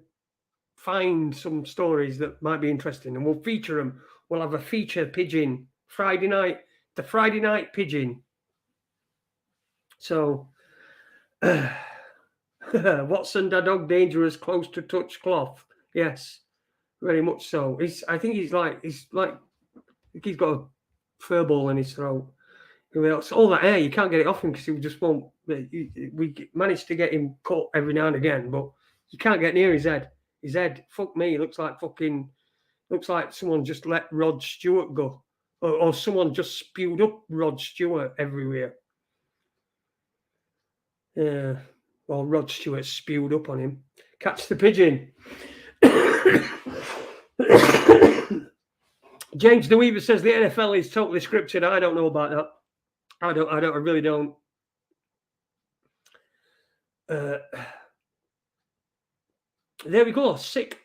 find some stories that might be interesting, and we'll feature them. We'll have a feature Pigeon Friday night, the Friday night Pigeon. So, Watson, the dog dangerous, close to touch cloth. Yes, very much so. I think he's got a fur ball in his throat. It's all that hair, you can't get it off him because he just won't. We managed to get him cut every now and again, but you can't get near his head. His head, fuck me, looks like someone just let Rod Stewart go, or someone just spewed up Rod Stewart everywhere. Yeah, well, Rod Stewart spewed up on him. Catch the pigeon. James DeWeaver says the NFL is totally scripted. I don't know about that. I really don't. There we go. Sick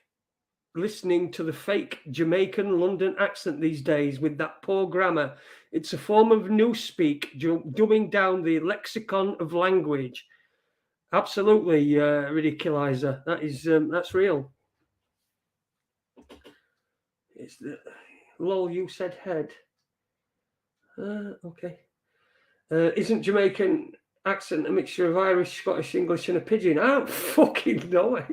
listening to the fake Jamaican London accent these days with that poor grammar. It's a form of newspeak, dumbing down the lexicon of language. Absolutely, ridiculizer. That's real. It's the lol. You said head. Okay. Isn't Jamaican accent a mixture of Irish, Scottish, English, and a pidgin? I don't fucking know.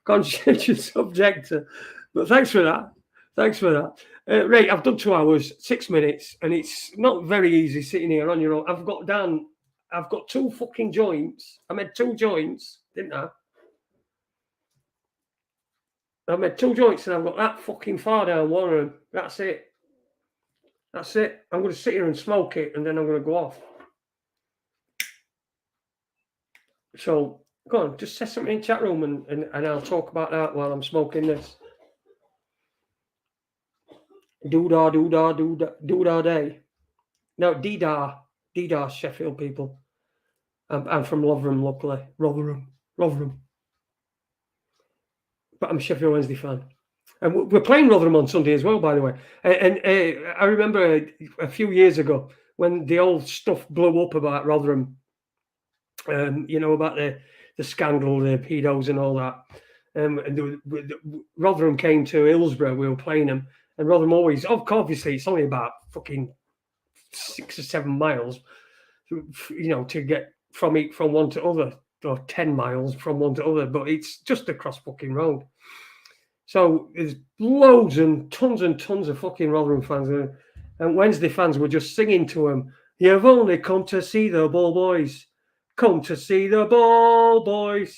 Conscientious objector. But thanks for that. Right, I've done 2 hours, 6 minutes, and it's not very easy sitting here on your own. I've got 2 fucking joints. I made 2 joints, didn't I? I made 2 joints, and I've got that fucking far down one of them. That's it. I'm going to sit here and smoke it, and then I'm going to go off. So, go on, just say something in chat room, and I'll talk about that while I'm smoking this. Doodah day. No, Deedah, Sheffield people. I'm from Rotherham, luckily. Rotherham. But I'm a Sheffield Wednesday fan. And we're playing Rotherham on Sunday as well, by the way. And I remember a few years ago when the old stuff blew up about Rotherham, about the scandal, the pedos and all that. And Rotherham came to Hillsborough, we were playing them. And Rotherham always, obviously, it's only about fucking 6 or 7 miles, to get from one to other, or 10 miles from one to other, but it's just across fucking road. So there's loads and tons of fucking Rotherham fans. And Wednesday fans were just singing to him, "You've only come to see the ball boys. Come to see the ball boys."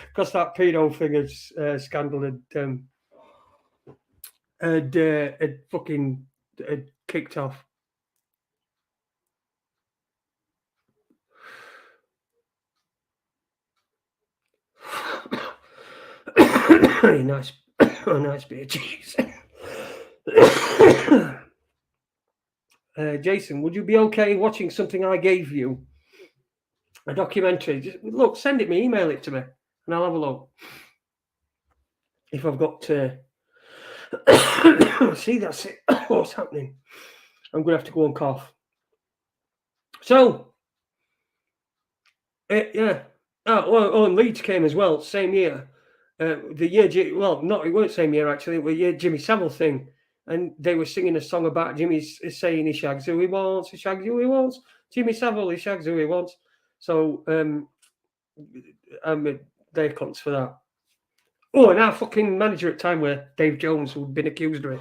Because that pedo thing scandal had fucking kicked off. nice bit of cheese. Jason, would you be okay watching something I gave you? A documentary? Just, look, send it me, email it to me, and I'll have a look. If I've got to... See, that's it. What's happening? I'm going to have to go and cough. So, yeah. And Leeds came as well, same year. The year, it weren't same year actually. It was year Jimmy Savile thing, and they were singing a song about Jimmy saying he shags who he wants, he shags who he wants. Jimmy Savile, he shags who he wants. So, they're cunts for that. Oh, and our fucking manager at the time were Dave Jones, who'd been accused of it.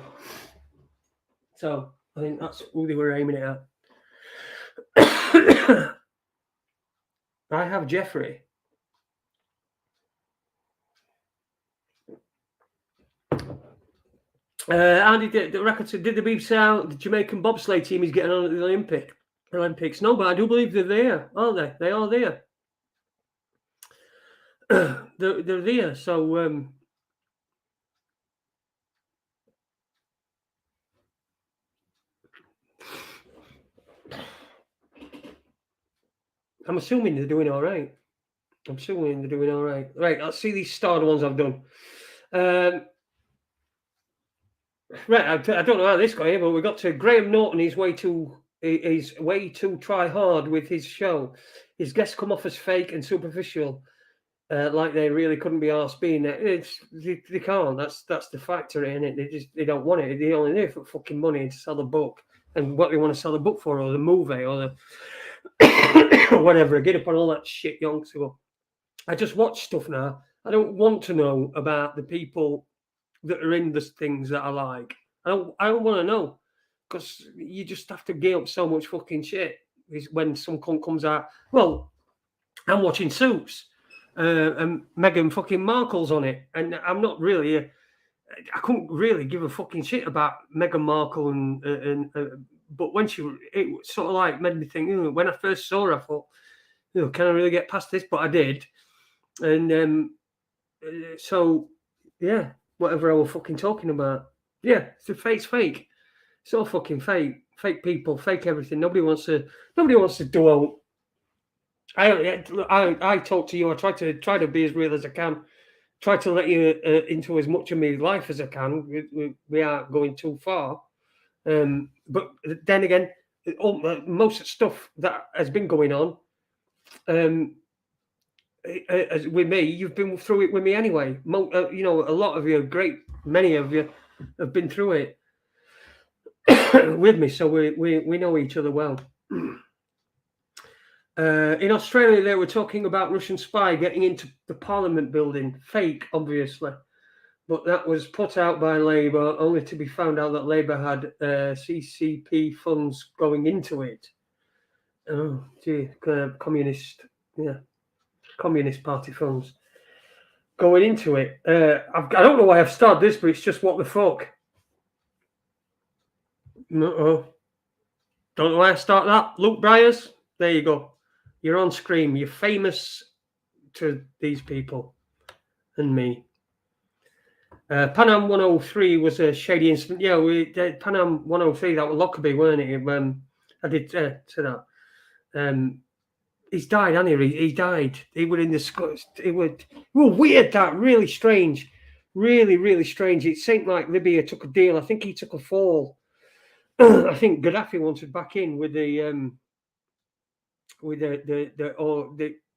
So I think that's who they were aiming it at. I have Jeffrey. Andy, the record said, did the BBC out the Jamaican bobsleigh team is getting on at the Olympics? No, but I do believe they're there, aren't they? They are there. they're there. So I'm assuming they're doing all right. I'm assuming they're doing all right. Right, let's see these starred ones I've done. Right, I don't know how this got here, but we got to Graham Norton. He's way too try hard with his show. His guests come off as fake and superficial, like they really couldn't be asked being there. They can't. That's the factor in it. They don't want it. They only do it for fucking money to sell the book and what they want to sell the book for, or the movie, or the whatever. Get up on all that shit yonks ago. I just watch stuff now. I don't want to know about the people that are in the things that I like. I don't want to know, because you just have to gear up so much fucking shit when some cunt comes out. Well, I'm watching Suits, and Meghan fucking Markle's on it, and I'm not really. I couldn't really give a fucking shit about Meghan Markle, but when it sort of like made me think. When I first saw her, I thought, can I really get past this? But I did, and so yeah. Whatever I was fucking talking about. Yeah, it's fake. It's all fucking fake. Fake people, fake everything. Nobody wants to do. I talk to you. I try to be as real as I can. Try to let you into as much of my life as I can. We are going too far. But then again, most stuff that has been going on, as with me, you've been through it with me anyway. A lot of you, many of you, have been through it with me, so we know each other well. In Australia, they were talking about Russian spy getting into the Parliament building. Fake, obviously, but that was put out by Labour, only to be found out that Labour had CCP funds going into it. Oh, gee, communist, yeah. Communist Party funds going into it. I don't know why I've started this, but it's just what the fuck. No, don't know why I start that. Luke Byers, there you go. You're on screen. You're famous to these people and me. Pan Am 103 was a shady incident. Yeah, Pan Am 103, that was Lockerbie, weren't it? I did say that. He's died, hasn't he? He died. He was in the Scottish. It was weird. That really strange, really, really strange. It seemed like Libya took a deal. I think he took a fall. I think Gaddafi wanted back in with the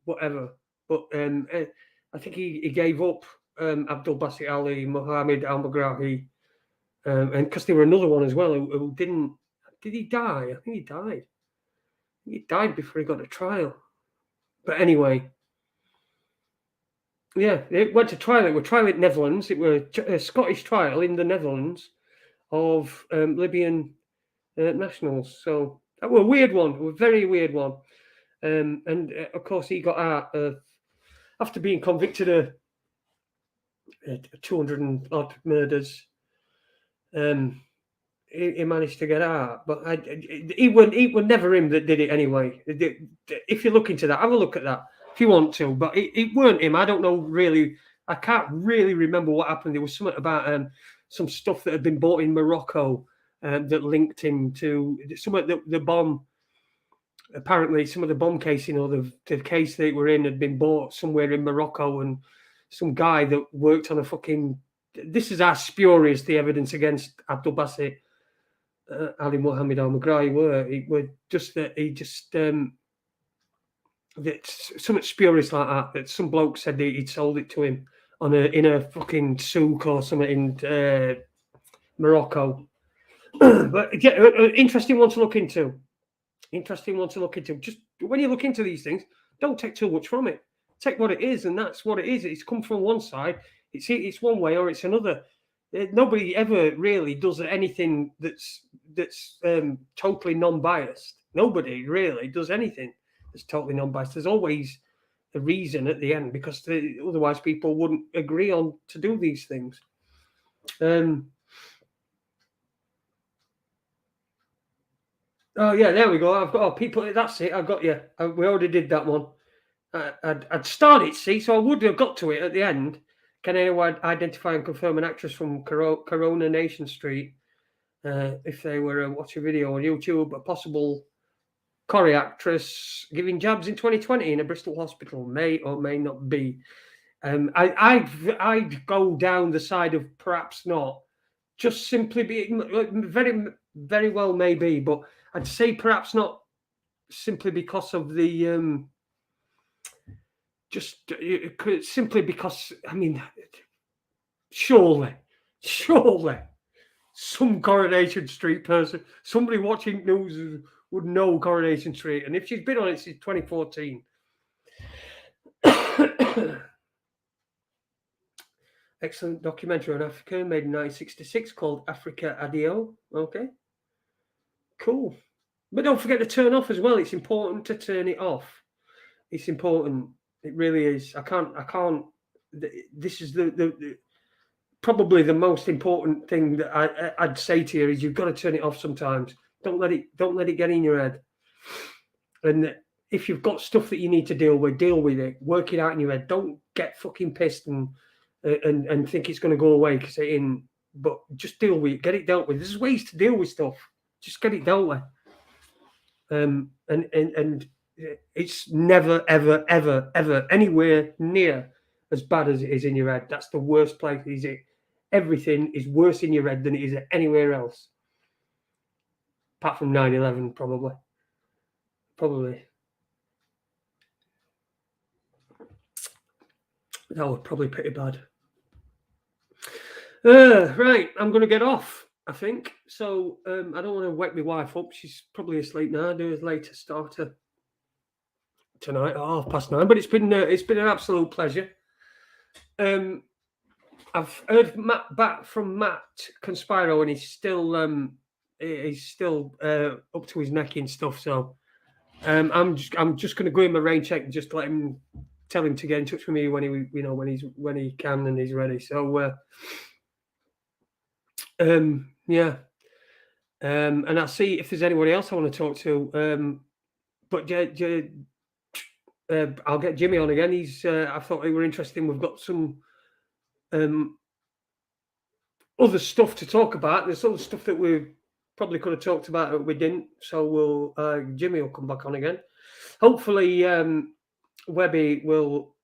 whatever. But I think he gave up Abdul Basit Ali, Mohammed Al Bagrahi, and because there were another one as well who didn't. Did he die? I think he died. He died before he got a trial. But anyway, yeah, it went to trial. It was trial in Netherlands. It was a Scottish trial in the Netherlands of Libyan nationals. So that was a weird one, a very weird one. And of course, he got out after being convicted of 200 and odd murders. He managed to get out, but he would never him that did it anyway. If you look into that, have a look at that if you want to. But it weren't him. I don't know really. I can't really remember what happened. There was something about some stuff that had been bought in Morocco that linked him to some of the bomb. Apparently, some of the bomb casing or the case they were in had been bought somewhere in Morocco, and some guy that worked on a fucking. This is how spurious the evidence against Abdul Basit Ali Mohammed Al Magrahi were just that he just that something spurious like that some bloke said that he'd sold it to him in a fucking souk or something in Morocco. But interesting one to look into. Just when you look into these things, don't take too much from it. Take what it is, and that's what it is. It's come from one side. It's one way or it's another. Nobody ever really does anything that's totally non-biased. Nobody really does anything that's totally non-biased. There's always a reason at the end, because otherwise people wouldn't agree on to do these things. Oh yeah, there we go. I've got people. That's it. I've got you. We already did that one. I'd started, see, so I would have got to it at the end. Can anyone identify and confirm an actress from Corona Nation Street? If they were watching a video on YouTube, a possible Corrie actress giving jabs in 2020 in a Bristol hospital may or may not be. I'd go down the side of perhaps not, just simply be very, very well maybe, but I'd say perhaps not, simply because of the simply because, I mean, surely some Coronation Street person, somebody watching news would know Coronation Street, and if she's been on it since 2014. Excellent documentary on Africa made in 1966 called Africa Adio. Okay, cool. But don't forget to turn off as well. It's important to turn it off. It's important. It really is. I can't. This is the probably the most important thing that I'd say to you is you've got to turn it off sometimes. Don't let it get in your head. And if you've got stuff that you need to deal with it. Work it out in your head. Don't get fucking pissed and think it's going to go away because it ain't. But just deal with it. Get it dealt with. There's ways to deal with stuff. Just get it dealt with. And it's never, ever, ever, ever anywhere near as bad as it is in your head. That's the worst place. Is it? Everything is worse in your head than it is anywhere else. Apart from 9/11, probably. That was probably pretty bad. Right, I'm going to get off, I think. So I don't want to wake my wife up. She's probably asleep now. I'll do a later starter tonight at 9:30. But it's been an absolute pleasure. I've heard back from Matt Conspiro, and he's still up to his neck in stuff. So I'm just going to go in my rain check and just let him tell him to get in touch with me when he can and he's ready. So yeah, and I'll see if there's anybody else I want to talk to. But I'll get Jimmy on again. I thought they were interesting. We've got some other stuff to talk about. There's other stuff that we probably could have talked about that we didn't. So Jimmy will come back on again. Hopefully, Webby will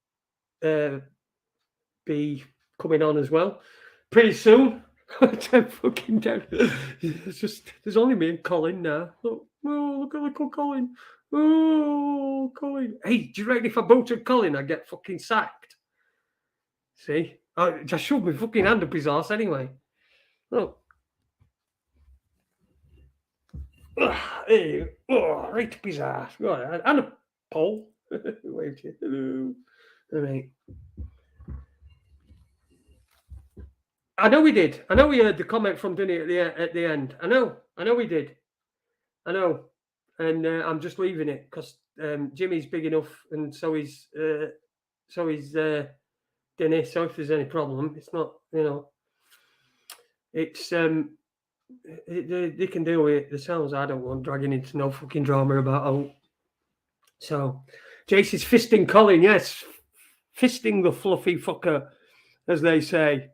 be coming on as well pretty soon. Fucking dead. There's only me and Colin now. Oh, look at little Colin. Oh, Colin. Hey, do you reckon if I booted Colin, I'd get fucking sacked? See? I shoved my fucking hand up his arse anyway. Look. Hey, right up his arse. Right, and a pole. Wave to you. Hello. All right. I know we did. I know we heard the comment from Dunny at the end. I know we did. I know. And I'm just leaving it because Jimmy's big enough, and so is Denny. So if there's any problem, it's not, it's they can deal with it themselves. I don't want dragging into no fucking drama about. So Jason's fisting Colin, yes, fisting the fluffy fucker, as they say.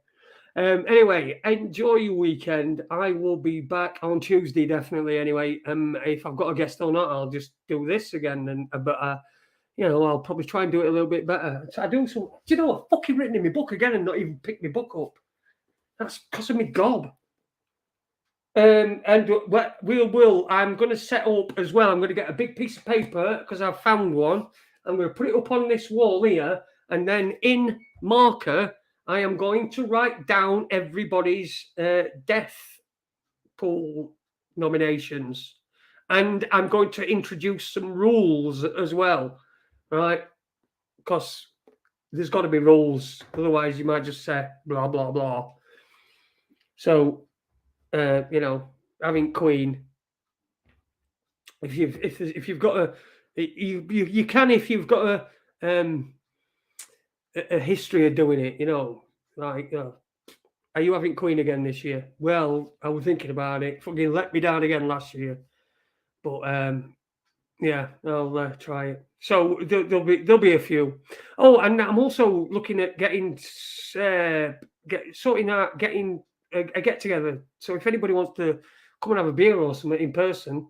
Anyway, enjoy your weekend. I will be back on Tuesday, definitely. Anyway, if I've got a guest or not, I'll just do this again. But I'll probably try and do it a little bit better. So I do some. Do you know what? I've fucking written in my book again and not even picked my book up. That's because of me gob. And I'm going to set up as well. I'm going to get a big piece of paper because I've found one. I'm going to put it up on this wall here, and then in marker, I am going to write down everybody's death pool nominations, and I'm going to introduce some rules as well, right? Because there's got to be rules, otherwise you might just say blah blah blah. So, having Queen, if you've got a history of doing it, are you having Queen again this year? Well, I was thinking about it. Fucking let me down again last year, but Yeah, I'll try it. So there'll be a few. Oh, and I'm also looking at getting getting a get together. So if anybody wants to come and have a beer or something in person,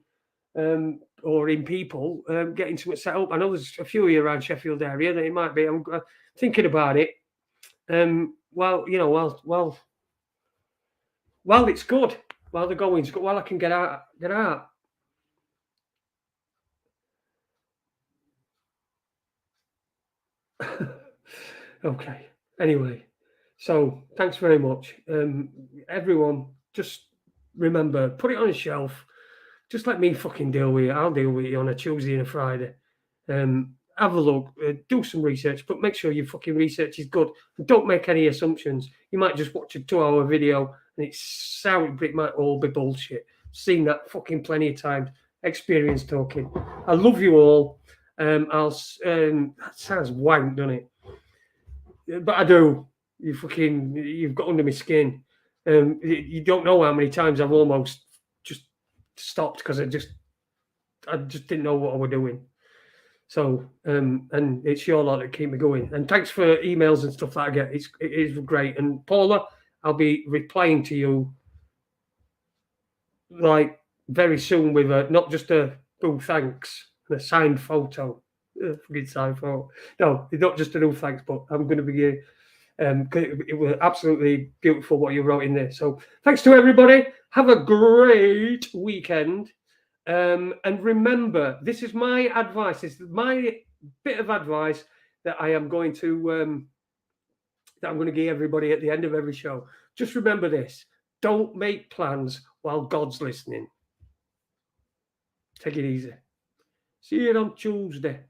or in people, getting something set up. I know there's a few here around Sheffield area that it might be. I'm thinking about it. Well, it's good. While the going's good, while I can get out. Okay. Anyway, so thanks very much. Everyone, just remember, put it on a shelf. Just let me fucking deal with it. I'll deal with it on a Tuesday and a Friday. Have a look, do some research, but make sure your fucking research is good. And don't make any assumptions. You might just watch a 2-hour video and it sounds, but it might all be bullshit. Seen that fucking plenty of times. Experience talking. I love you all. That sounds wank, doesn't it? But I do. You've got under my skin. You don't know how many times I've almost just stopped because I just didn't know what I was doing. So, and it's your lot that keep me going. And thanks for emails and stuff that I get. It is great. And Paula, I'll be replying to you like very soon with not just a thanks and a signed photo. Forget signed photo. No, it's not just a thanks, but I'm going to be. It was absolutely beautiful what you wrote in there. So thanks to everybody. Have a great weekend. And remember, this is my advice. This is my bit of advice that I am going to give everybody at the end of every show. Just remember this: don't make plans while God's listening. Take it easy. See you on Tuesday.